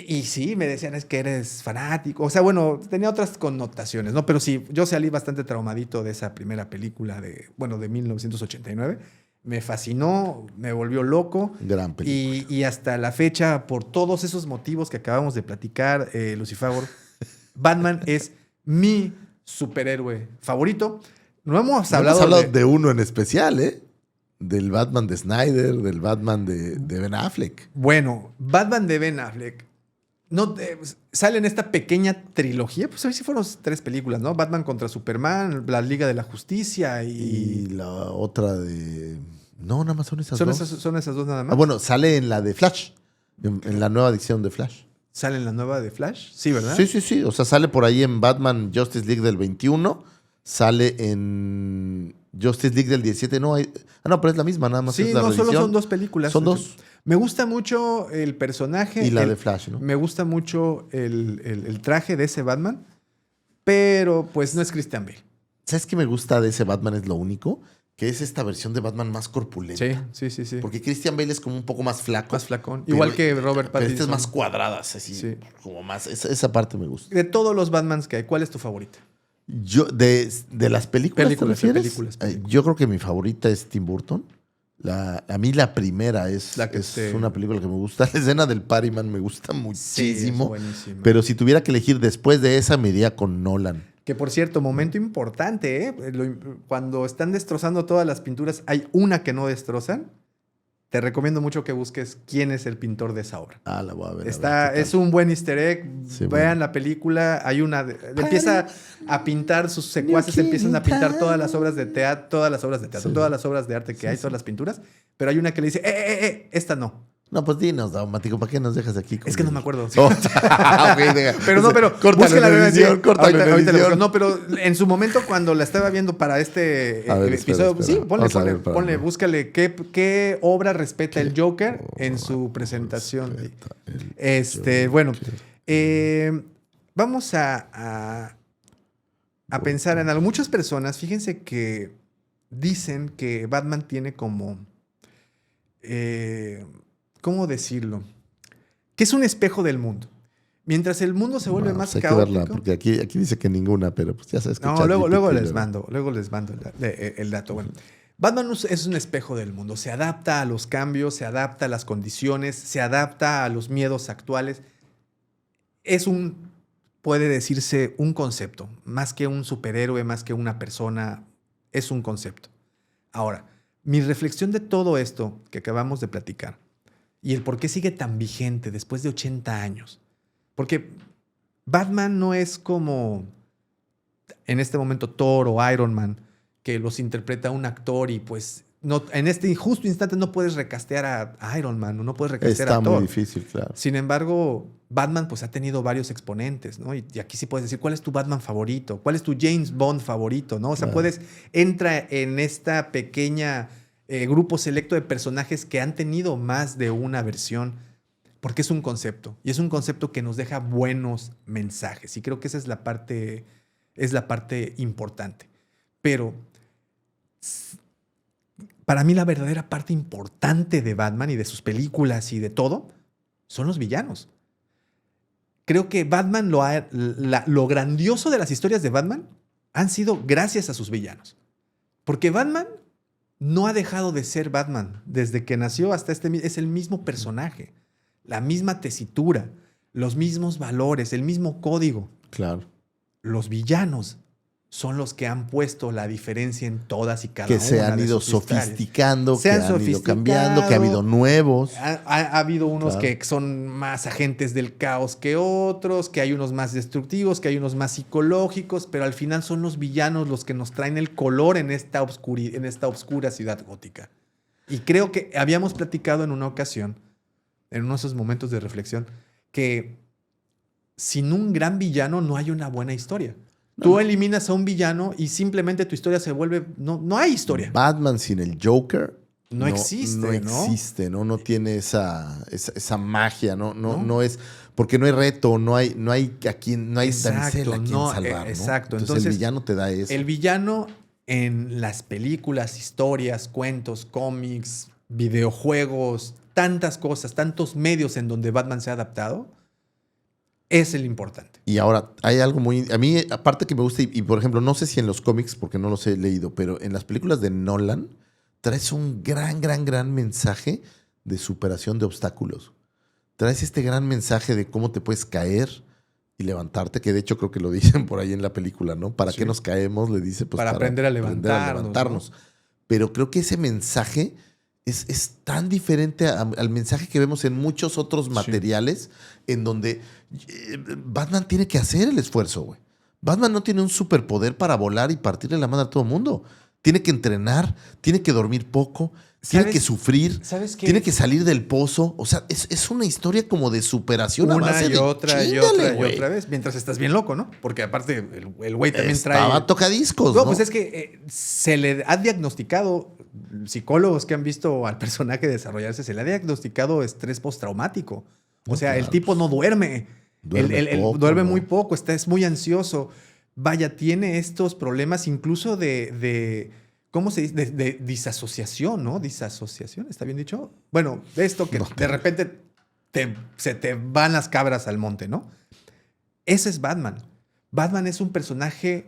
y sí, me decían, es que eres fanático. O sea, bueno, tenía otras connotaciones, ¿no? Pero sí, yo salí bastante traumadito de esa primera película de 1989. Me fascinó, me volvió loco. Gran película. Y hasta la fecha, por todos esos motivos que acabamos de platicar, Lucifer, Batman es mi superhéroe favorito. No hemos hablado, Hemos hablado de uno en especial, ¿eh? Del Batman de Snyder, del Batman de Ben Affleck. Bueno, Batman de Ben Affleck. No, sale en esta pequeña trilogía. Pues hoy sí fueron 3 películas, ¿no? Batman contra Superman, la Liga de la Justicia Y y la otra de... No, nada más son esas son dos. son esas 2 nada más. Ah, bueno, sale en la de Flash. En la nueva edición de Flash. ¿Sale en la nueva de Flash? Sí, ¿verdad? Sí, sí, sí. O sea, sale por ahí en Batman Justice League del 21. Sale en Justice League del 17. No, no, pero es la misma, nada más Sí, es la no, solo reedición. son 2 películas. Son 2. Me gusta mucho el personaje. Y la de Flash, ¿no? Me gusta mucho el traje de ese Batman, pero pues no es Christian Bale. ¿Sabes qué me gusta de ese Batman? Es lo único. Que es esta versión de Batman más corpulenta. Sí. Porque Christian Bale es como un poco más flaco. Más flacón. Pero- Igual que Robert Pero Pattinson. este es más cuadradas, así. Sí. Como más. Esa parte me gusta. De todos los Batmans que hay, ¿cuál es tu favorita? Yo, de las películas, Películas, ¿te refieres? películas. Yo creo que mi favorita es Tim Burton. A mí la primera es La que una película que me gusta. La escena del Partyman me gusta Sí, muchísimo. es buenísima. Pero si tuviera que elegir después de esa, me iría con Nolan. Que por cierto, momento importante, ¿eh? Cuando están destrozando todas las pinturas, hay una que no destrozan. Te recomiendo mucho que busques quién es el pintor de esa obra. Ah, la voy a ver. Es un buen easter egg. Sí, Vean bueno. la película. Hay una. Empieza a pintar, sus secuaces empiezan a pintar todas las obras de teatro, Sí. todas las obras de arte que hay, todas las pinturas. Pero hay una que le dice, esta no. No, pues dinos, Daumático, ¿para qué nos dejas aquí? Es que no me acuerdo. Oh, ok, deja. Pero no, pero Córtalo búsquela, en vean, edición, sí. córtalo en Ahorita lo edición. busco. No, pero en su momento cuando la estaba viendo para este A ver, episodio, espera. sí, Vamos a ver, ponle, para- búscale qué obra respeta el Joker en su presentación. Bueno, vamos a pensar en algo. Muchas personas, fíjense que dicen que Batman tiene como, ¿cómo decirlo? Que es un espejo del mundo. Mientras el mundo se vuelve más hay que caótico. verla, porque aquí dice que ninguna, pero pues ya sabes que No, ChatGPT luego le- les mando el dato. Bueno, Batman es un espejo del mundo. Se adapta a los cambios, se adapta a las condiciones, se adapta a los miedos actuales. Puede decirse un concepto, más que un superhéroe, más que una persona, es un concepto. Ahora, mi reflexión de todo esto que acabamos de platicar y el por qué sigue tan vigente después de 80 años. Porque Batman no es como en este momento Thor o Iron Man, que los interpreta un actor y pues no, en este justo instante no puedes recastear a Iron Man o no puedes recastear Está a Thor. muy difícil, claro. Sin embargo, Batman pues ha tenido varios exponentes, ¿no? Y aquí sí puedes decir, ¿cuál es tu Batman favorito? ¿Cuál es tu James Bond favorito? ¿No? O sea, Claro. entra en esta pequeña grupo selecto de personajes que han tenido más de una versión, porque es un concepto. Y es un concepto que nos deja buenos mensajes. Y creo que esa es la parte importante. Pero para mí la verdadera parte importante de Batman y de sus películas y de todo son los villanos. Creo que Batman, lo grandioso de las historias de Batman han sido gracias a sus villanos. Porque Batman no ha dejado de ser Batman. Desde que nació hasta es el mismo personaje, la misma tesitura, los mismos valores, el mismo código. Claro. Los villanos son los que han puesto la diferencia en todas y cada Que una se han de ido sus historias. sofisticando, Se que han han ido cambiando, que ha habido nuevos. Ha habido unos Claro. que son más agentes del caos que otros, que hay unos más destructivos, que hay unos más psicológicos, pero al final son los villanos los que nos traen el color en esta oscura ciudad gótica. Y creo que habíamos platicado en una ocasión, en uno de esos momentos de reflexión, que sin un gran villano no hay una buena historia. Tú eliminas a un villano y simplemente tu historia se vuelve... No hay historia. Batman sin el Joker No existe, no ¿no? existe, ¿no? No tiene esa magia, ¿no? ¿No? No es... Porque no hay reto, no hay a quien, no hay Exacto, damisela a quien no, salvar, ¿no? exacto. Entonces el villano te da eso. El villano en las películas, historias, cuentos, cómics, videojuegos, tantas cosas, tantos medios en donde Batman se ha adaptado, es el importante. Y ahora, hay algo muy... A mí, aparte que me gusta, y por ejemplo, no sé si en los cómics, porque no los he leído, pero en las películas de Nolan, traes un gran mensaje de superación de obstáculos. Traes este gran mensaje de cómo te puedes caer y levantarte, que de hecho creo que lo dicen por ahí en la película, ¿no? ¿Para Sí. qué nos caemos? Le dice, pues Para aprender a levantarnos, ¿no? Pero creo que ese mensaje es tan diferente al mensaje que vemos en muchos otros materiales en donde Batman tiene que hacer el esfuerzo, güey. Batman no tiene un superpoder para volar y partirle la madre a todo el mundo. Tiene que entrenar, tiene que dormir poco, tiene que sufrir, ¿sabes qué? tiene que salir del pozo. O sea, es una historia como de superación a Una base y de otra y chíngale, otra y güey. otra vez, mientras estás bien loco, ¿no? Porque aparte el güey también trae... Estaba tocadiscos, No, ¿no? pues es que se le ha diagnosticado, psicólogos que han visto al personaje desarrollarse, se le ha diagnosticado estrés postraumático. O sea, Claro, el tipo no duerme. Duerme muy ¿no? poco, es muy ansioso. Vaya, tiene estos problemas incluso de ¿cómo se dice? De disasociación, ¿no? Disasociación, ¿está bien dicho? Bueno, de esto que de repente se te van las cabras al monte, ¿no? Ese es Batman. Batman es un personaje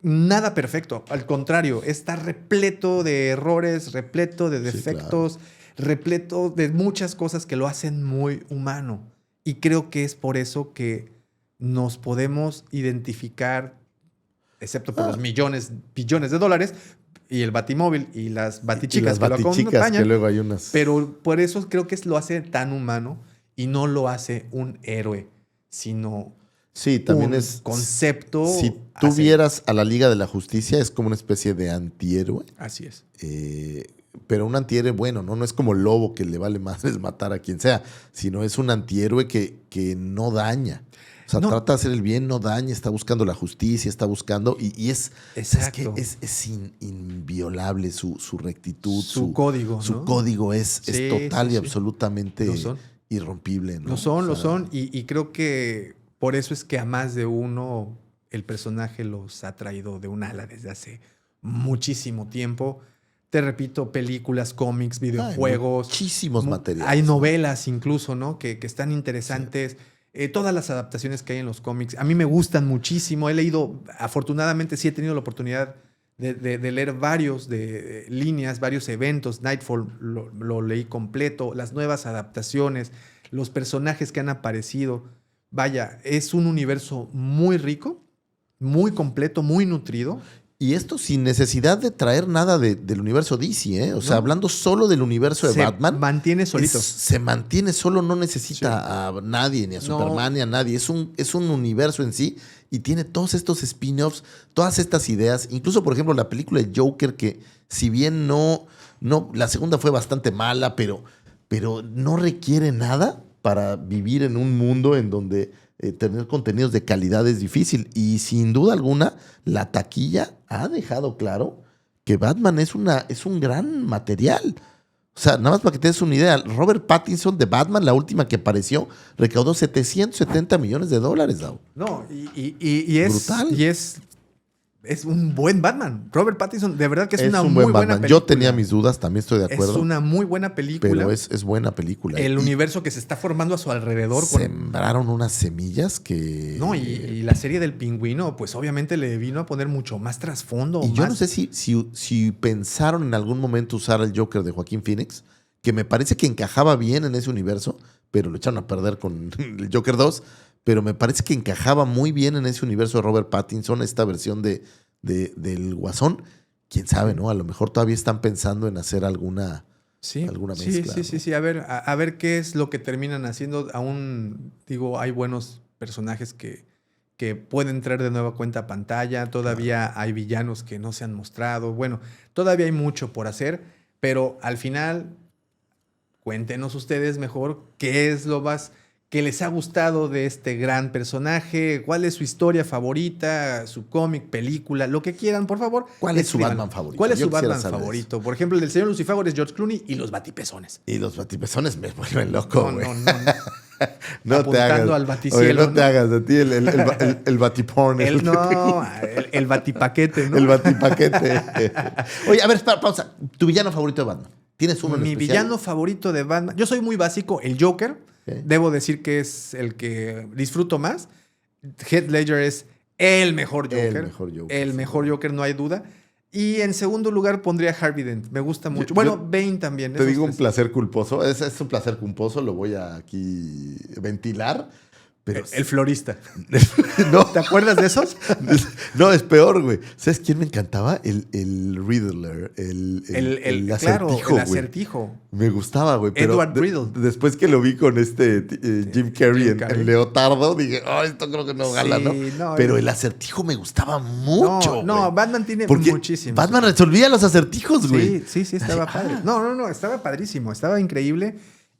nada perfecto. Al contrario, está repleto de errores, repleto de defectos, repleto de muchas cosas que lo hacen muy humano. Y creo que es por eso que nos podemos identificar, excepto por los billones de dólares, y el Batimóvil y las Batichicas que lo acompañan. Que luego hay unas... Pero por eso creo que lo hace tan humano y no lo hace un héroe, sino Sí, también un es... concepto. Si tú vieras a la Liga de la Justicia, es como una especie de antihéroe. Así es. Pero un antihéroe bueno, ¿no? No es como Lobo que le vale más matar a quien sea, sino es un antihéroe que no daña. O sea, trata de hacer el bien, no daña, está buscando la justicia, está buscando y es... Exacto. Es inviolable su rectitud. Su código, Su ¿no? código es total y absolutamente irrompible, ¿no? Lo son. Y creo que por eso es que a más de uno el personaje los ha traído de un ala desde hace muchísimo tiempo. Te repito, películas, cómics, videojuegos. Muchísimos materiales. Hay novelas incluso, ¿no? Que están interesantes. Todas las adaptaciones que hay en los cómics. A mí me gustan muchísimo. He leído, afortunadamente sí he tenido la oportunidad de leer varios de líneas, varios eventos. Nightfall lo leí completo. Las nuevas adaptaciones, los personajes que han aparecido. Vaya, es un universo muy rico, muy completo, muy nutrido. Y esto sin necesidad de traer nada del universo DC, ¿eh? O sea, hablando solo del universo de Batman. Mantiene solito. Se mantiene solo, no necesita a nadie, ni a Superman, ni a nadie. Es un universo en sí y tiene todos estos spin-offs, todas estas ideas. Incluso, por ejemplo, la película de Joker, que si bien no la segunda fue bastante mala, pero no requiere nada para vivir en un mundo en donde tener contenidos de calidad es difícil. Y sin duda alguna, la taquilla ha dejado claro que Batman es un gran material. O sea, nada más para que te des una idea, Robert Pattinson de Batman, la última que apareció, recaudó $770 millones, Dao. No, y es brutal. Y es un buen Batman. Robert Pattinson, de verdad que es una un muy buen buena Batman. película. Yo tenía mis dudas, también estoy de acuerdo. Es una muy buena película. Pero es buena película. El universo que se está formando a su alrededor. Sembraron unas semillas que... No, y la serie del Pingüino, pues obviamente le vino a poner mucho más trasfondo. Y yo no sé si pensaron en algún momento usar el Joker de Joaquín Phoenix, que me parece que encajaba bien en ese universo, pero lo echaron a perder con el Joker 2, pero me parece que encajaba muy bien en ese universo de Robert Pattinson, esta versión del Guasón. Quién sabe, ¿no? A lo mejor todavía están pensando en hacer alguna mezcla. Sí. A ver qué es lo que terminan haciendo. Aún, digo, hay buenos personajes que pueden traer de nueva cuenta a pantalla. Todavía hay villanos que no se han mostrado. Bueno, todavía hay mucho por hacer, pero al final, cuéntenos ustedes mejor qué que les ha gustado de este gran personaje, cuál es su historia favorita, su cómic, película, lo que quieran, por favor. ¿Cuál es su escríbanlo. Batman favorito? ¿Cuál es Yo su quisiera Batman saber favorito? Por ejemplo, el del señor Lucifago es George Clooney y los batipezones. Y los batipezones me vuelven loco, güey. No. No te hagas. Apuntando al baticielo, Oye, no te hagas a ti el batiporn. El batipaquete, ¿no? El batipaquete. Oye, a ver, espera, pausa. ¿Tu villano favorito de Batman? ¿Tienes uno en Mi especial? villano favorito de Batman. Yo soy muy básico, el Joker. Okay. Debo decir que es el que disfruto más. Heath Ledger es el mejor Joker. El mejor Joker, no hay duda. Y en segundo lugar pondría a Harvey Dent. Me gusta mucho. Bueno, Bane también. Te digo un placer culposo. Es un placer culposo. Lo voy a aquí ventilar. Pero el florista. No. ¿Te acuerdas de esos? No, es peor, güey. ¿Sabes quién me encantaba? El Riddler. El acertijo, claro, el acertijo. Güey. Me gustaba, güey. Pero Edward Riddle. Después que lo vi con Jim Carrey en Leotardo, dije, esto creo que no gala, ¿no? Pero el acertijo me gustaba mucho. No, Batman tiene muchísimo. Batman resolvía los acertijos, güey. Sí, estaba padre. No, estaba padrísimo. Estaba increíble.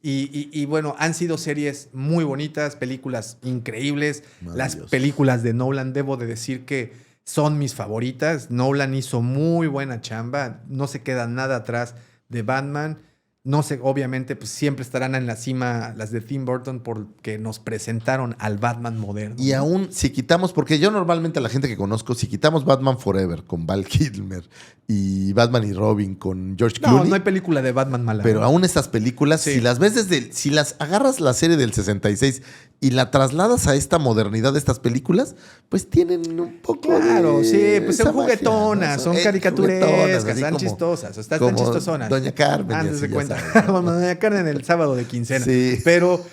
Y bueno, han sido series muy bonitas, películas increíbles. Las películas de Nolan, debo de decir que son mis favoritas. Nolan hizo muy buena chamba. No se queda nada atrás de Batman. No sé, obviamente, pues siempre estarán en la cima las de Tim Burton porque nos presentaron al Batman moderno. Y aún si quitamos, porque yo normalmente a la gente que conozco, si quitamos Batman Forever con Val Kilmer y Batman y Robin con George Clooney. No hay película de Batman mala. Pero aún estas películas, sí. si las ves si las agarras la serie del 66 y la trasladas a esta modernidad de estas películas, pues tienen un poco Claro, de... sí, pues son esa magia, juguetonas, ¿no? son caricaturescas, están como chistosas, están chistosonas. Doña Carmen. Antes de cuenta. Sabes, ¿no? Como Doña Carmen el sábado de quincena. Sí. Pero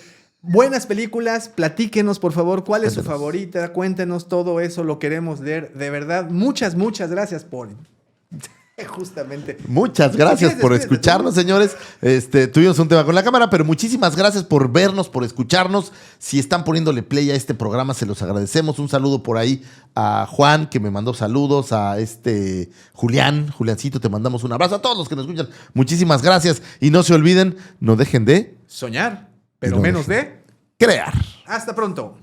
buenas películas, platíquenos por favor cuál es su favorita, cuéntenos todo eso, lo queremos leer. De verdad, muchas gracias por... Justamente. Muchas gracias por escucharnos, señores. Tuvimos un tema con la cámara, pero muchísimas gracias por vernos, por escucharnos. Si están poniéndole play a este programa, se los agradecemos. Un saludo por ahí a Juan, que me mandó saludos, a Juliancito, te mandamos un abrazo. A todos los que nos escuchan, muchísimas gracias. Y no se olviden, no dejen de soñar, pero menos de crear. Hasta pronto.